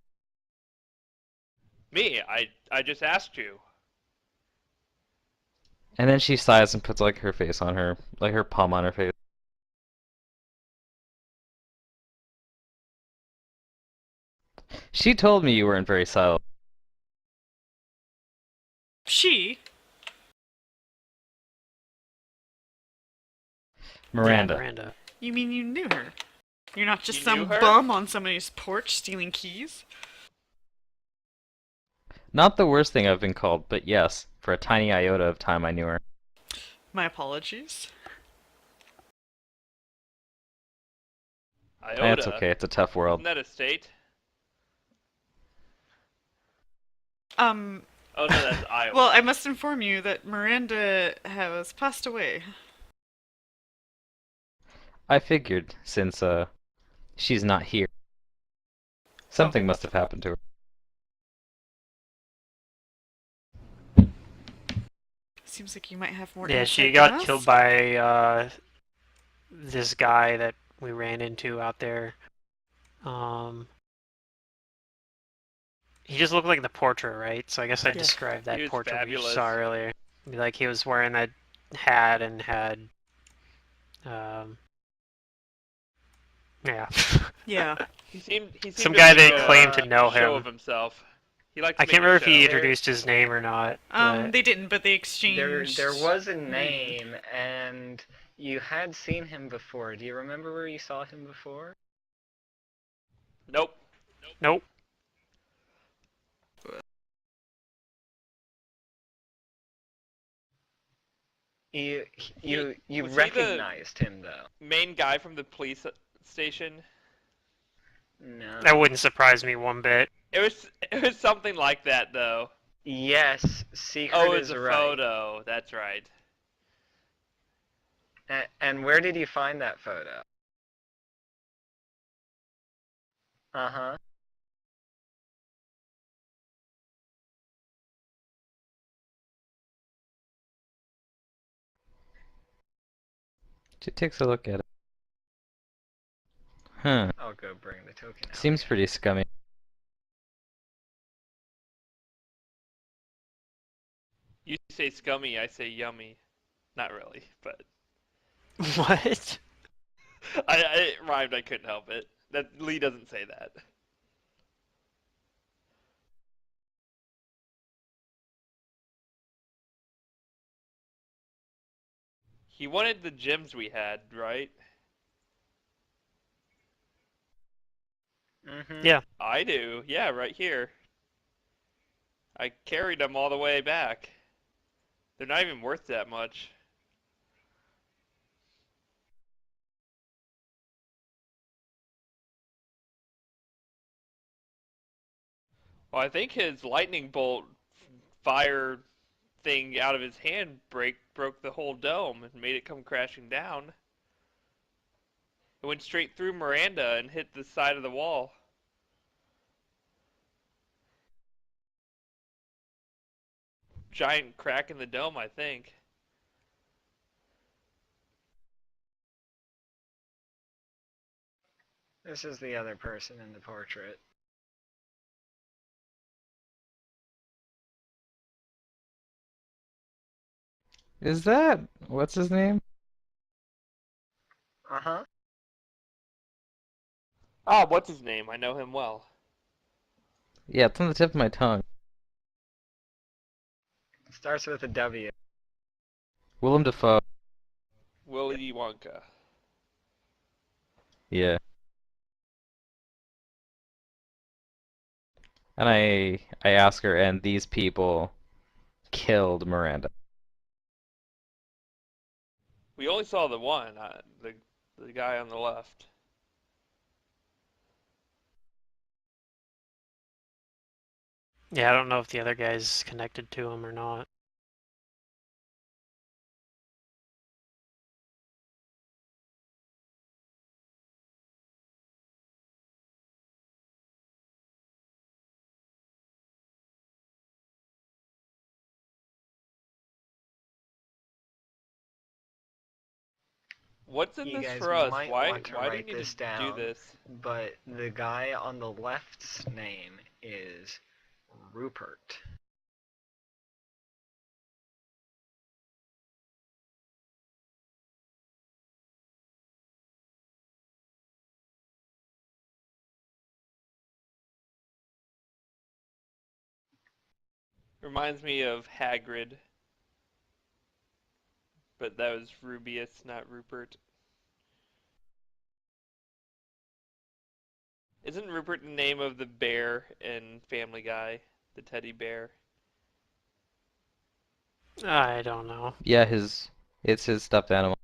Me, I just asked you. And then she sighs and puts, like, her face on her, like, her palm on her face. She told me you weren't very silent. She? Miranda. Yeah, Miranda. You mean you knew her? You're not just You some knew her? bum on somebody's porch stealing keys? Not the worst thing I've been called, but yes, for a tiny iota of time I knew her. My apologies. Iota. That's okay, it's a tough world. Isn't that a state? Um, Oh no, that's Iowa. well, I must inform you that Miranda has passed away. I figured, since, she's not here. Something must have happened to her. Seems like you might have more Yeah, insight she than got us. killed by this guy that we ran into out there. He just looked like the portrait, right? So I guess I Yeah. described that He was portrait we fabulous. saw earlier. Like he was wearing that hat and had, yeah. Yeah. He seemed Some to guy make that a claimed to know show him. of himself. He liked to I make can't a remember if he show. introduced his name or not. But They didn't, but they exchanged. There was a name, and you had seen him before. Do you remember where you saw him before? Nope. nope. You Was he the- recognized him though. Main guy from the police station. No. That wouldn't surprise me one bit. It was something like that though. Yes, secret Oh, it's is a right. photo. That's right. And where did you find that photo? Uh-huh. She takes a look at it. Huh. I'll go bring the token out. Seems pretty scummy. You say scummy, I say yummy. Not really, but What? it rhymed. I couldn't help it. That Lee doesn't say that. He wanted the gems we had, right? Mm-hmm. Yeah. I do. Yeah, right here. I carried them all the way back. They're not even worth that much. Well, I think his lightning bolt fire thing out of his hand broke the whole dome and made it come crashing down. It went straight through Miranda and hit the side of the wall. Giant crack in the dome, I think. This is the other person in the portrait. Is that what's his name? Uh-huh. Ah, what's his name? I know him well. Yeah, it's on the tip of my tongue. Starts with a W. Willem Dafoe. Willy Wonka. Yeah. And I ask her, and these people killed Miranda. We only saw the one, the guy on the left. Yeah, I don't know if the other guy's connected to him or not. What's in You this guys for us? might Why want to why do you write need this to do down, this? but the guy on the left's name is Rupert. Reminds me of Hagrid, but that was Rubius, not Rupert. Isn't Rupert the name of the bear in Family Guy? The teddy bear? I don't know. Yeah, it's his stuffed animal.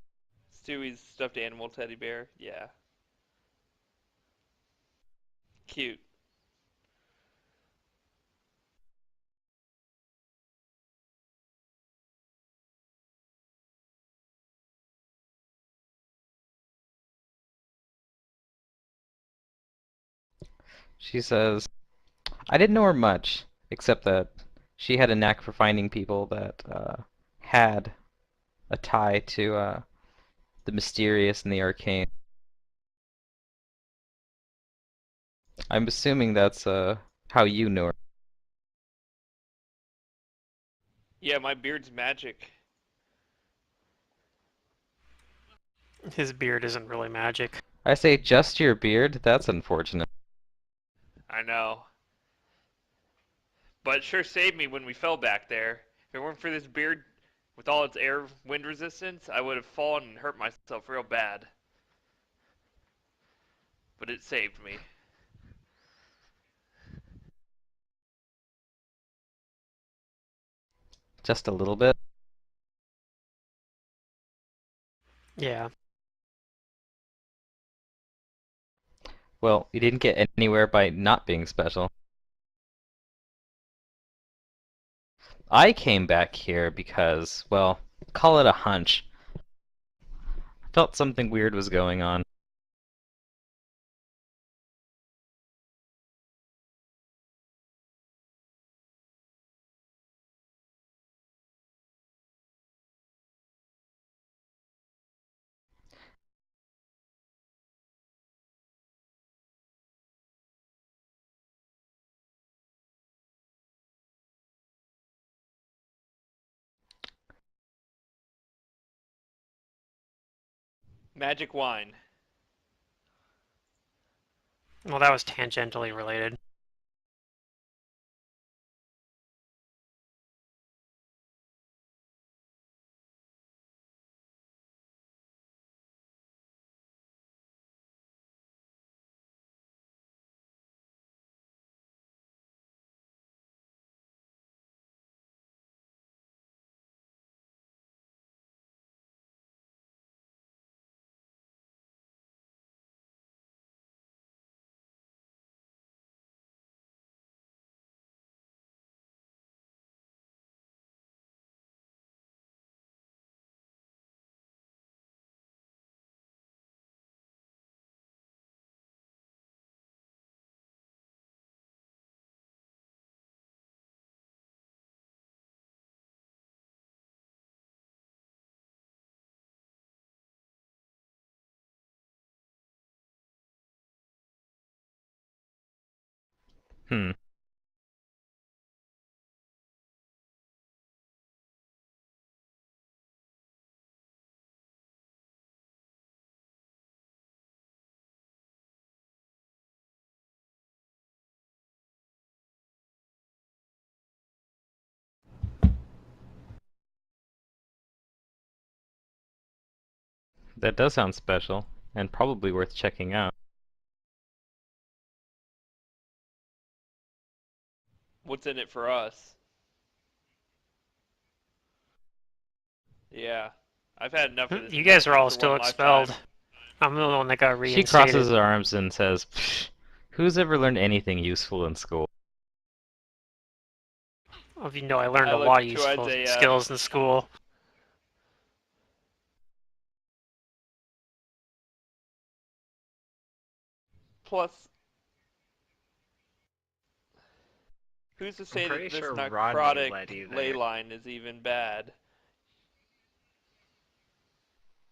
Stewie's stuffed animal teddy bear? Yeah. Cute. She says, I didn't know her much, except that she had a knack for finding people that had a tie to the mysterious and the arcane. I'm assuming that's how you know her. Yeah, my beard's magic. His beard isn't really magic. I say just your beard? That's unfortunate. I know. But it sure saved me when we fell back there. If it weren't for this beard with all its air wind resistance, I would have fallen and hurt myself real bad. But it saved me. Just a little bit. Yeah. Well, you didn't get anywhere by not being special. I came back here because, well, call it a hunch. I felt something weird was going on. Magic wine. Well, that was tangentially related. Hmm. That does sound special, and probably worth checking out. What's in it for us? Yeah. I've had enough of this You guys are adventure all for still one expelled. lifetime. I'm the one that got She crosses reinstated. her arms and says, "Psh, who's ever learned anything useful in school?" Well, you know, I learned I a look lot of to useful skills in school. plus, who's to I'm say pretty that this sure Rodney necrotic led you ley there. line is even bad?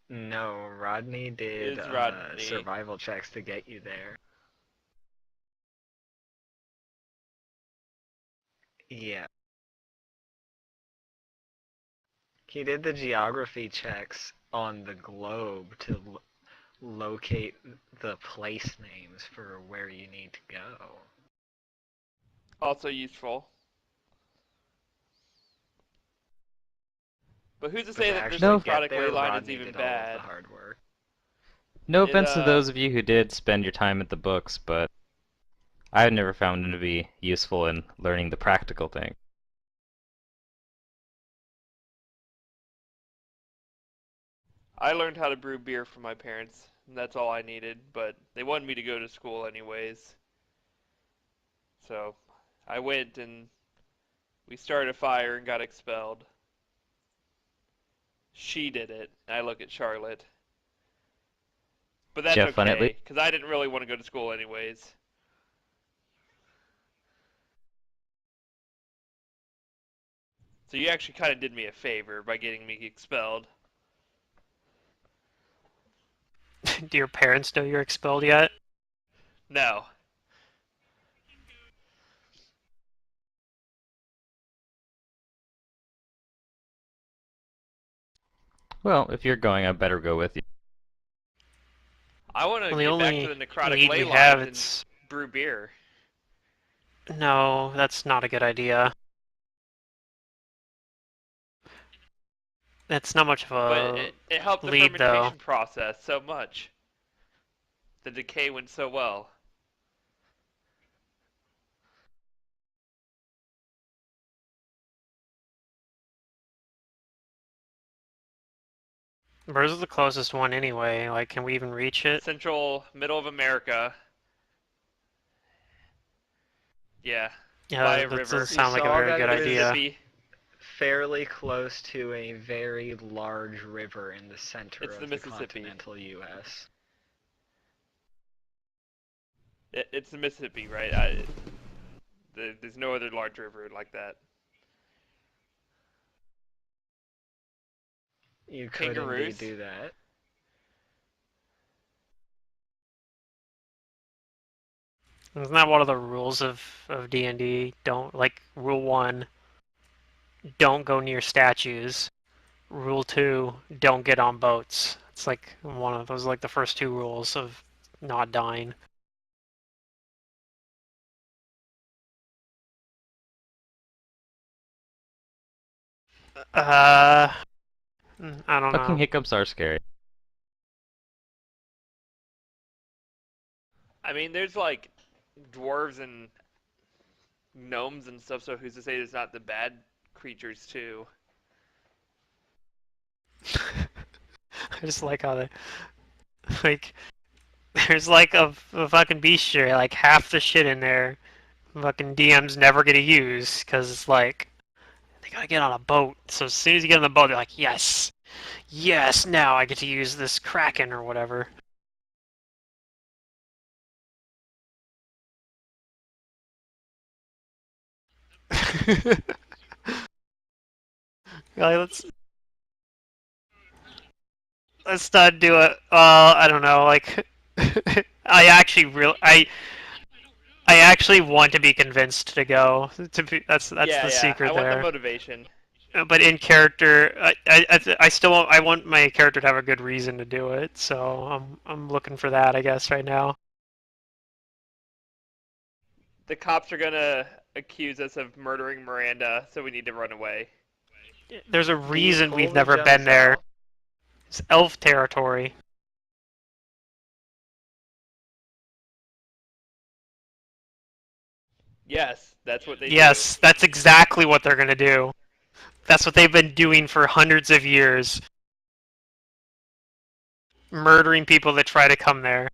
No, Rodney did Is Rodney. survival checks to get you there. Yeah. He did the geography checks on the globe to locate the place names for where you need to go. Also useful. But who's to But say to that this actually No, get necrotic ley there, line is Rodney even did all of the bad? hard work. no It, offense to those of you who did spend your time at the books, but I've never found them to be useful in learning the practical thing. I learned how to brew beer from my parents, and that's all I needed, but they wanted me to go to school anyways. So I went and we started a fire and got expelled. She did it. I look at Charlotte. But Did you that's have fun at least? okay, because I didn't really want to go to school anyways. So you actually kind of did me a favor by getting me expelled. Do your parents know you're expelled yet? No. Well, if you're going, I better go with you. I want to Well, the get back to only the necrotic lead ley we have, lines and it's... brew beer. No, that's not a good idea. It's not much of But a it helped the lead, though. fermentation process so much. The decay went so well. Where's the closest one anyway? Like, can we even reach it? Central, middle of America. Yeah, by Yeah, a that doesn't river. You sound like a all very gotta good get idea. Mississippi. fairly close to a very large river in the center It's the of the Mississippi. continental US. It's the Mississippi, right? There's no other large river like that. You could indeed Kangaroos. do that. Isn't that one of the rules of D&D? Don't, like, rule 1, don't go near statues. Rule 2, don't get on boats. It's like one of those, like the first two rules of not dying. Uh, I don't Fucking know. hiccups are scary. I mean, there's like dwarves and gnomes and stuff. So who's to say it's not the bad creatures too? I just like how they, like, there's like a fucking bestiary, like half the shit in there, fucking DMs never get to use, because it's like, they gotta get on a boat. So as soon as you get on the boat, they're like, yes, yes, now I get to use this kraken or whatever. Like, let's not do it. I don't know. Like, I actually I actually want to be convinced to go. That's Yeah, the yeah. I secret want the there. motivation. But in character, I still I want my character to have a good reason to do it. So I'm looking for that, I guess, right now. The cops are gonna accuse us of murdering Miranda, so we need to run away. There's a Do you reason pull we've the never been gems there. out? It's elf territory. Yes, that's what they do. Yes, that's exactly what they're gonna do. That's what they've been doing for hundreds of years. Murdering people that try to come there.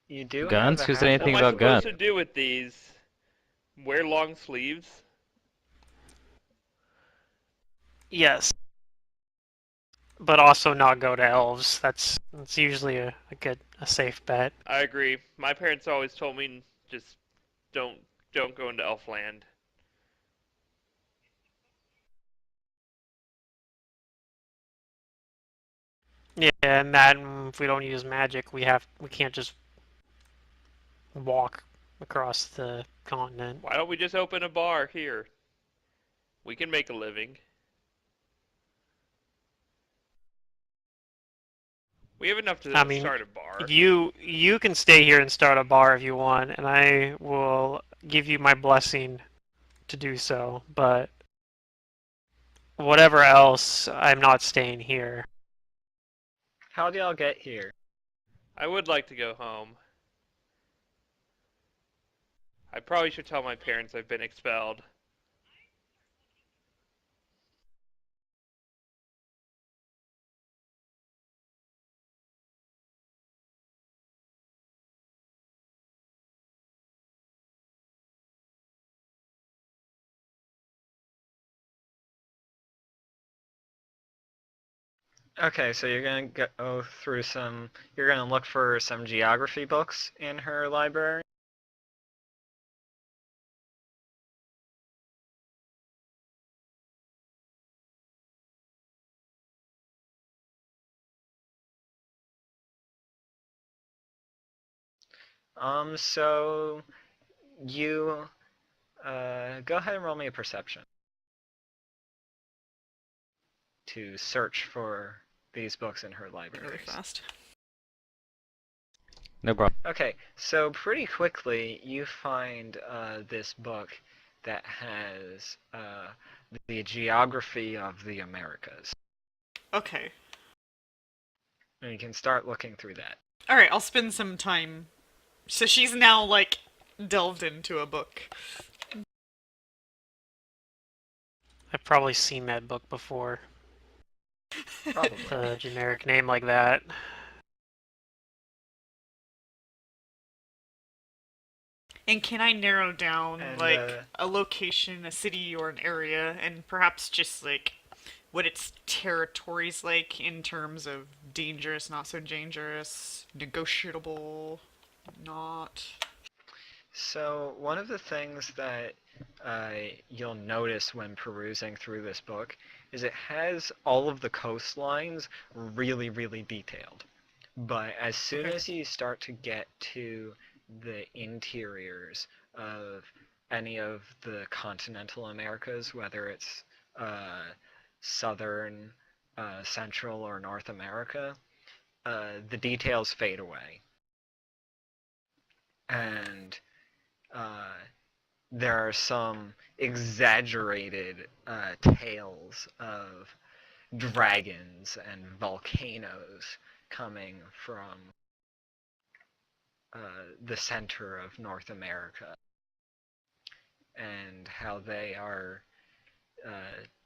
You do have Guns? a Who said What anything am I half-elf about book. supposed guns? to do with these? Wear long sleeves? Yes. But also not go to elves. That's usually a safe bet. I agree. My parents always told me just don't don't go into Elfland. Yeah, and that if we don't use magic, we can't just walk across the continent. Why don't we just open a bar here? We can make a living. We have enough I to mean, start a bar. you can stay here and start a bar if you want, and I will give you my blessing to do so. But whatever else, I'm not staying here. How do y'all get here? I would like to go home. I probably should tell my parents I've been expelled. Okay, so you're gonna go through you're gonna look for some geography books in her library. So you, go ahead and roll me a perception to search for these books in her Really libraries. fast. No problem. Okay, so pretty quickly you find this book that has the geography of the Americas. Okay. And you can start looking through that. Alright, I'll spend some time. So she's now, like, delved into a book. I've probably seen that book before. Probably. A generic name like that. And can I narrow down, And, like, a location, a city, or an area, and perhaps just, like, what its territory's like in terms of dangerous, not so dangerous, negotiable, not? So one of the things that you'll notice when perusing through this book is it has all of the coastlines really, really detailed. But as soon Okay. as you start to get to the interiors of any of the continental Americas, whether it's southern, central, or North America, the details fade away. And there are some exaggerated tales of dragons and volcanoes coming from the center of North America, and how they are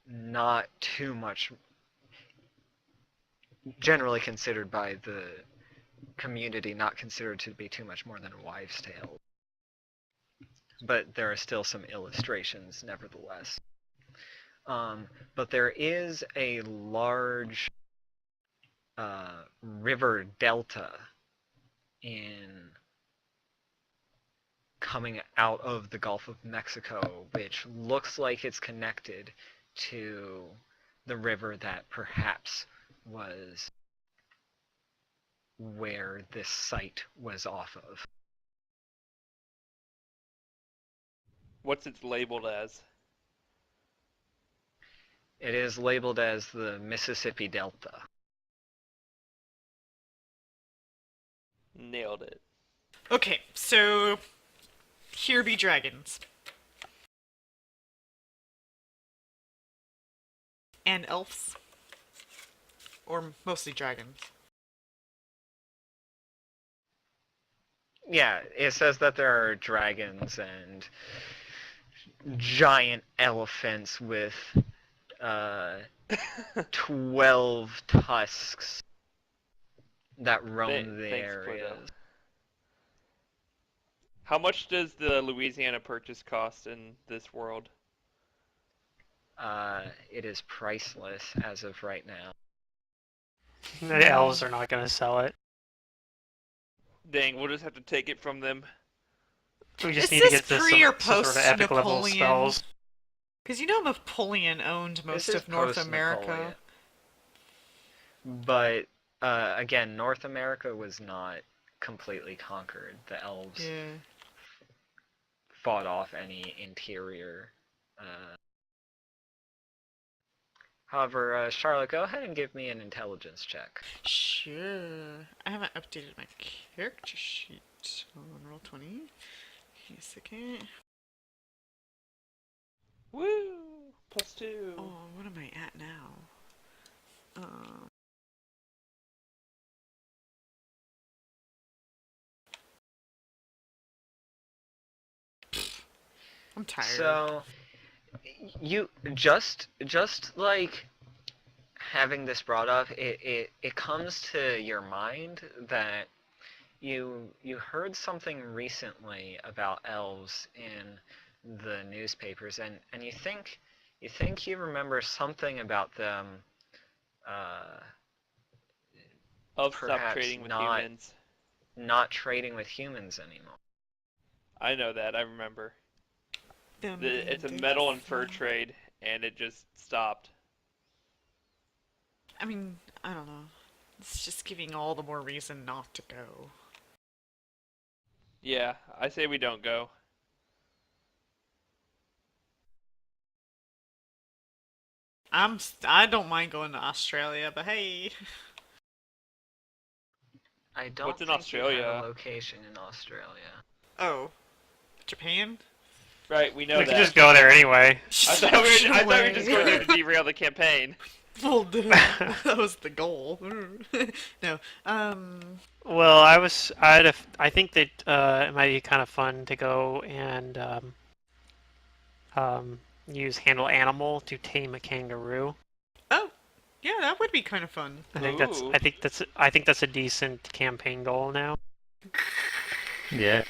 not too much generally considered by the community, not considered to be too much more than a wives' tale. But there are still some illustrations nevertheless. But there is a large river delta in coming out of the Gulf of Mexico, which looks like it's connected to the river that perhaps was where this site was off of. What's it labeled as? It is labeled as the Mississippi Delta. Nailed it. Okay, so here be dragons. And elves. Or mostly dragons. Yeah, it says that there are dragons and giant elephants with 12 tusks that roam the Thanks, Pluto. areas. How much does the Louisiana Purchase cost in this world? It is priceless as of right now. The elves are not going to sell it. Dang, we'll just have to take it from them. We just Is need to this get to pre or some sort of epic level post-Napoleon? spells. Because you know Napoleon owned most This is of North America. post-Napoleon. But again, North America was not completely conquered. The elves Yeah. fought off any interior. However, Charlotte, go ahead and give me an intelligence check. Sure. I haven't updated my character sheet on Roll20. Give me a second. Woo! +2. Oh, what am I at now? I'm tired. So, you just like having this brought up, it comes to your mind that you heard something recently about elves in the newspapers, and you think you remember something about them, Elves stop perhaps trading with not humans. not trading with humans anymore. I know that, I remember. Dum, It's a dum, metal dum, and fur dum. trade, and it just stopped. I mean, I don't know. It's just giving all the more reason not to go. Yeah, I say we don't go. I don't mind going to Australia, but hey. I don't What's in think you have Australia? a location in Australia. Oh, Japan? Right, we know We that. can just go there anyway. I thought we were just going there to Way. derail the campaign. Well, that was the goal. No. Well, I think that it might be kind of fun to go and use handle animal to tame a kangaroo. Oh, yeah, that would be kind of fun. Ooh. I think that's a decent campaign goal now. Yeah.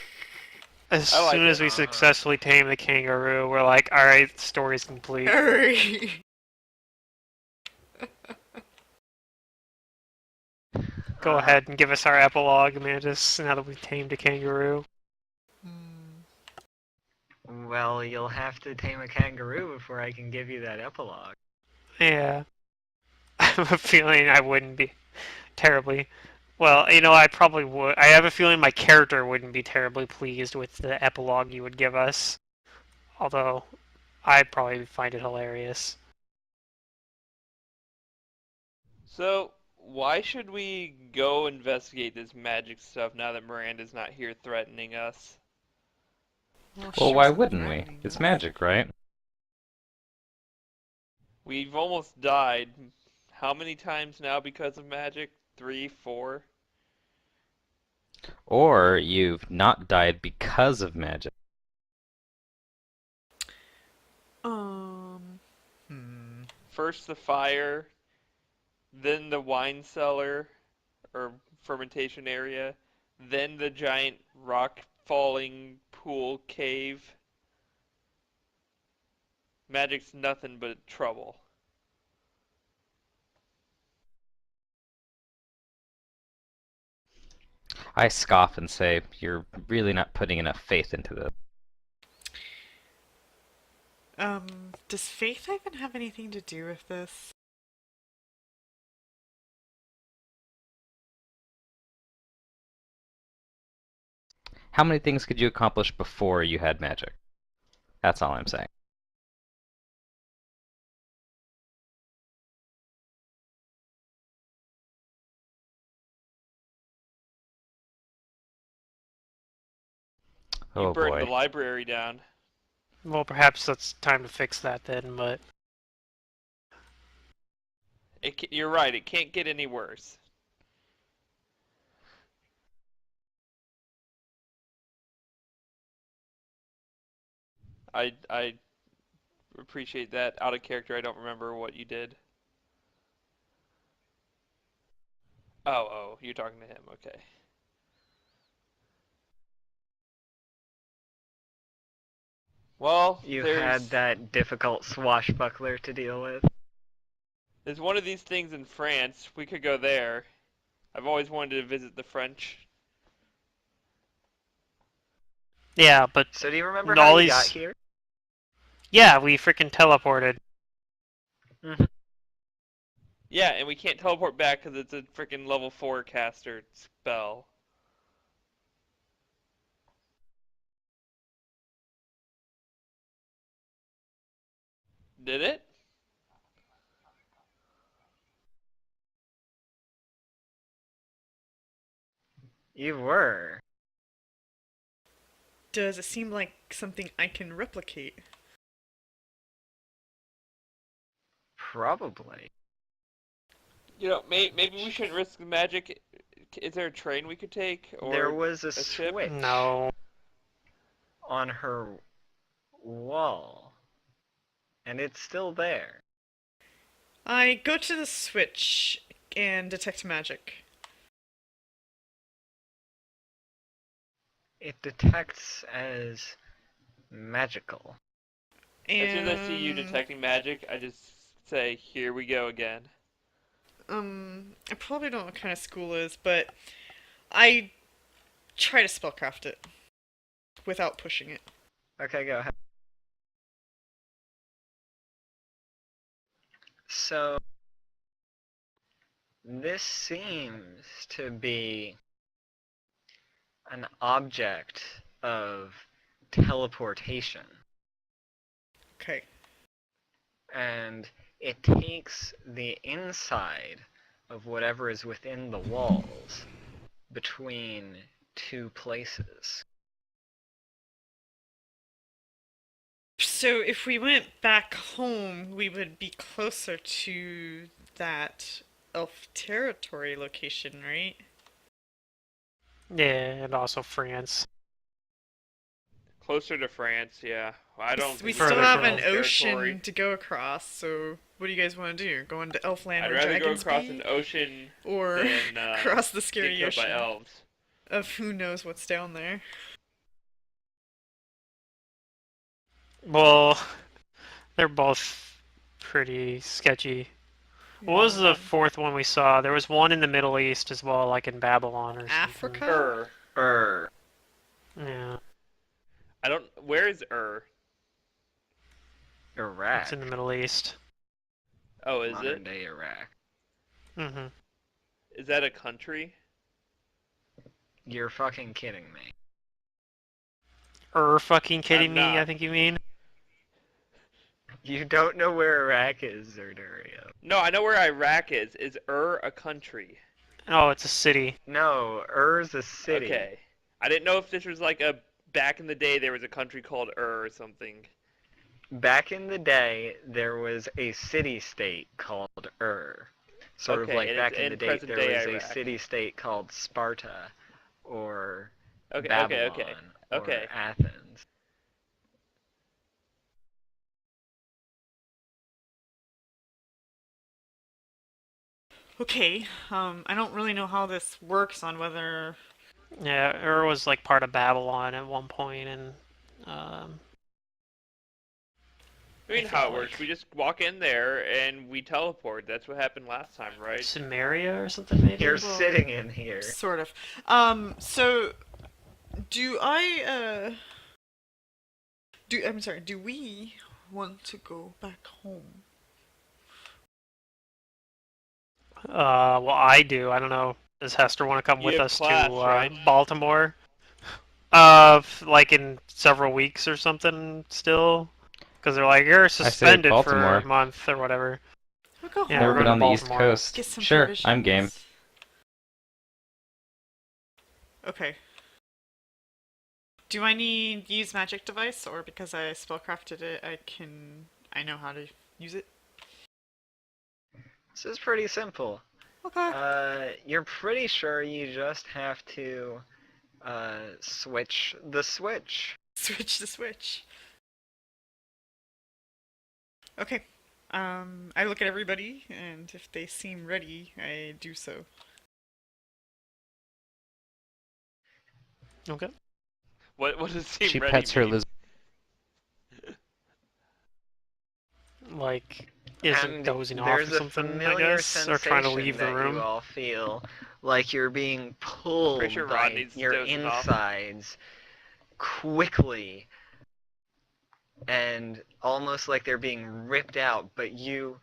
As I like soon as it. we successfully tame the kangaroo, we're like, all right, story's complete. Hurry! Go ahead and give us our epilogue, Mantis. Now that we've tamed a kangaroo. Well, you'll have to tame a kangaroo before I can give you that epilogue. Yeah. I have a feeling I wouldn't be terribly. Well, you know, I probably would. I have a feeling my character wouldn't be terribly pleased with the epilogue you would give us. Although, I'd probably find it hilarious. So, why should we go investigate this magic stuff now that Miranda's not here threatening us? Well, she why wasn't wouldn't we? threatening It's us. magic, right? We've almost died. How many times now because of magic? 3, 4? Or you've not died because of magic. First the fire, then the wine cellar, or fermentation area, then the giant rock falling pool cave. Magic's nothing but trouble. I scoff and say, you're really not putting enough faith into this. Does faith even have anything to do with this? How many things could you accomplish before you had magic? That's all I'm saying. You Oh burned the boy. library down. Well, perhaps it's time to fix that then, but You're right. It can't get any worse. I appreciate that. Out of character, I don't remember what you did. Oh, you're talking to him. Okay. Well, You had there's that difficult swashbuckler to deal with. one of these things in France. We could go there. I've always wanted to visit the French. yeah, but So do you remember how all you got these, here? yeah, we freaking teleported. Yeah, and we can't teleport back because it's a freaking level 4 caster spell. Did it? You were. Does it seem like something I can replicate? Probably. You know, maybe we shouldn't risk the magic. Is there a train we could take, There or was a ship? switch No. on her wall. And it's still there. I go to the switch and detect magic. It detects as magical. As soon as I see you And detecting magic, I just say, "Here we go again." I probably don't know what kind of school it is, but I try to spellcraft it without pushing it. Okay, go ahead. So, this seems to be an object of teleportation. Okay. And it takes the inside of whatever is within the walls between two places. So if we went back home, we would be closer to that elf territory location, right? Yeah, and also France. Closer to France, yeah. I don't We think still Further have from an elf ocean territory. to go across, so what do you guys want to do? Go into Elfland I'd where rather go dragons across be? an ocean Or than cross the get scary killed by ocean elves. of who knows what's down there? Well, they're both pretty sketchy. What was the fourth one we saw? There was one in the Middle East as well, like in Babylon or something. Africa? Yeah, I don't. Where is Iraq. it's in the Middle East. Oh, is Modern it? day Iraq. Mm-hmm. Is that a country? You're fucking kidding me. Fucking kidding I'm me, I not. think you mean? You don't know where Iraq is, Zerdario. No, I know where Iraq is. Is a country? Oh, it's a city. No, Ur's a city. Okay. I didn't know if this was like a back in the day there was a country called or something. Back in the day, there was a city-state called Sort of Okay, like and back it's in in the day, present there day was Iraq. a city-state called Sparta, or Okay, Babylon, okay. or Athens. Okay, I don't really know how this works on whether... Yeah, was like part of Babylon at one point, and I mean, I how feel it works. like- We just walk in there and we teleport. That's what happened last time, right? Samaria or something maybe. You're Well, sitting in here. Sort of. So... Do I, I'm sorry, do we want to go back home? Well, I do. I don't know. Does Hester want to come You with have us class, to right? Baltimore? Like in several weeks or something still. Because they're like, you're suspended for Baltimore. a month or whatever. We'll go Yeah, home. we're Never been going to on the East Baltimore. Coast. Get some Sure, provisions. I'm game. Okay. Do I need to use magic device, or because I spellcrafted it, I know how to use it? This is pretty simple. Okay. You're pretty sure you just have to switch the switch. Switch the switch. Okay. I look at everybody, and if they seem ready, I do so. Okay. What does it seem She ready pets her mean? lizard. Like, isn't And dozing off there's or a something, I familiar guess? Or trying to leave the sensation that you room? all feel, like you're being pulled Pretty sure by Rodney's your dozing off. insides quickly, and almost like they're being ripped out, but you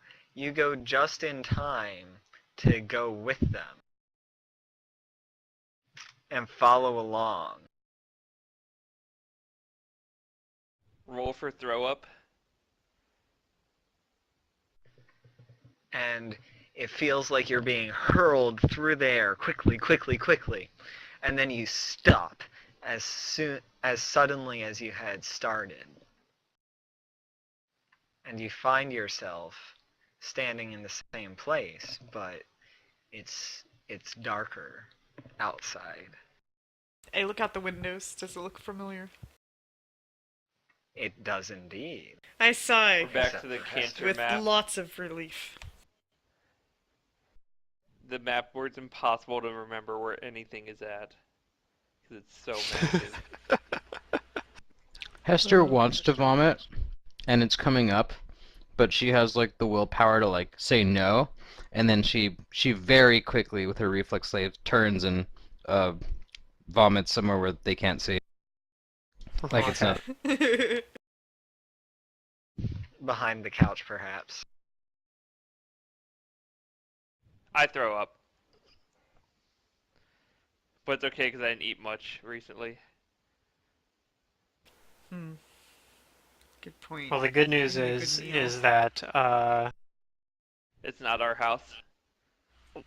go just in time to go with them and follow along. Roll for throw up. And it feels like you're being hurled through the air quickly, quickly, quickly, and then you stop as suddenly as you had started, and you find yourself standing in the same place, but it's darker outside. I look out the windows. Does it look familiar? It does indeed. I sigh We're back Except to the for cancer Hester. with map. lots of relief. The map where it's impossible to remember where anything is at. Because it's so massive. Hester wants to vomit, and it's coming up, but she has like the willpower to like say no, and then she very quickly with her reflex slave turns and vomits somewhere where they can't see. Like it's not. Behind the couch, perhaps. I throw up. But it's okay because I didn't eat much recently. Good point. Well, the good news Having a good is meal. that It's not our house. well,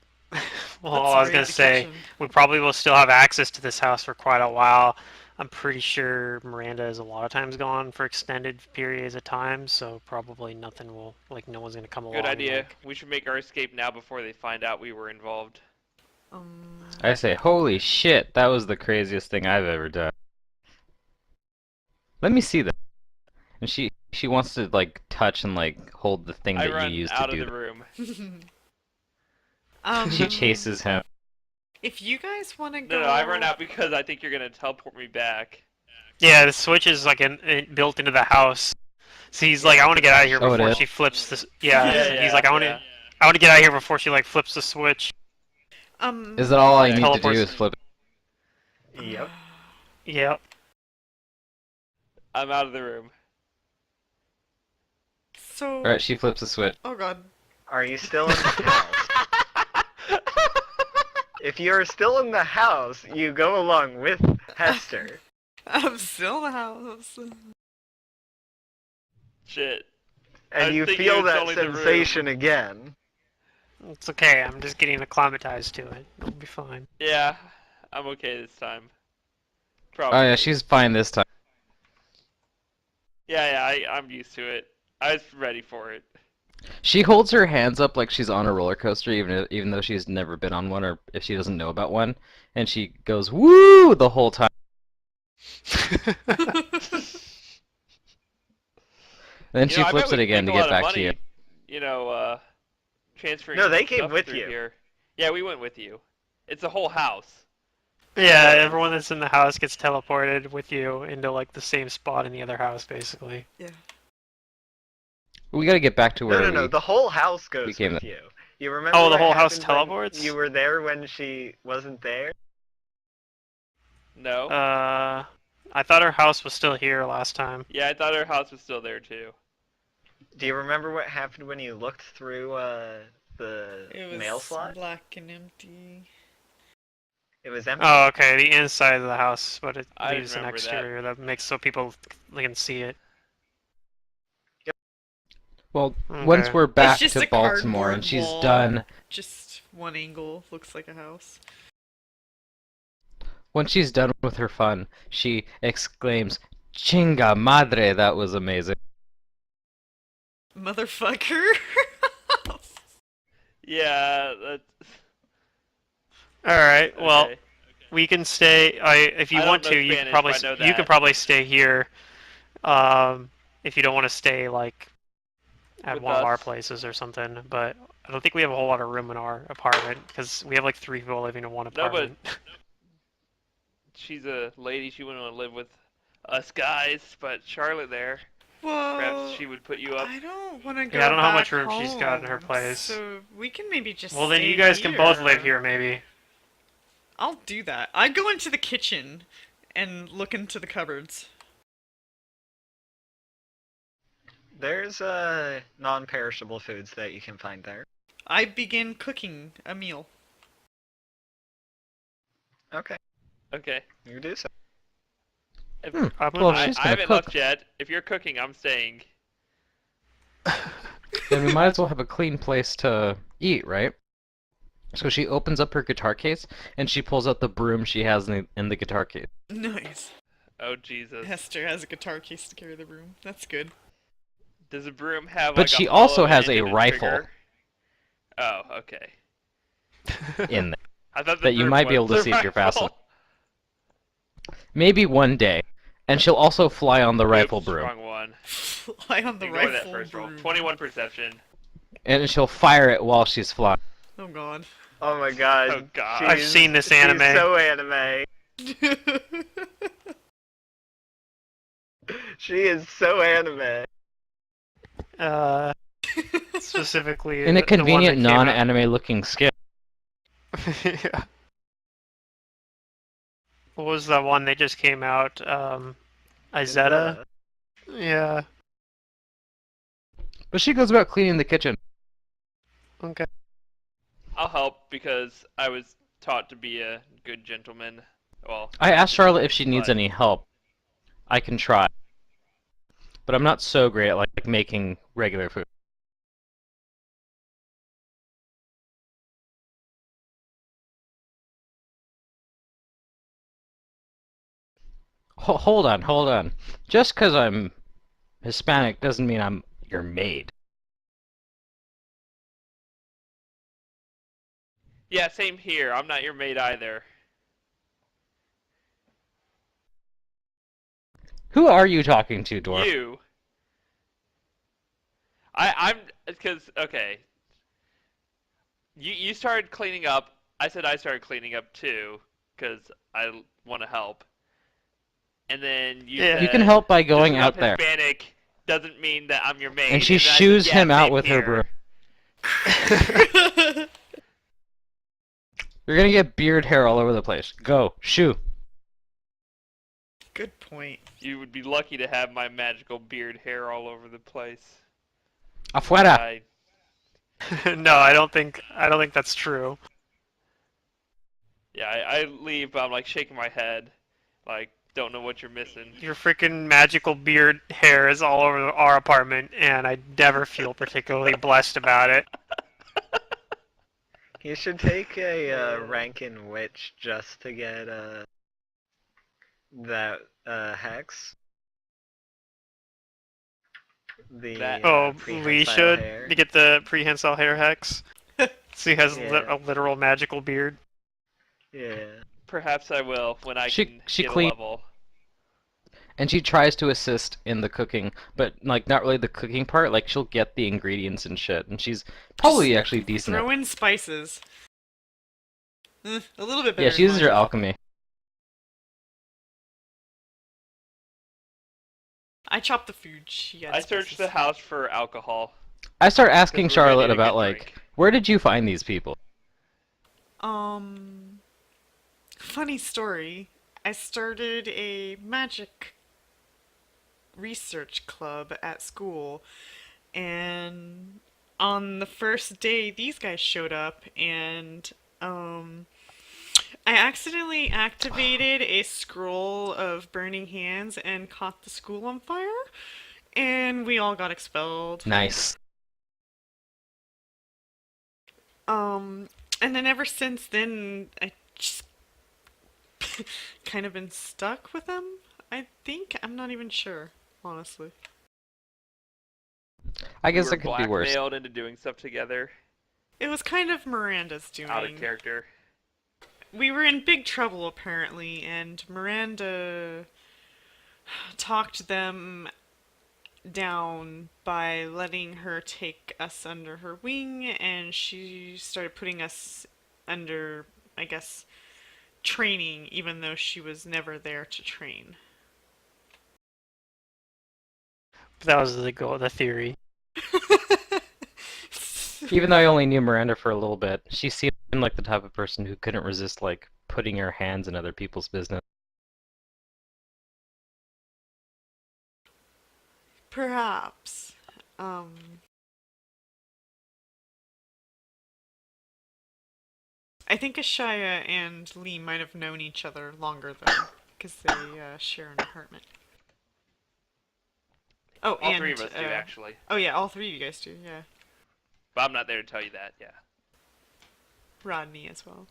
Let's I was raid gonna the say kitchen. we probably will still have access to this house for quite a while. I'm pretty sure Miranda is a lot of times gone for extended periods of time, so probably nothing will, like, no one's gonna come along. Good idea. Like, We should make our escape now before they find out we were involved. I say, holy shit, that was the craziest thing I've ever done. Let me see that. And she wants to like touch and like hold the thing I that run you use to out of do the that. room. She chases him. If you guys want to No, go, no, I run out because I think you're gonna teleport me back. yeah, the switch is like built into the house. So he's like, Yeah, I want to get out of here Oh, it before is? she flips this. Yeah, Yeah, he's like, yeah. I want to get out of here before she like flips the switch. Is that all I Okay. need to do Teleports. is flip it? Yep. Yep. I'm out of the room. So. Alright, she flips the switch. Oh god. Are you still in the house? If you're still in the house, you go along with Hester. I'm still in the house. Shit. I And was you thinking feel it was that only the room. sensation again. It's okay. I'm just getting acclimatized to it. It'll be fine. Yeah, I'm okay this time. Oh Probably. yeah, she's fine this time. Yeah, I'm used to it. I was ready for it. She holds her hands up like she's on a roller coaster, even though she's never been on one, or if she doesn't know about one, and she goes woo the whole time. Then she I bet flips we it again to make a get lot of back to you. money, transferring. No, they came stuff with through you. Here. Yeah, we went with you. It's a whole house. Yeah, everyone that's in the house gets teleported with you into like the same spot in the other house, basically. Yeah. We gotta get back to where No, the whole house goes came with in. you. You remember Oh, the what whole house happened when teleports? You were there when she wasn't there? No. I thought her house was still here last time. Yeah, I thought our house was still there too. Do you remember what happened when you looked through the It was mail slot? black and empty. It was empty. Oh, okay, the inside of the house, but it I leaves an remember that. exterior that makes so people can see it. Well, Okay. once we're It's back just to a Baltimore cardboard and she's wall. done, Just one angle looks like a house. once she's done with her fun, she exclaims, "Chinga madre, that was amazing." Motherfucker. Yeah, that's All right. Well, okay. we can stay. If you I want don't know to, you can Spanish, probably but I know you can that. probably stay here. If you don't want to stay like at With one of our us. places or something, but I don't think we have a whole lot of room in our apartment because we have like 3 people living in one No, but apartment. she's a lady. She wouldn't want to live with us guys. But Charlotte there, perhaps Well, she would put you up. I don't want to go Yeah, I don't know how much back room she's got in her home, place. so we can maybe just Well, then stay you guys can both live here. here, maybe. I'll do that. I go into the kitchen and look into the cupboards. There's non-perishable foods that you can find there. I begin cooking a meal. Okay, Okay. you do so. If, Well, if she's I gonna haven't cook, left yet. If you're cooking, I'm staying. then we might as well have a clean place to eat, right? So she opens up her guitar case and she pulls out the broom she has in the guitar case. Nice. Oh Jesus. Hester has a guitar case to carry the broom. That's good. Does a broom have But like she a hollow also has end a and rifle trigger? Oh, okay. in there I thought the that you broom might be was able to the see if you're fast rifle. enough. Maybe one day. And she'll also fly on the rifle Oops, broom. wrong one. Fly on the Ignore that rifle first roll. broom. 21 perception. And she'll fire it while she's flying. Oh god. Oh my god. Oh god. I've seen this anime. She's so anime. She is so anime. Specifically In a the one convenient that came out- non-anime looking skin. Yeah. What was the one that just came out? Izetta? Yeah. But she goes about cleaning the kitchen. Okay. I'll help because I was taught to be a good gentleman. Well, I asked Charlotte if she needs but- any help. I can try. But I'm not so great at like making regular food. Hold on, hold on. Just because I'm Hispanic doesn't mean I'm your maid. Yeah, same here. I'm not your maid either. Who are you talking to, dwarf? You. I'm because okay. You started cleaning up. I said I started cleaning up too because I want to help. And then you Yeah. said, You can help by just going 'cause out I'm there. Hispanic doesn't mean that I'm your maid. And she then I said, shoos "Yeah, him out same with her here." broom. You're gonna get beard hair all over the place. Go, shoo. Good point. You would be lucky to have my magical beard hair all over the place. Afuera. I, No, I don't think that's true. yeah, I leave, but I'm like shaking my head, like don't know what you're missing. Your freaking magical beard hair is all over our apartment, and I never feel particularly blessed about it. You should take a Rankin Witch just to get that hex. The That- Oh, prehensile we should hair. to get the prehensile hair hex. So he has Yeah. a literal magical beard. Yeah. Perhaps I will when I She can get clean- a level. And she tries to assist in the cooking, but like not really the cooking part. Like she'll get the ingredients and shit, and she's probably Just actually decent. Throw in spices. A little bit better. Yeah, she uses her than mine. alchemy. I chop the food. She adds I searched spices. the house for alcohol. I start asking 'cause we're ready Charlotte to about get like, drink. where did you find these people? Funny story. I started a magic research club at school, and on the first day, these guys showed up, and I accidentally activated a scroll of burning hands and caught the school on fire, and we all got expelled. Nice. And then ever since then, I just kind of been stuck with them. I think I'm not even sure, honestly. I We guess were it could be worse. blackmailed into doing stuff together. It was kind of Miranda's doing. Out of character. We were in big trouble apparently, and Miranda talked them down by letting her take us under her wing, and she started putting us under, I guess, training, even though she was never there to train. That was the goal, the theory. Even though I only knew Miranda for a little bit, she seemed like the type of person who couldn't resist like putting her hands in other people's business. Perhaps. I think Ashaya and Lee might have known each other longer though, because they share an apartment. Oh, All and three of us do, actually. oh yeah, all three of you guys do. Yeah, But I'm not there to tell you that, yeah. Rodney as well.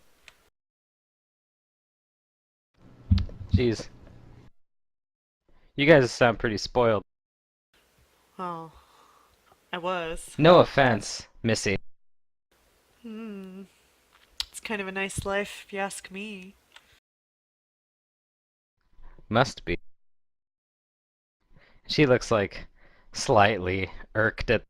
Jeez. You guys sound pretty spoiled. Oh, I was. No offense, Missy. It's kind of a nice life, if you ask me. Must be. She looks like slightly irked at.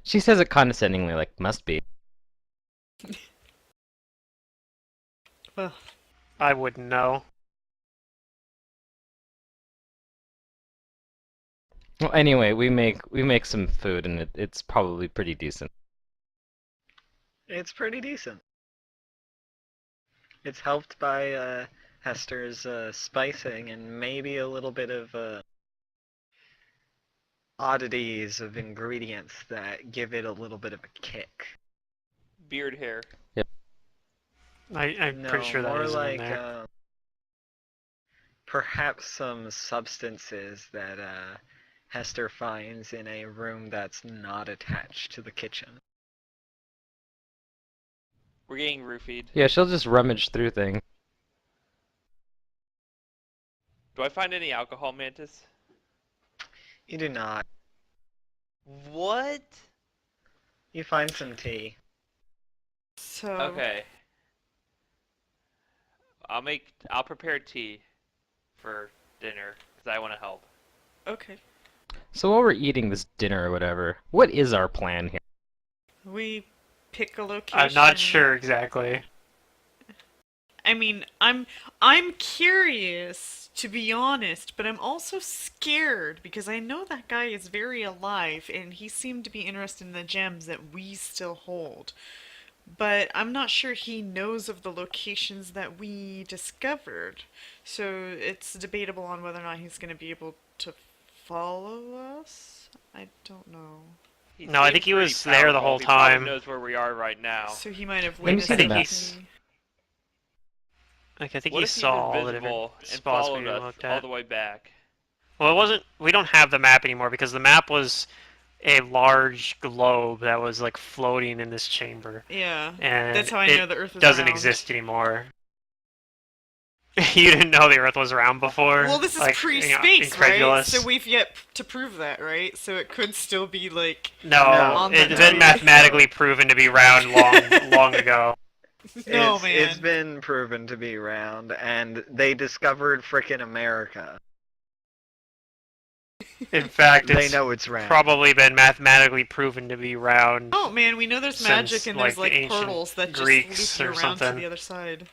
She says it condescendingly, like, must be. Well, I wouldn't know. Well, anyway, we make some food, and it's probably pretty decent. It's pretty decent. It's helped by Hester's spicing and maybe a little bit of oddities of ingredients that give it a little bit of a kick. Beard hair. I'm No, pretty sure that more isn't like in there. perhaps some substances that Hester finds in a room that's not attached to the kitchen. We're getting roofied. Yeah, she'll just rummage through things. Do I find any alcohol, Mantis? You do not. What? You find some tea. so Okay. I'll prepare tea for dinner, because I want to help. Okay. So while we're eating this dinner or whatever, what is our plan here? We pick a location. I'm not sure exactly. I mean, I'm curious, to be honest, but I'm also scared because I know that guy is very alive and he seemed to be interested in the gems that we still hold. But I'm not sure he knows of the locations that we discovered. So it's debatable on whether or not he's going to be able to follow us. I don't know. He No, I seems think he pretty was there the powerful. whole He probably time. knows where we are right now. So he might have Let me see witnessed the map. everything. Like I think What he if he's saw all the different invisible and spots we followed us looked all at. the way back? Well, it wasn't. We don't have the map anymore because the map was a large globe that was like floating in this chamber, Yeah. and That's how I it know the Earth is doesn't round. exist anymore. You didn't know the Earth was round before? Well, this is Like, pre-space, right? incredulous. So we've yet to prove that, right? So it could still be like No, on it's the been nose. mathematically proven to be round long ago. no, it's, man. It's been proven to be round, and they discovered frickin' America. In fact, They it's know it's round. probably been mathematically proven to be round. Oh man, we know there's Since, magic and there's like, like ancient portals that Greeks just lead or you around to something. the other side.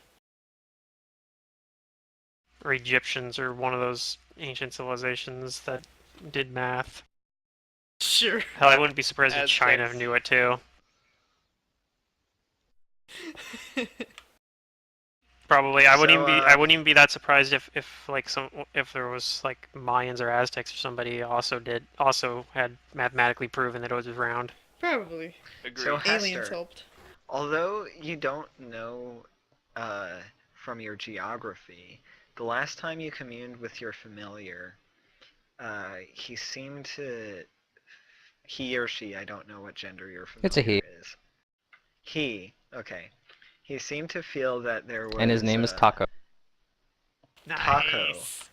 Or Egyptians, or one of those ancient civilizations that did math. Sure. Hell, I wouldn't be surprised if China Aztecs. knew it too. Probably. I wouldn't So, even be. I wouldn't even be that surprised if there was like Mayans or Aztecs or somebody also had mathematically proven that it was round. Probably. Agreed. So Aliens Hester, helped. although you don't know from your geography, the last time you communed with your familiar, he seemed to, he or she, I don't know what gender your It's a familiar he, is. He, okay. He seemed to feel that there and his was name is Taco. Taco. Nice.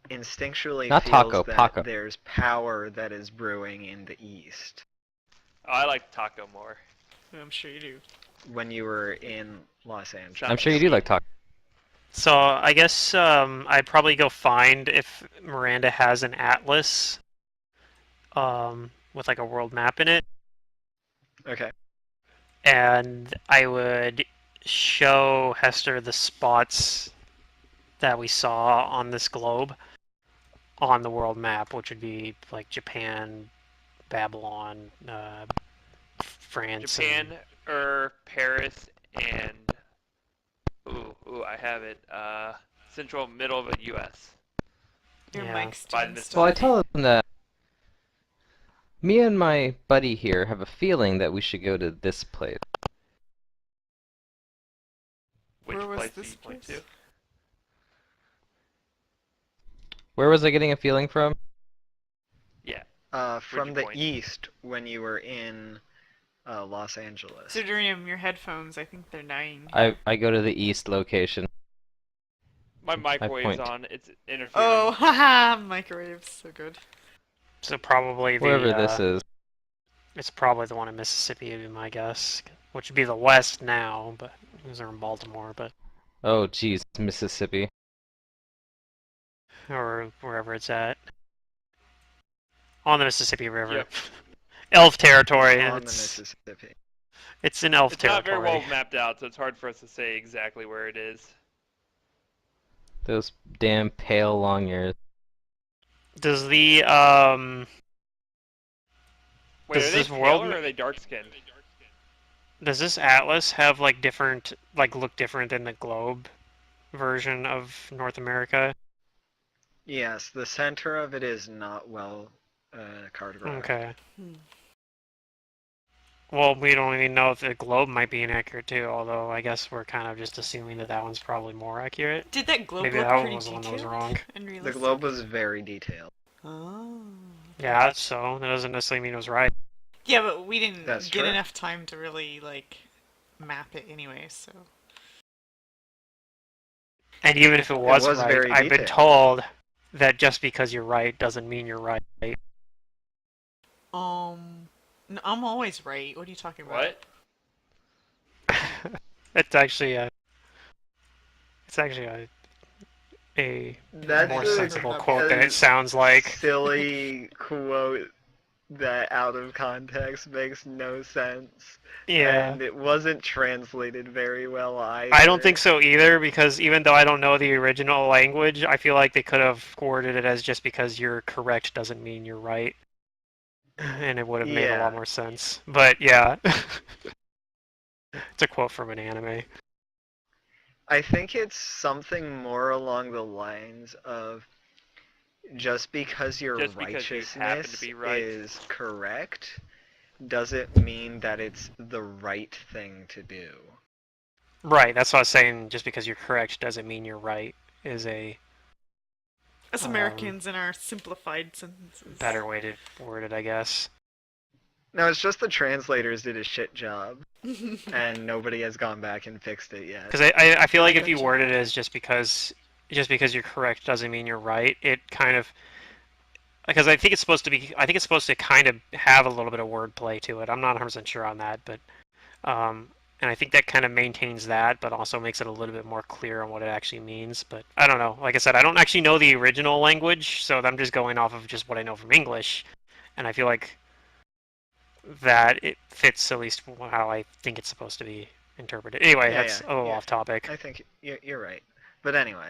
Instinctually Not feels Taco, that Paco. there's power that is brewing in the east. Oh, I like Taco more. I'm sure you do. When you were in Los Angeles. I'm sure you do like Taco. So I guess I'd probably go find if Miranda has an atlas with like a world map in it, Okay. and I would show Hester the spots that we saw on this globe on the world map, which would be like Japan, Babylon, France. Japan, Paris, and I have it. Central middle of the U.S. Your Yeah. mic's By doing the stuff. Well, I tell them that me and my buddy here have a feeling that we should go to this place. Which Where was place do this you point place? to? Where was I getting a feeling from? Yeah. From you the point? east when you were in Los Angeles. Sidurium, your headphones, I think they're dying. I go to the east location. My microwave's point. on. It's interfering. Oh, haha, microwaves, so good. So probably Wherever this is. it's probably the one in Mississippi, would be my guess, which would be the west now, but those are in Baltimore, but Oh, geez, Mississippi. or wherever it's at on the Mississippi River. Yep. Elf territory. On the It's Mississippi. it's in elf It's not territory. very well mapped out, so it's hard for us to say exactly where it is. Those damn pale long ears. Does the Wait, Does are they this pale world or ma- are they dark skinned? does this atlas have like different look different than the globe version of North America? Yes, the center of it is not well cartographed. Okay. Hmm. Well, we don't even know if the globe might be inaccurate too, although I guess we're kind of just assuming that that one's probably more accurate. Did that globe Maybe look that one pretty was the one that was detailed wrong. and The realistic? globe was very detailed. Oh. Yeah, so that doesn't necessarily mean it was right. Yeah, but we didn't That's get true. enough time to really, like, map it anyway, so... And even if it was, was right, very I've been detailed. told that just because you're right doesn't mean you're right. No, I'm always right. What are you talking about? What? It's actually a That's more a- sensible a- quote than it sounds like. Silly quote that out of context makes no sense. Yeah. And it wasn't translated very well either. I don't think so either, because even though I don't know the original language, I feel like they could have worded it as just because you're correct doesn't mean you're right. And it would have made a Yeah. lot more sense. But yeah. It's a quote from an anime. I think it's something more along the lines of just because your Just because you happen to righteousness be right. is correct doesn't mean that it's the right thing to do. Right, that's what I was saying. Just because you're correct doesn't mean you're right is a As Americans in our simplified sentences. better way to word it, I guess. No, it's just the translators did a shit job, and nobody has gone back and fixed it yet. Because I feel like if you Gotcha. word it as just because you're correct doesn't mean you're right, it kind of, because I think it's supposed to kind of have a little bit of wordplay to it. I'm not 100% sure on that, but and I think that kind of maintains that, but also makes it a little bit more clear on what it actually means. But I don't know. Like I said, I don't actually know the original language, so I'm just going off of just what I know from English, and I feel like that it fits at least how I think it's supposed to be interpreted. Anyway, Yeah, that's yeah, a little yeah. off topic. I think you're right. But anyway.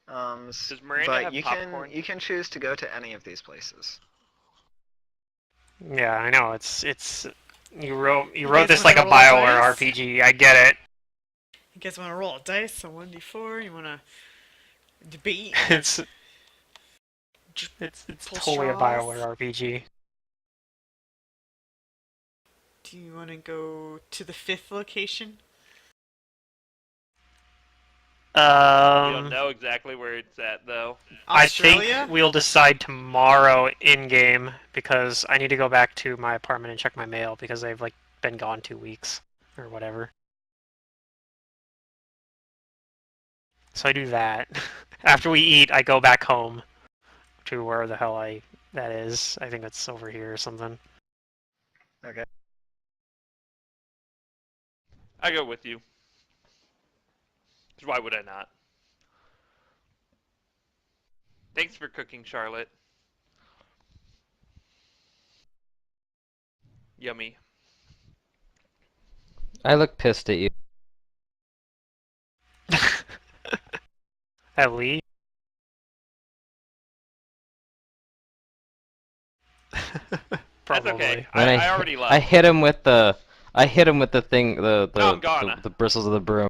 Does Miranda but have popcorn? you can choose to go to any of these places. Yeah, I know. It's You wrote guys this wanna like a roll a BioWare dice? RPG. I get it. You guys want to roll a dice? So 1d4. You want to debate? It's J- it's Pull totally a straws? BioWare RPG. Do you want to go to the 5th location? We don't Um, know exactly where it's at though. I think Australia? we'll decide tomorrow in game because I need to go back to my apartment and check my mail because they've like been gone 2 weeks or whatever. So I do that. After we eat, I go back home to where the hell that is. I think it's over here or something. Okay. I go with you. 'Cause why would I not? Thanks for cooking, Charlotte. Yummy. I look pissed at you. At Lee. That's Probably. okay. Then I already left. I hit him with the thing, No, I'm gone. the bristles of the broom.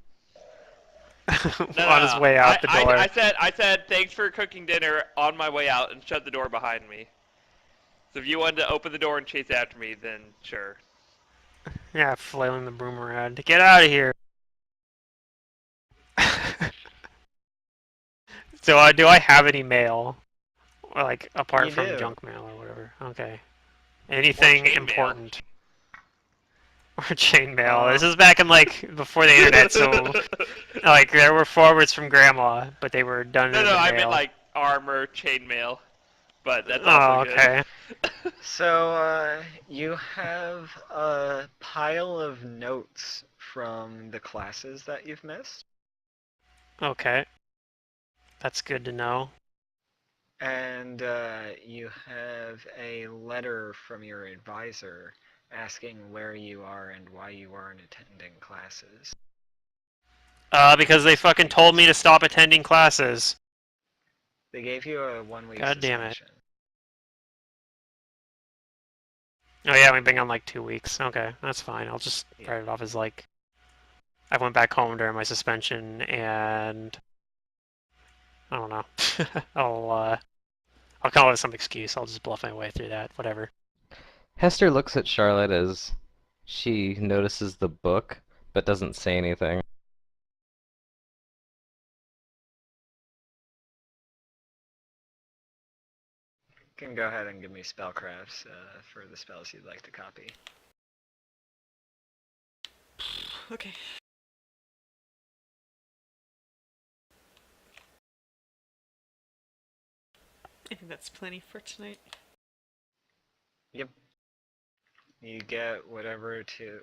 No, On his way out the door. I said thanks for cooking dinner on my way out and shut the door behind me. So if you wanted to open the door and chase after me, then sure. Yeah, flailing the broom around. Get out of here. So, do I have any mail? Like, apart You from do. junk mail or whatever. Okay. Anything chain mail. important? Or chain mail. This is back in, like, before the internet, so, like, there were forwards from Grandma, but they were done No, in no, the I mail. meant like armor, chainmail. But that's Oh, also good. okay. So, you have a pile of notes from the classes that you've missed, Okay. That's good to know. and you have a letter from your advisor asking where you are and why you aren't attending classes. Because they fucking told me to stop attending classes. They gave you a 1 week God damn it. suspension. Oh yeah, we've been gone like 2 weeks. Okay, that's fine. I'll just Yeah. write it off as like I went back home during my suspension and I don't know. I'll come up with some excuse. I'll just bluff my way through that. Whatever. Hester looks at Charlotte as she notices the book, but doesn't say anything. You can go ahead and give me spellcrafts for the spells you'd like to copy. Okay. I think that's plenty for tonight. Yep. You get whatever two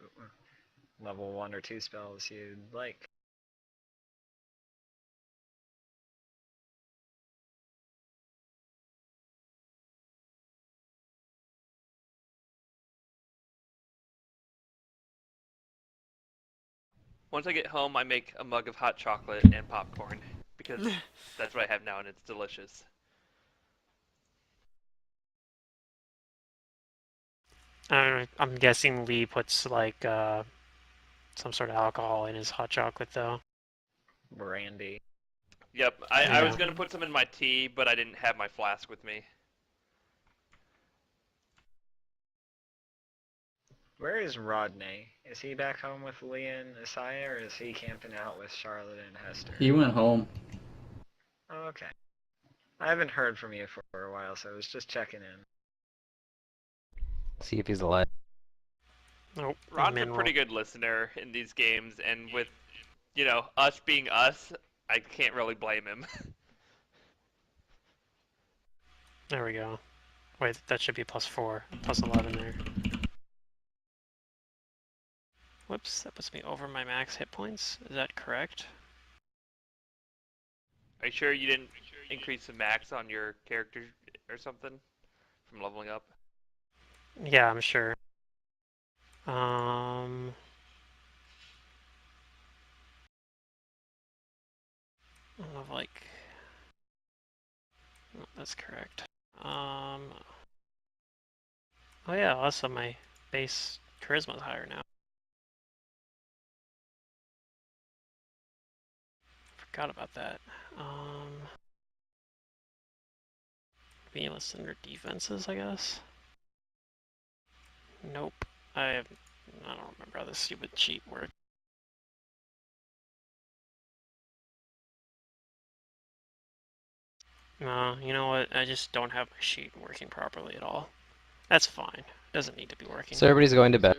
level 1 or 2 spells you'd like. Once I get home, I make a mug of hot chocolate and popcorn because that's what I have now and it's delicious. I'm guessing Lee puts like some sort of alcohol in his hot chocolate though. Brandy. Yep, I was Yeah. gonna put some in my tea, but I didn't have my flask with me. Where is Rodney? Is he back home with Leah and Isaiah, or is he camping out with Charlotte and Hester? He went home. Oh, okay. I haven't heard from you for a while, so I was just checking in. See if he's alive. Nope. Ron's a pretty good listener in these games, and with, us being us, I can't really blame him. There we go. Wait, that should be +4, +11 there. Whoops, that puts me over my max hit points. Is that correct? Are you sure you didn't increase the max on your character or something from leveling up? Yeah, I'm sure. Um, of like, no, that's correct. Oh yeah, also my base Charisma's higher now. Forgot about that. Being under defenses, I guess. Nope. I don't remember how this stupid cheat worked. No, you know what? I just don't have my sheet working properly at all. That's fine. Doesn't need to be working. So everybody's going to bed.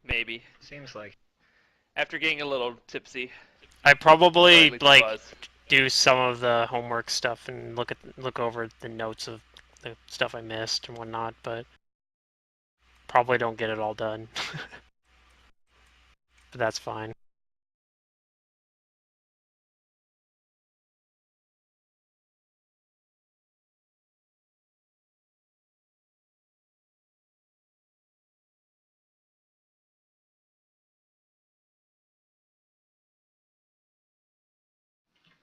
Maybe. Seems like. After getting a little tipsy. I Or probably at least like was. do some of the homework stuff and look over the notes of the stuff I missed and whatnot, but probably don't get it all done. But that's fine.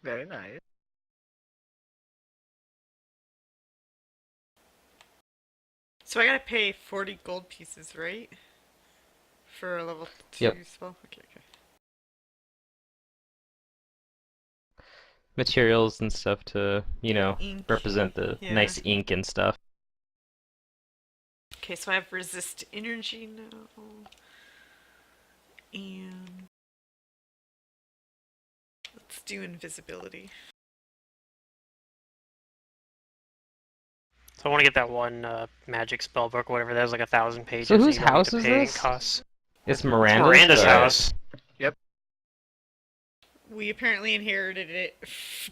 Very nice. So I gotta pay 40 gold pieces, right? For a level 2 Yep. spell? Okay. Materials and stuff to, you know, Ink. represent the Yeah. nice ink and stuff. Okay, so I have resist energy now. And let's do invisibility. So I want to get that one magic spell book or whatever. That was like 1,000 pages. So and whose you don't need house to is pay this? Costs. It's Miranda's. Miranda's Alright. house. We apparently inherited it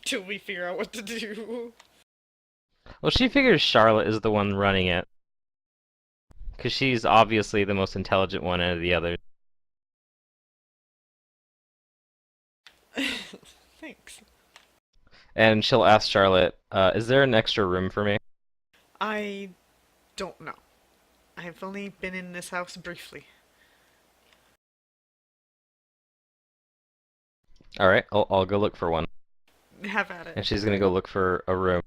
till we figure out what to do. Well, she figures Charlotte is the one running it. Because she's obviously the most intelligent one out of the others. Thanks. And she'll ask Charlotte, is there an extra room for me? I don't know. I've only been in this house briefly. Alright, I'll go look for one. Have at it. And she's gonna go look for a room.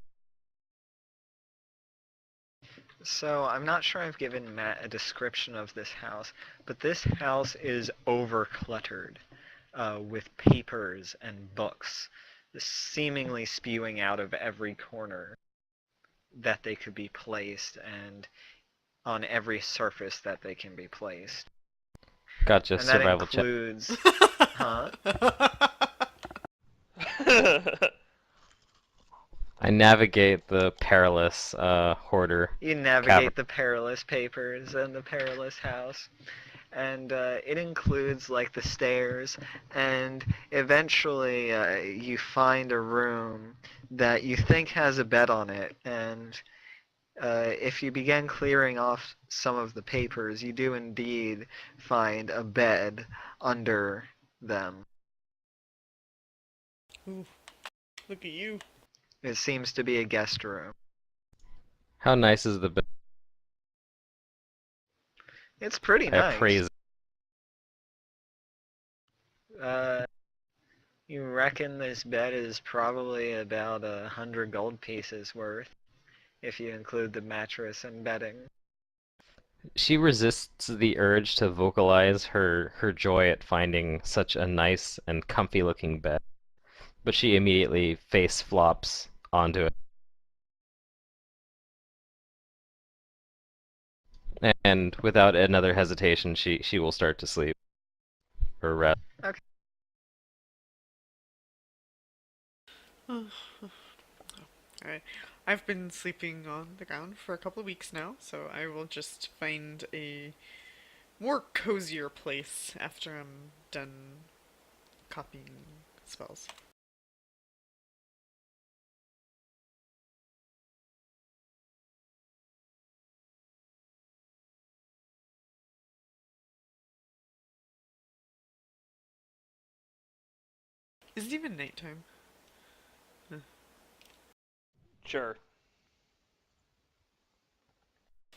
So I'm not sure I've given Matt a description of this house, but this house is over-cluttered with papers and books, seemingly spewing out of every corner that they could be placed and on every surface that they can be placed. Gotcha, And that survival check. includes... Huh? I navigate the perilous hoarder. You navigate the perilous papers and the perilous house. And it includes like the stairs, and eventually you find a room that you think has a bed on it, and if you begin clearing off some of the papers, you do indeed find a bed under them. Ooh, look at you. It seems to be a guest room. How nice is the bed? It's pretty I nice. appraise. You reckon this bed is probably about 100 gold pieces worth, if you include the mattress and bedding. She resists the urge to vocalize her joy at finding such a nice and comfy looking bed, but she immediately face flops onto it. And without another hesitation, she will start to sleep. Or rest. Okay. Alright. I've been sleeping on the ground for a couple of weeks now, so I will just find a more cozier place after I'm done copying spells. Is it even nighttime? Sure.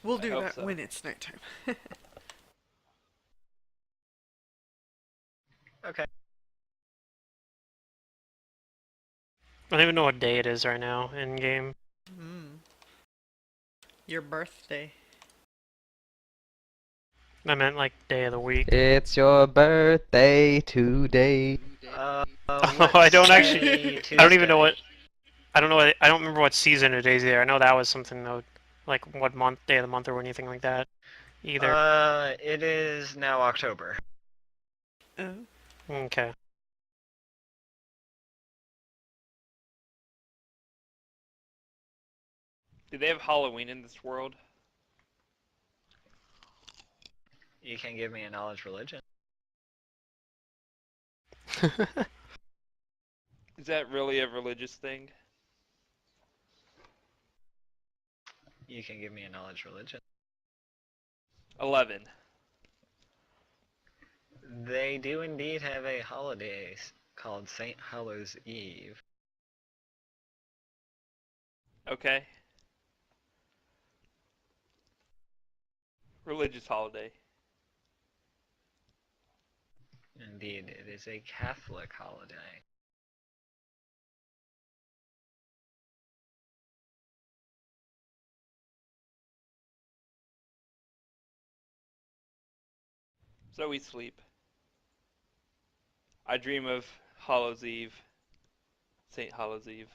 We'll I do hope that so. when it's nighttime. Okay. I don't even know what day it is right now in game. Your birthday. I meant like day of the week. It's your birthday today. Oh, I Let's don't actually. say I don't even know Tuesday. what. I don't know. I don't remember what season it is either. I know that was something though, like what month, day of the month, or anything like that. Either. It is now October. Okay. Do they have Halloween in this world? You can give me a knowledge religion. Is that really a religious thing? You can give me a knowledge religion. 11. They do indeed have a holiday called St. Hallows Eve. Okay. Religious holiday. Indeed, it is a Catholic holiday. So we sleep. I dream of Hallows Eve. St. Hallows Eve.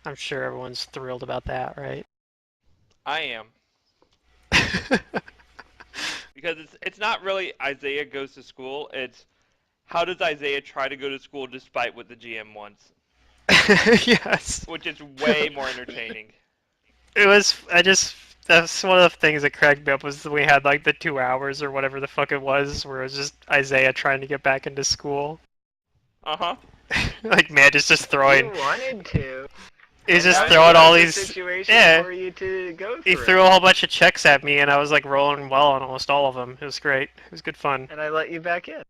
I'm sure everyone's thrilled about that, right? I am. Because it's not really Isaiah goes to school, it's how does Isaiah try to go to school despite what the GM wants? Yes. Which is way more entertaining. It was. That's one of the things that cracked me up was we had like the 2 hours or whatever the fuck it was, where it was just Isaiah trying to get back into school. Uh-huh. Like Mantis just throwing. You wanted to. He's And just that throwing was all the these. situation Yeah. for you to go He through. threw a whole bunch of checks at me, and I was like rolling well on almost all of them. It was great. It was good fun. And I let you back in.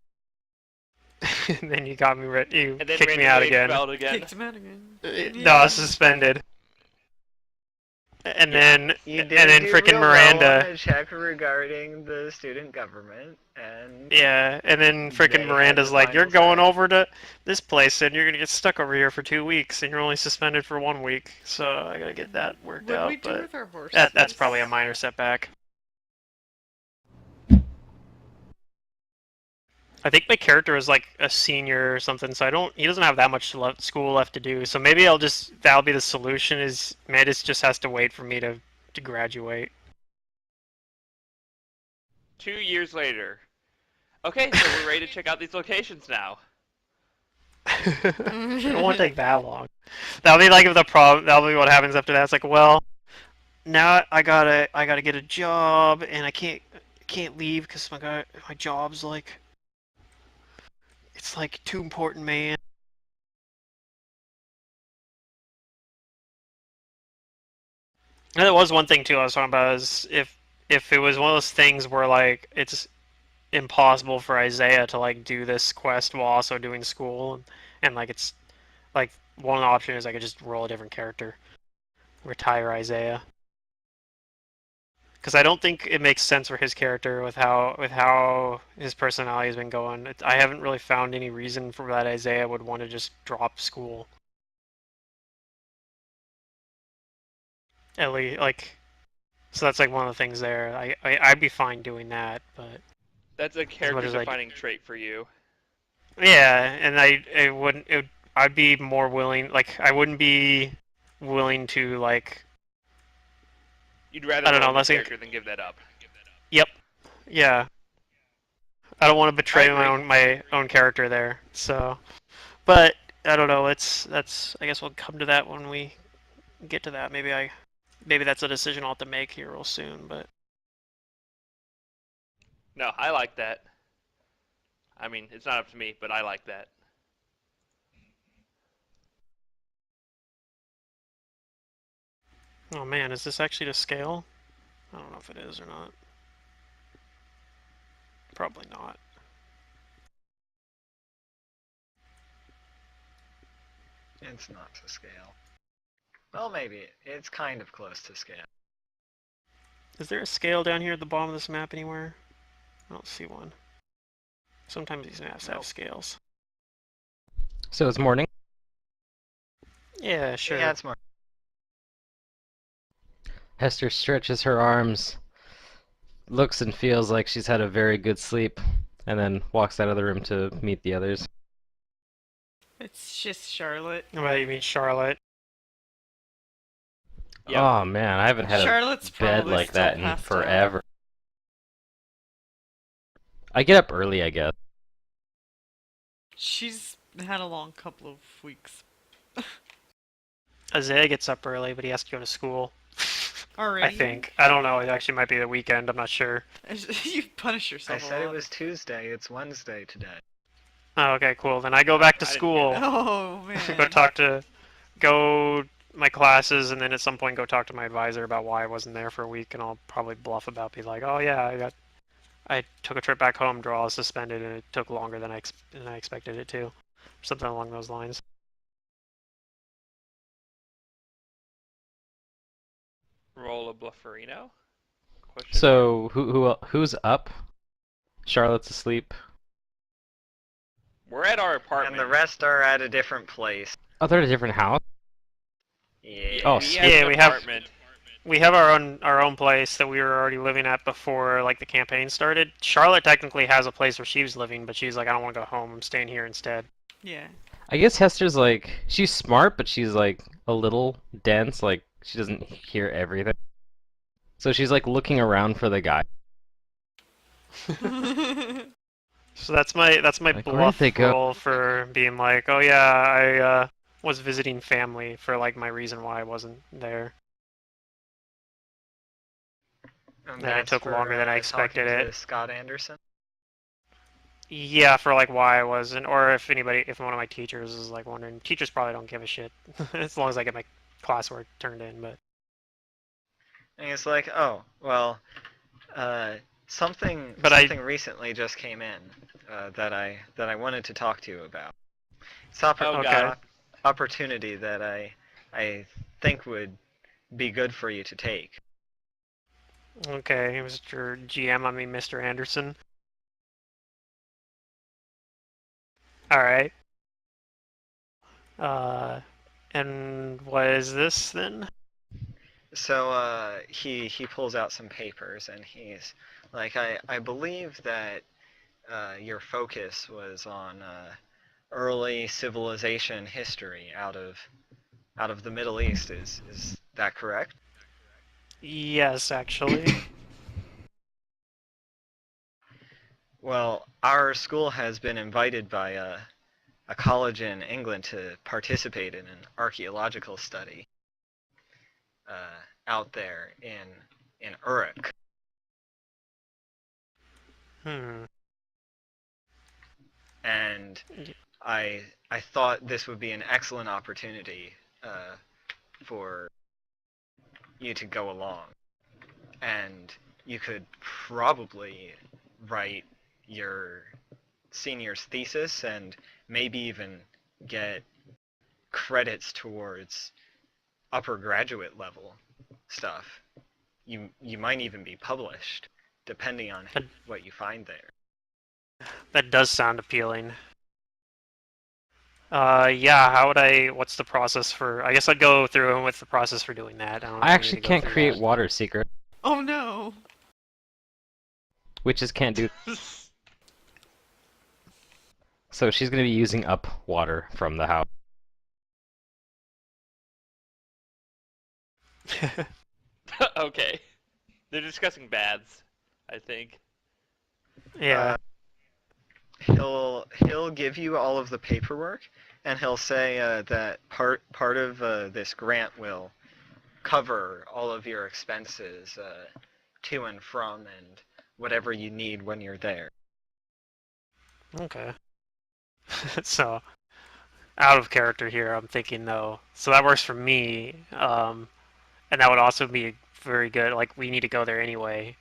And then you got me. You And then kicked me out randomly again. expelled again. Kicked him out again. No, I was suspended. And Yeah. then You and did then do freaking real well on Miranda. a check regarding the student government, and Yeah, and then They freaking had Miranda's the like, "You're final going say. over to this place, and you're gonna get stuck over here for 2 weeks, and you're only suspended for 1 week." So I gotta get that worked What do out. we do But with our horses? that's probably a minor setback. I think my character is like a senior or something, so he doesn't have that much school left to do. So maybe that'll be the solution. Is Mantis just has to wait for me to graduate. 2 years later. Okay, so we're ready to check out these locations now. It won't take that long. That'll be like if the problem. That'll be what happens after that. It's like, well, now I gotta get a job, and I can't leave because my job's like it's like too important, man. And there was one thing too I was talking about is if it was one of those things where like it's impossible for Isaiah to like do this quest while also doing school, and like it's like one option is I could just roll a different character, retire Isaiah. Because I don't think it makes sense for his character with how his personality has been going. I haven't really found any reason for that Isaiah would want to just drop school. At least, like, so that's like one of the things there. I'd be fine doing that, but That's a as much character as I defining trait for you. yeah, and I wouldn't. I'd be more willing. Like, I wouldn't be willing to like. You'd rather I don't roll know a new unless I. character than give that up. Yep. Yeah. I don't want to I betray agree. my own character there. So, but I don't know. That's. I guess we'll come to that when we get to that. Maybe that's a decision I'll have to make here real soon. But No, I like that. I mean, it's not up to me, but I like that. oh man, is this actually to scale? I don't know if it is or not. Probably not. It's not to scale. Well, maybe. It's kind of close to scale. Is there a scale down here at the bottom of this map anywhere? I don't see one. Sometimes these maps have Nope. scales. So it's morning. Yeah, sure. Yeah, it's more. Hester stretches her arms, looks and feels like she's had a very good sleep, and then walks out of the room to meet the others. It's just Charlotte. What, you mean Charlotte? Yep. Oh man, I haven't had Charlotte's a bed probably like still that in passed out. forever. I get up early, I guess. She's had a long couple of weeks Isaiah gets up early, but he has to go to school. already. I think. I don't know. It actually might be the weekend. I'm not sure. You punish I yourself said a it lot. was Tuesday. It's Wednesday today. Oh, okay, cool. Then I go back to I didn't school. get Oh Go my classes, and then at some point go talk to my advisor about why I wasn't there for a week, and I'll probably bluff about, be like, oh yeah, I took a trip back home, draw was suspended, and it took longer than I expected it to. Something along those lines. Roll a Blufferino? Question mark. So who's up? Charlotte's asleep. We're at our apartment. And the rest are at a different place. Oh, they're at a different house. Yeah. Oh, we sweet. have Yeah, an we have- apartment. We have our own place that we were already living at before like the campaign started. Charlotte technically has a place where she was living, but she's like, I don't want to go home. I'm staying here instead. Yeah. I guess Hester's like, she's smart, but she's like a little dense, like she doesn't hear everything. So she's like looking around for the guy. So that's my Like, where did bluff they go? roll for being like, oh yeah, I was visiting family for like my reason why I wasn't there. And Yeah, it that's took for, longer than I talking expected to it. Scott Anderson. Yeah, for like why I wasn't, or if one of my teachers is like wondering. Teachers probably don't give a shit as long as I get my classwork turned in. But And he's like, oh, well, something But I- something recently just came in that I wanted to talk to you about. It's an Oh, God. opportunity that I think would be good for you to take. okay, Mr. GM, I mean Mr. Anderson. All right. And what is this then? So he pulls out some papers and he's like, I believe that your focus was on early civilization history out of the Middle East. Is that correct? Yes, actually. Well, our school has been invited by a college in England to participate in an archaeological study out there in Uruk. Hmm. And I thought this would be an excellent opportunity for you to go along, and you could probably write your senior's thesis and maybe even get credits towards upper graduate level stuff. You might even be published, depending on But- what you find there. That does sound appealing. Yeah, how would what's the process for, I guess I'd go through with the process for doing that. I don't know I if we actually need to go can't through create that. water secret. Oh no. Witches can't do. So she's gonna be using up water from the house. Okay. They're discussing baths, I think. Yeah. He'll give you all of the paperwork, and he'll say that part of this grant will cover all of your expenses to and from, and whatever you need when you're there. Okay. So, out of character here, I'm thinking though. So that works for me, and that would also be very good. Like we need to go there anyway.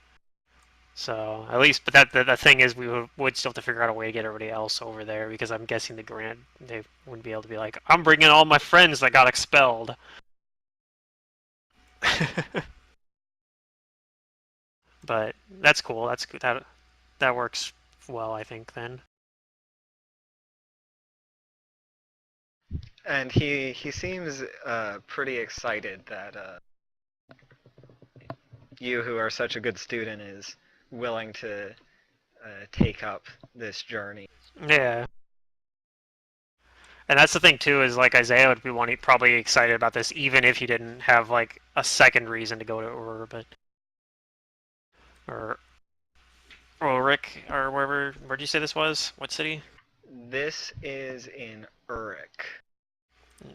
So at least, but that the thing is, we would still have to figure out a way to get everybody else over there because I'm guessing the grant they wouldn't be able to be like, I'm bringing all my friends that got expelled. But that's cool. That's good. That works well, I think. Then. And he seems pretty excited that you, who are such a good student, is willing to take up this journey. Yeah. And that's the thing too, is like Isaiah would be probably excited about this, even if he didn't have like a second reason to go to Ur, but or Ulrich or wherever. Where'd you say this was? What city? This is in Uruk.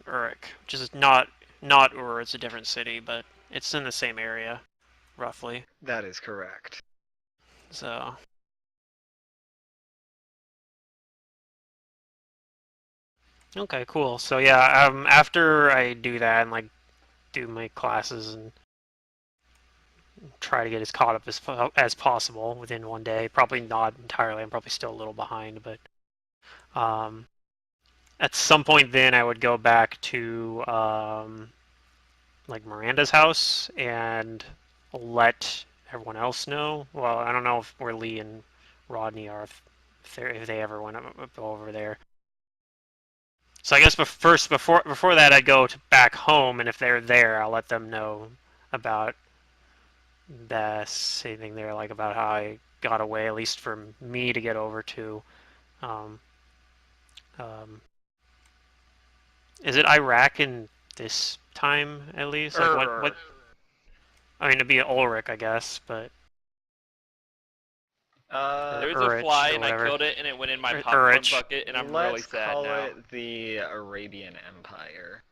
Uruk, which is not Ur. It's a different city, but it's in the same area, roughly. That is correct. So. Okay, cool. So yeah, after I do that and like do my classes and try to get as caught up as possible within one day. Probably not entirely. I'm probably still a little behind, but at some point then I would go back to like Miranda's house and let everyone else know. Well, I don't know where Lee and Rodney are if they ever went up over there. So I guess before that I'd go back home, and if they're there, I'll let them know about the same thing there, like about how I got away, at least for me to get over to. Um, um, is it Iraq in this time at least? Like what? I mean, it'd be Ulrich, I guess, but There was a Urich fly or and I whatever. killed it and it went in my popcorn Urich. bucket and I'm Let's really sad call now. it the Arabian Empire.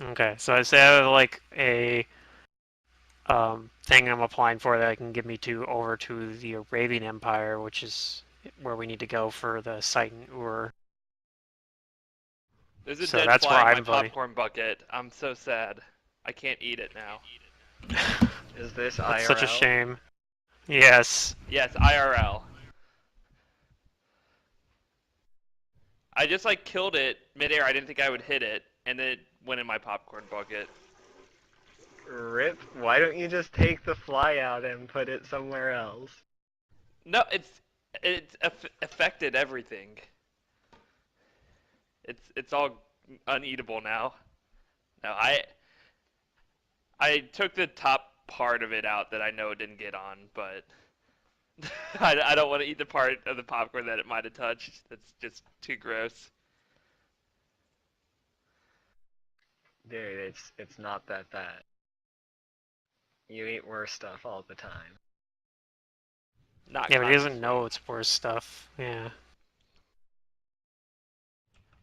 Okay, so I say I have like a thing I'm applying for that can get me over to the Arabian Empire, which is where we need to go for the site in Ur. There's a So dead that's fly where in my I'm voting. popcorn bucket. I'm so sad. I can't eat it now. Is this That's IRL? such a shame. Yes. Yes, IRL. I just like killed it midair. I didn't think I would hit it, and then it went in my popcorn bucket. Rip, why don't you just take the fly out and put it somewhere else? No, it's affected everything. It's all uneatable now. No, I took the top part of it out that I know it didn't get on, but I don't want to eat the part of the popcorn that it might have touched. That's just too gross. Dude, it's not that bad. You eat worse stuff all the time. Not Yeah, but he kind of doesn't know sweet. it's worse stuff. Yeah.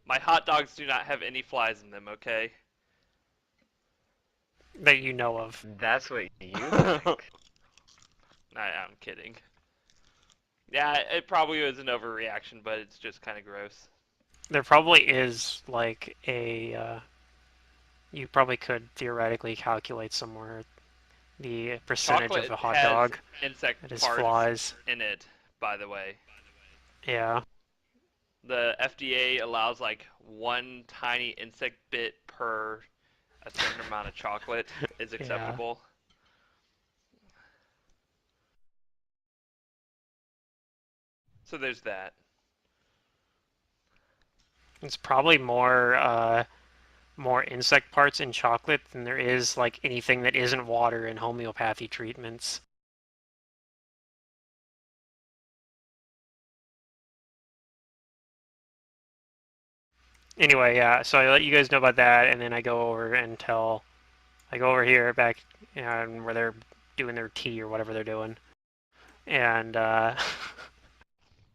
My hot dogs do not have any flies in them, okay? That you know of. That's what you think. I'm kidding. Yeah, it probably was an overreaction, but it's just kind of gross. There probably is like a. You probably could theoretically calculate somewhere the percentage Chocolate of a hot has dog insect that is parts flies. in it, by the way. Yeah. The FDA allows like one tiny insect bit per a certain amount of chocolate is Yeah. acceptable. So there's that. It's probably more insect parts in chocolate than there is like anything that isn't water in homeopathy treatments. Anyway, yeah, so I let you guys know about that, and then I go over here back, where they're doing their tea or whatever they're doing, and Yeah,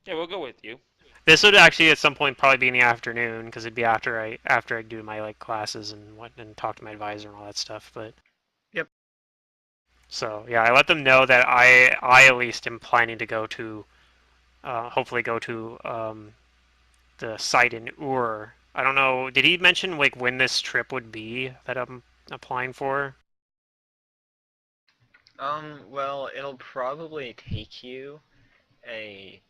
we'll go with you. this would actually at some point probably be in the afternoon because it'd be after I do my like classes and talk to my advisor and all that stuff. But Yep. so yeah, I let them know that I at least am planning to go to hopefully go to the site in Ur. I don't know. Did he mention like when this trip would be that I'm applying for? Well, it'll probably take you a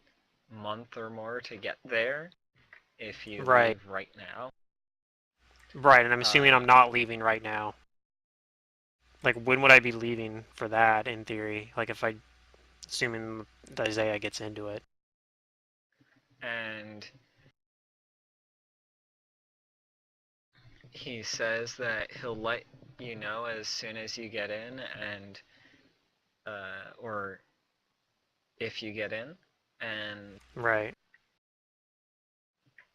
month or more to get there if you Right. leave right now. Right, and I'm assuming I'm Uh, not leaving right now. Like, when would I be leaving for that, in theory? Like, if I, assuming Isaiah gets into it. and he says that he'll let you know as soon as you get in, and or if you get in, and Right.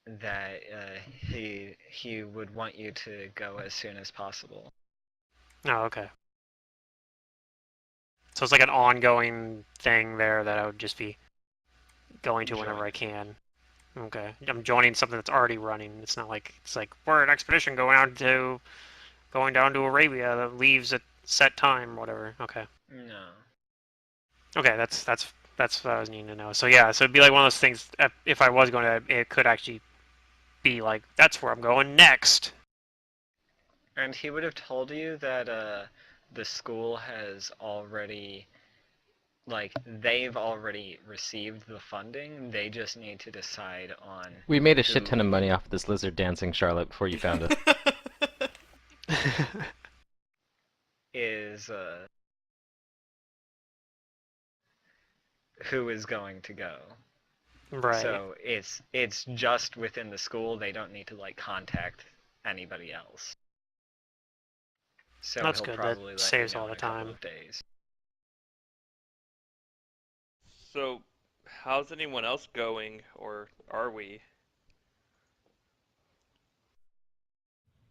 that he would want you to go as soon as possible. Oh, okay. So it's like an ongoing thing there that I would just be going to whenever I can. Okay. I'm joining something that's already running. It's not like it's like we're an expedition going down to Arabia that leaves at set time or whatever. Okay. No. Okay, that's what I was needing to know. So yeah, so it'd be like one of those things. If I was going to, it could actually be like that's where I'm going next. And he would have told you that the school has already, like, they've already received the funding. They just need to decide on We made a shit ton who of money off this lizard dancing, Charlotte, before you found us. is who is going to go. Right. So it's just within the school. They don't need to like contact anybody else. So That's he'll good. That probably let you saves know all in the a couple time. of days. So, how's anyone else going, or are we?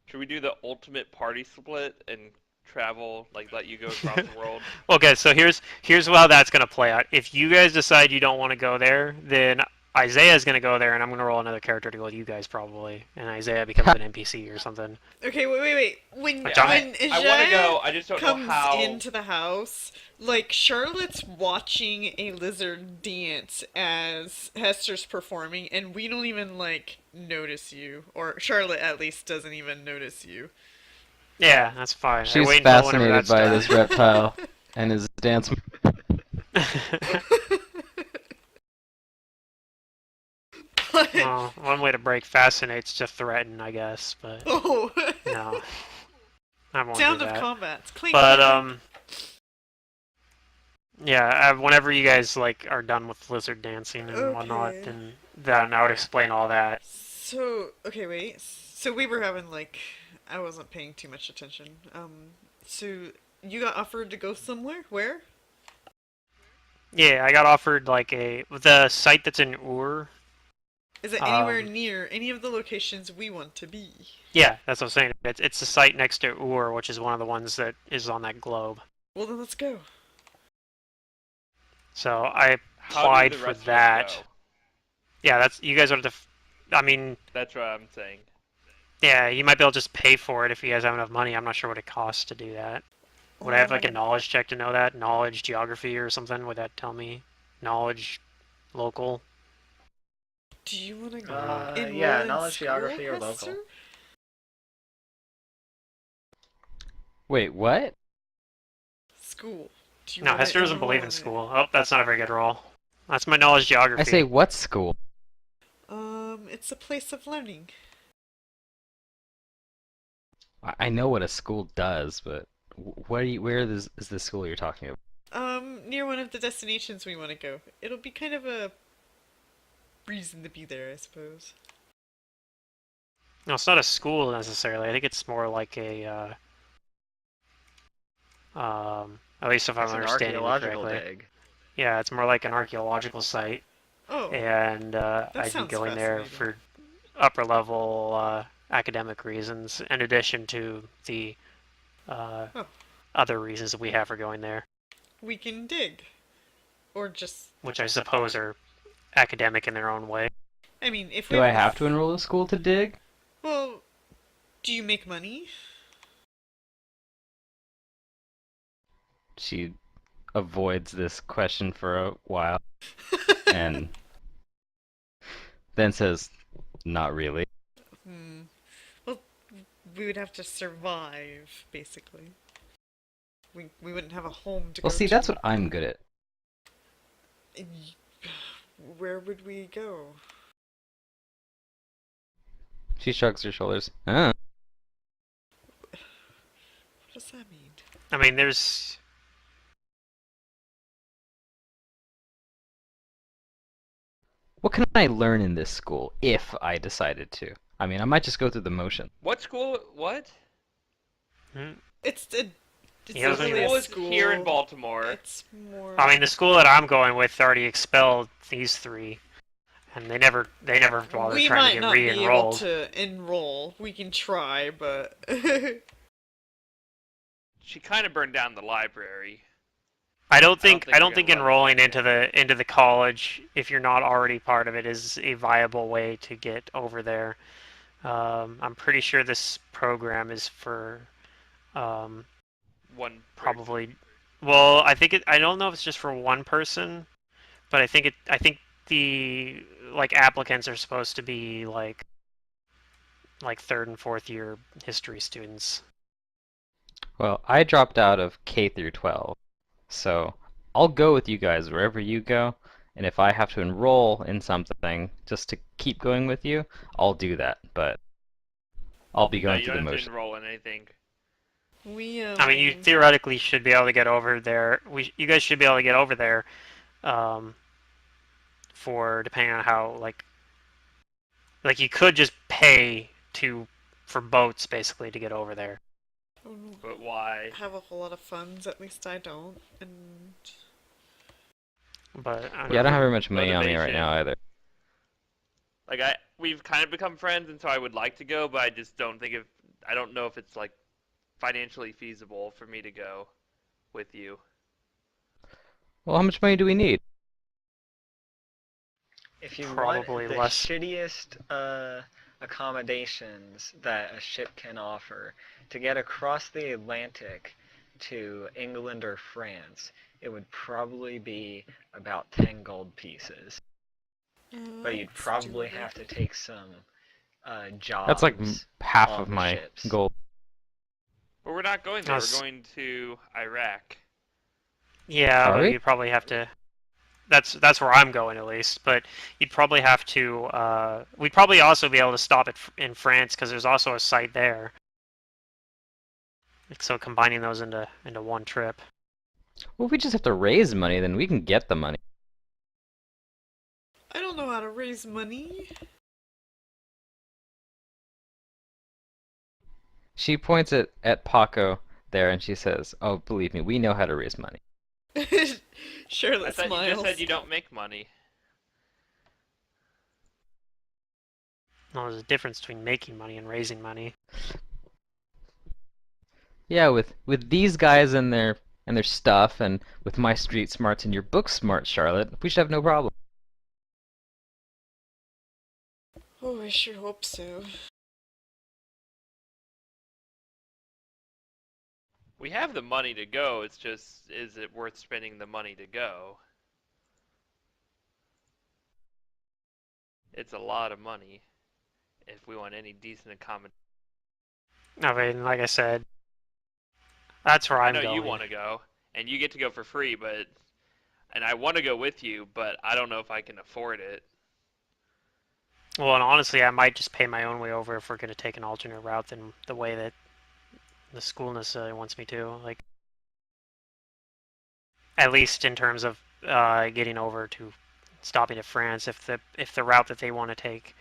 Should we do the ultimate party split and travel, like let you go across the world? Okay, so here's how that's gonna play out. If you guys decide you don't want to go there, then Isaiah's gonna go there, and I'm gonna roll another character to go with you guys probably, and Isaiah becomes an NPC or something. Okay, wait. When Like, Yeah, when I want to Ijaya go. I just don't know comes how. into the house, like Charlotte's watching a lizard dance as Hester's performing, and we don't even like notice you, or Charlotte at least doesn't even notice you. Yeah, that's fine. I She's wait until whenever fascinated that's by done. this reptile and his dance. Well, one way to break fascinate's to threaten, I guess, but Oh, no, I won't sound do of that. combat. Clink, But clink, yeah, whenever you guys like are done with lizard dancing and whatnot, Okay. then I would explain all that. So, okay, wait. So we were having like, I wasn't paying too much attention. So you got offered to go somewhere? Where? Yeah, I got offered like the site that's in Ur. Is it anywhere Um, near any of the locations we want to be? yeah, that's what I'm saying. It's the site next to Ur, which is one of the ones that is on that globe. Well, then let's go. So I How do applied the for rest of us that. go? Yeah, that's you guys would have to. I mean, That's what I'm saying. yeah, you might be able to just pay for it if you guys have enough money. I'm not sure what it costs to do that. Would I have like a knowledge check to know that? Knowledge geography or something? Would that tell me? Knowledge local? Do you want to go enroll Yeah, in knowledge school, geography or Hester? local. Wait, what? School. Do you No, want Hester to doesn't enroll believe in it? school. Oh, that's not a very good roll. That's my knowledge geography. I say what school? It's a place of learning. I know what a school does, but where is the school you're talking about? Near one of the destinations we want to go. It'll be kind of a reason to be there, I suppose. No, it's not a school necessarily. I think it's more like a, at least if I'm It's an understanding it archaeological correctly. dig. Yeah, it's more like an archaeological site, Oh, and that I'd be sounds going there fascinating. for upper level academic reasons, in addition to the uh, Oh. other reasons that we have for going there, We can dig. Or just, which I suppose are academic in their own way. I mean, if we Do I have to enroll a school to dig? Well, do you make money? She avoids this question for a while and then says, "Not really." Well, we would have to survive, basically. We wouldn't have a home to Well, go see, to. that's what I'm good at. Where would we go? She shrugs her shoulders. Ah. What does that mean? I mean, there's. What can I learn in this school if I decided to? I mean, I might just go through the motion. What school? What? It's a. It's Yeah, not the really School a is school. here in Baltimore. It's more. I mean, the school that I'm going with already expelled these three, and they never bothered we trying might to get not be able re-enrolled. to enroll. We can try, but She kind of burned down the library. I don't think think we're gonna let enrolling that into the college, if you're not already part of it, is a viable way to get over there. I'm pretty sure this program is for One probably. Well, I don't know if it's just for one person, but I think the like applicants are supposed to be like third and fourth year history students. Well, I dropped out of K through 12, so I'll go with you guys wherever you go, and if I have to enroll in something just to keep going with you, I'll do that, but I'll be No, going you through the don't have to motion. enroll in anything. we. I mean, you theoretically should be able to get over there. You guys should be able to get over there, for depending on how like you could just pay for boats basically to get over there. don't But why? have a whole lot of funds. At least I don't. And But Yeah, I don't have very much money on me right Motivation. now either. Like we've kind of become friends, and so I would like to go, but I just don't think I don't know if it's like financially feasible for me to go with you. Well, how much money do we need? If you Probably want the less. shittiest accommodations that a ship can offer to get across the Atlantic to England or France, it would probably be about 10 gold pieces. But you'd that's probably doable. have to take some jobs That's like half on of the my ships. gold. But we're not going there. Us. We're going to Iraq. Yeah, Are but we? you'd probably have to. That's where I'm going at least. But you'd probably have to. We'd probably also be able to stop it in France because there's also a site there. So combining those into one trip. Well, if we just have to raise money, then we can get the money. I don't know how to raise money. She points at Paco there and she says, "Oh, believe me, we know how to raise money." Charlotte I thought smiles. you just said you don't make money. Well, there's a difference between making money and raising money. Yeah, with these guys and their stuff, and with my street smarts and your book smarts, Charlotte, we should have no problem. Oh, I sure hope so. We have the money to go. It's just, is it worth spending the money to go? It's a lot of money if we want any decent accommodation. I mean, like I said, that's where I I'm know going. you want to go, and you get to go for free, and I want to go with you, but I don't know if I can afford it. Well, and honestly, I might just pay my own way over if we're going to take an alternate route than the way that the school necessarily wants me to. Like, at least in terms of getting over to stopping at France, if the route that they want to take,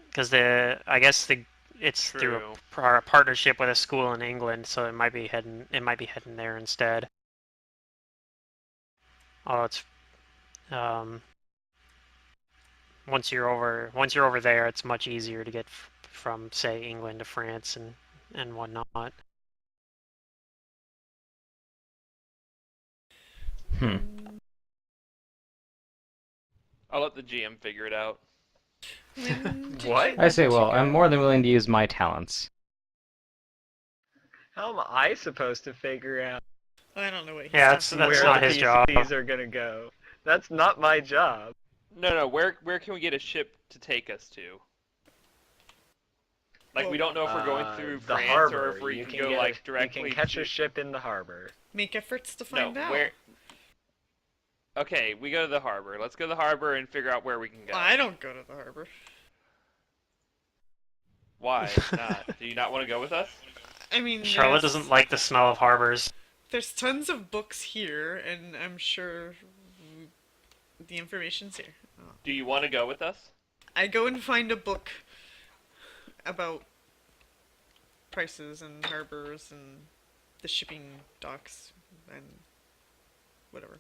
because it's through a partnership with a school in England, so it might be heading there instead. Oh, it's once you're over there, it's much easier to get from say England to France and whatnot. I'll let the GM figure it out. What? I say, well, I'm more than willing to use my talents. How am I supposed to figure out I don't know what he's Yeah, talking that's where not the his job. PCs are gonna go? That's not my job. No, where can we get a ship to take us to? Like, we don't know if we're going through The France harbor. or if we You can go, like, directly You can catch to... a ship in the harbor. Make efforts to find No, out. where? Okay, we go to the harbor. Let's go to the harbor and figure out where we can go. I don't go to the harbor. Why not? Do you not want to go with us? I mean, Charlotte there's, doesn't like the smell of harbors. there's tons of books here, and I'm sure the information's here. Oh. Do you want to go with us? I go and find a book about prices and harbors and the shipping docks and whatever.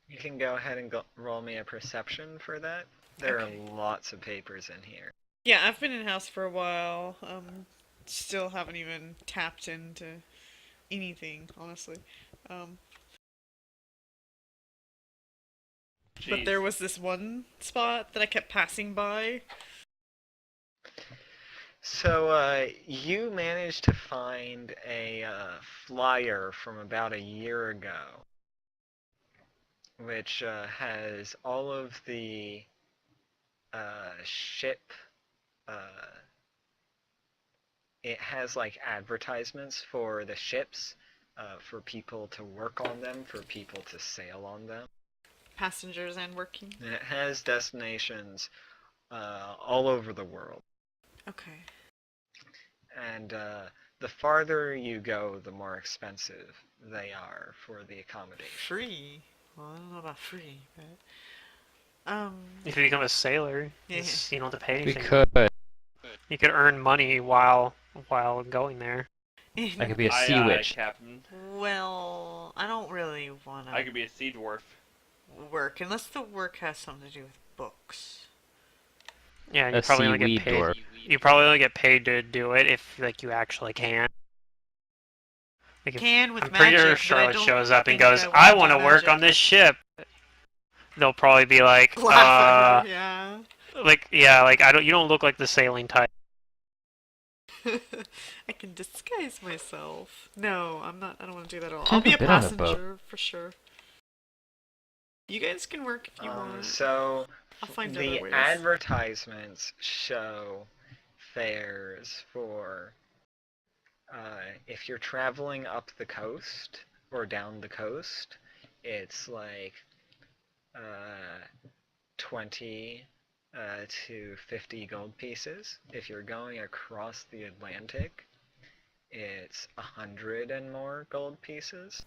You can go ahead and roll me a perception for that. There Okay. are lots of papers in here. Yeah, I've been in house for a while. Still haven't even tapped into anything, honestly. But Jeez. there was this one spot that I kept passing by. So, you managed to find a flyer from about a year ago, which has all of the ship. It has like advertisements for the ships, for people to work on them, for people to sail on them. Passengers and working. And it has destinations all over the world. Okay. And the farther you go, the more expensive they are for the accommodation. Free. Well, I don't know about free, but If you become a sailor, Yeah. you don't have to pay We anything. could. You could earn money while going there. I could be a Aye, sea aye, witch. Captain. well, I don't really want I to could be a sea dwarf. work unless the work has something to do with books. Yeah, and A you probably only seaweed get paid. dwarf. You probably only get paid to do it if like you actually can. Like, if, Can with I'm pretty magic, sure but I Charlotte don't shows up and think goes, I "I want want to to work magic." on this ship." They'll probably be like, Laugh at her, yeah. like I don't. You don't look like the sailing type. I can disguise myself. No, I'm not. I don't want to do that at all. I've I'll be a been on a boat. passenger for sure. You guys can work if you want. So I'll find the other ways. advertisements show fares for if you're traveling up the coast or down the coast, it's like 20 to 50 gold pieces. If you're going across the Atlantic, it's 100 and more gold pieces.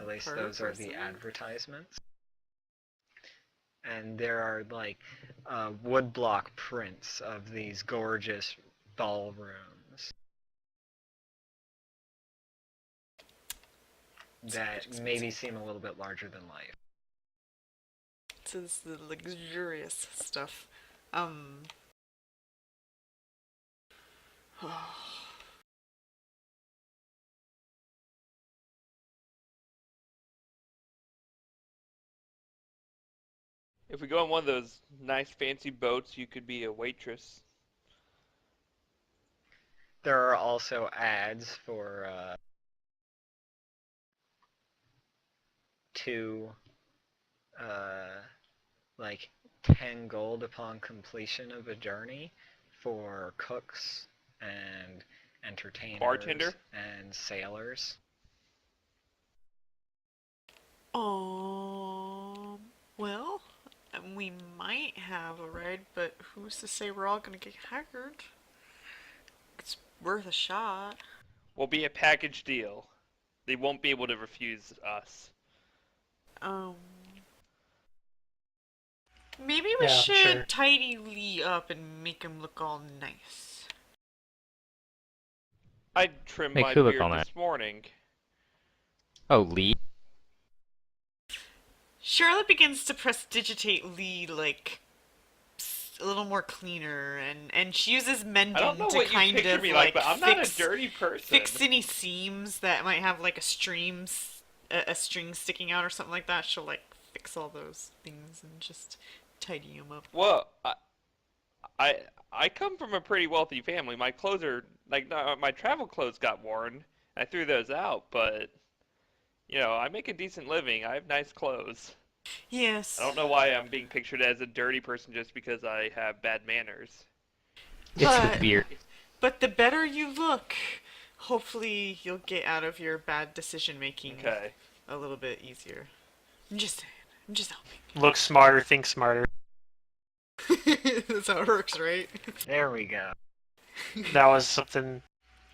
At least Per those are the person? advertisements. And there are like woodblock prints of these gorgeous ballrooms that maybe seem a little bit larger than life. This is the luxurious stuff. If we go on one of those nice fancy boats, you could be a waitress. There are also ads for like 10 gold upon completion of a journey for cooks and entertainers Bartender? and sailors. Well, we might have a ride, but who's to say we're all gonna get hired? It's worth a shot. Will be a package deal. They won't be able to refuse us. Maybe we Yeah, should sure. tidy Lee up and make him look all nice. I trimmed Make my who look beard all this morning. Oh, Lee. Charlotte begins to prestidigitate Lee like a little more cleaner, and she uses mending I don't know to what you kind picture of me like but I'm not a fix, dirty person. fix any seams that might have like a string sticking out or something like that. She'll like fix all those things and just tidy them up. Well, I come from a pretty wealthy family. My clothes are like my travel clothes got worn. I threw those out, but you know I make a decent living. I have nice clothes. Yes. I don't know why I'm being pictured as a dirty person just because I have bad manners. It's the But- beard. But the better you look, hopefully you'll get out of your bad decision making Okay. a little bit easier. I'm just saying. I'm just helping. Look smarter, think smarter. That's how it works, right? There we go. That was something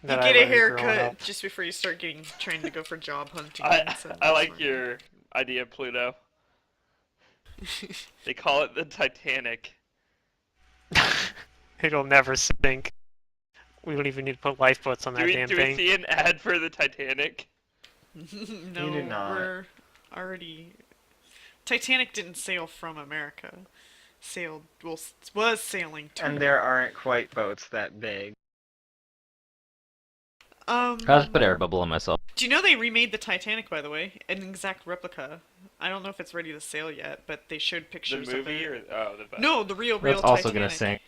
You that I get a learned growing haircut up. just before you start trying to go for job hunting. I like your idea, Pluto. They call it the Titanic. It'll never sink. We don't even need to put lifeboats on that damn Do we thing. see an ad for the Titanic? No, You do not. we're already. Titanic didn't sail from America. Was sailing to. And there aren't quite boats that big. I'll just put air bubble on myself. Do you know they remade the Titanic, by the way? An exact replica. I don't know if it's ready to sail yet, but they showed The pictures movie of it. or the No, the real That's Titanic. also gonna sink.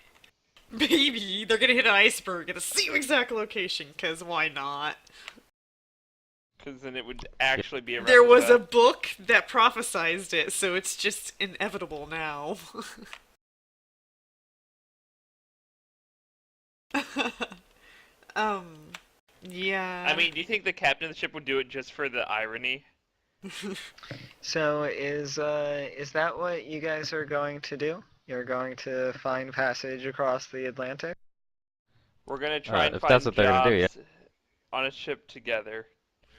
Baby, they're gonna hit an iceberg at the same exact location, cause why not? Because then it would actually be a There was a replica. book that prophesized it, so it's just inevitable now. Yeah. I mean, do you think the captain of the ship would do it just for the irony? So is that what you guys are going to do? You're going to find passage across the Atlantic? We're gonna try and If find that's what they're gonna do, yeah. jobs on a ship together.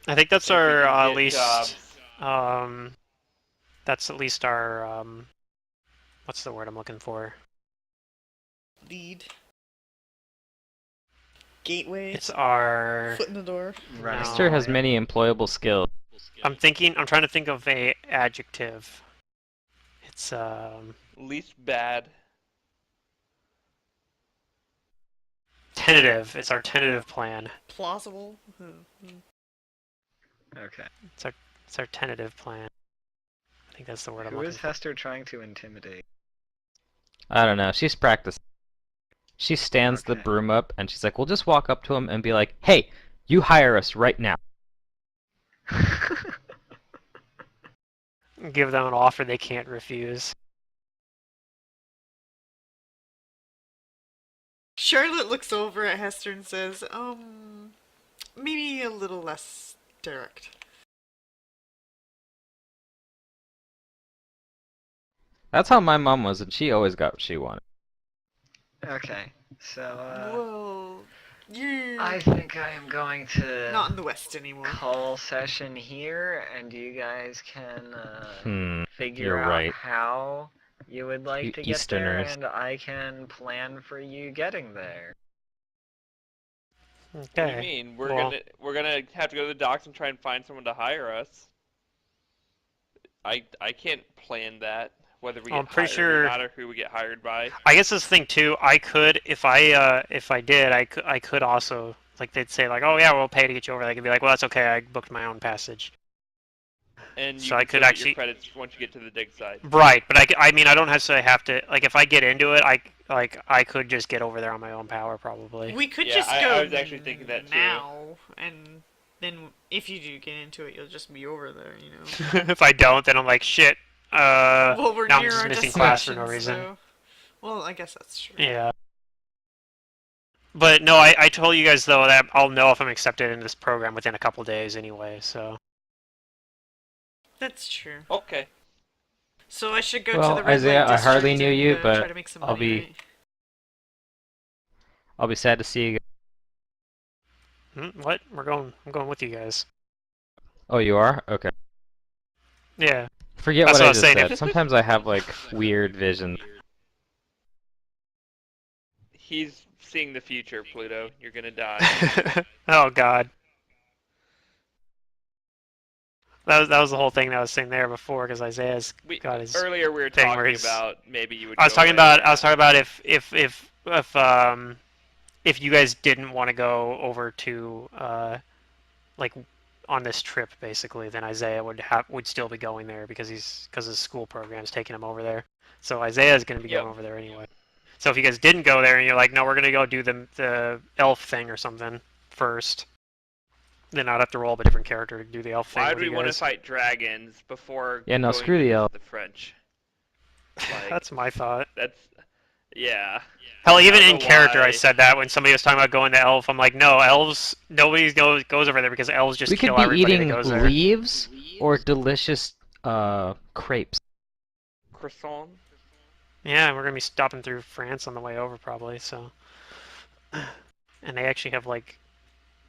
I think that's If we our can at get least jobs. that's at least our what's the word I'm looking for? Lead. Gateway. It's our Foot in the door. Right. No. Esther has many employable skills. I'm trying to think of a adjective. It's Least bad. tentative. It's our tentative plan. Plausible. Okay. It's our tentative plan. I think that's the word I'm Who looking is for. Hester trying to intimidate? I don't know. She's practicing. She stands the Okay. broom up and she's like, we'll just walk up to him and be like, hey, you hire us right now. Give them an offer they can't refuse. Charlotte looks over at Hester and says, maybe a little less direct. That's how my mom was, and she always got what she wanted. Okay. So Well, you're I think I am going to not in the West anymore. call session here, and you guys can figure you're out right. how you would like You to get there, Easterners. and I can plan for you getting there. What do you Okay. mean? Well- We're gonna have to go to the docks and try and find someone to hire us. I can't plan that, whether we I'm get pretty hired sure- or not, or who we get hired by. I guess this thing too. I could, if I did, I could also, like, they'd say like, oh yeah, we'll pay to get you over. They could be like, well, that's okay. I booked my own passage. And you So I can could still get actually- your credits once you get to the dig site. Right, but I mean, I don't necessarily have to. Like, if I get into it, I could just get over there on my own power, probably. We could Yeah, just I go was actually thinking that too. now, and then if you do get into it, you'll just be over there, you know. If I don't, then I'm like, shit. Well, we're now I'm near just our missing class for destination, no reason. so... Well, I guess that's true. Yeah. But no, I told you guys though that I'll know if I'm accepted in this program within a couple days anyway. So That's true. Okay. So I should go Well, to the red Isaiah, light I hardly district knew and, you, try but to make some I'll money, be- right? I'll be sad to see you. what? I'm going with you guys. Oh, you are? Okay. Yeah. Forget That's what what I I was just saying. said. Sometimes I have like weird visions. He's seeing the future, Pluto. You're gonna die. Oh God. That was the whole thing that I was saying there before, because Isaiah's got his. Earlier we were thing where talking he's- about maybe you would. I was go talking away. about if you guys didn't want to go over to like on this trip basically, then Isaiah would still be going there because his school program's taking him over there. So Isaiah's going to be Yep. going over there anyway. So if you guys didn't go there and you're like, no, we're going to go do the elf thing or something first, then I'd have to roll up a different character to do the elf thing. Why with do we you want to guys. fight dragons before? Yeah, no, going screw the to elf. The French. Like, That's my thought. Yeah. Hell, I even don't in know character, I why. said that when somebody was talking about going to elf. I'm like, no, elves. Nobody goes over there because elves just We could kill be everybody that eating goes there. leaves or delicious crepes. Croissant. Yeah, we're gonna be stopping through France on the way over probably. So, and they actually have like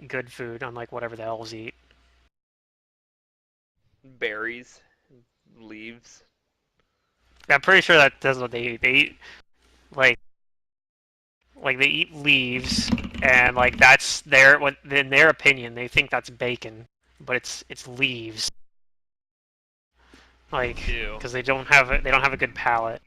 good food, unlike whatever the elves eat. Berries. Leaves. I'm pretty sure that's what they eat. They eat like they eat leaves, and like that's their what in their opinion they think that's bacon, but it's leaves. Like Ew. because they don't have a good palate.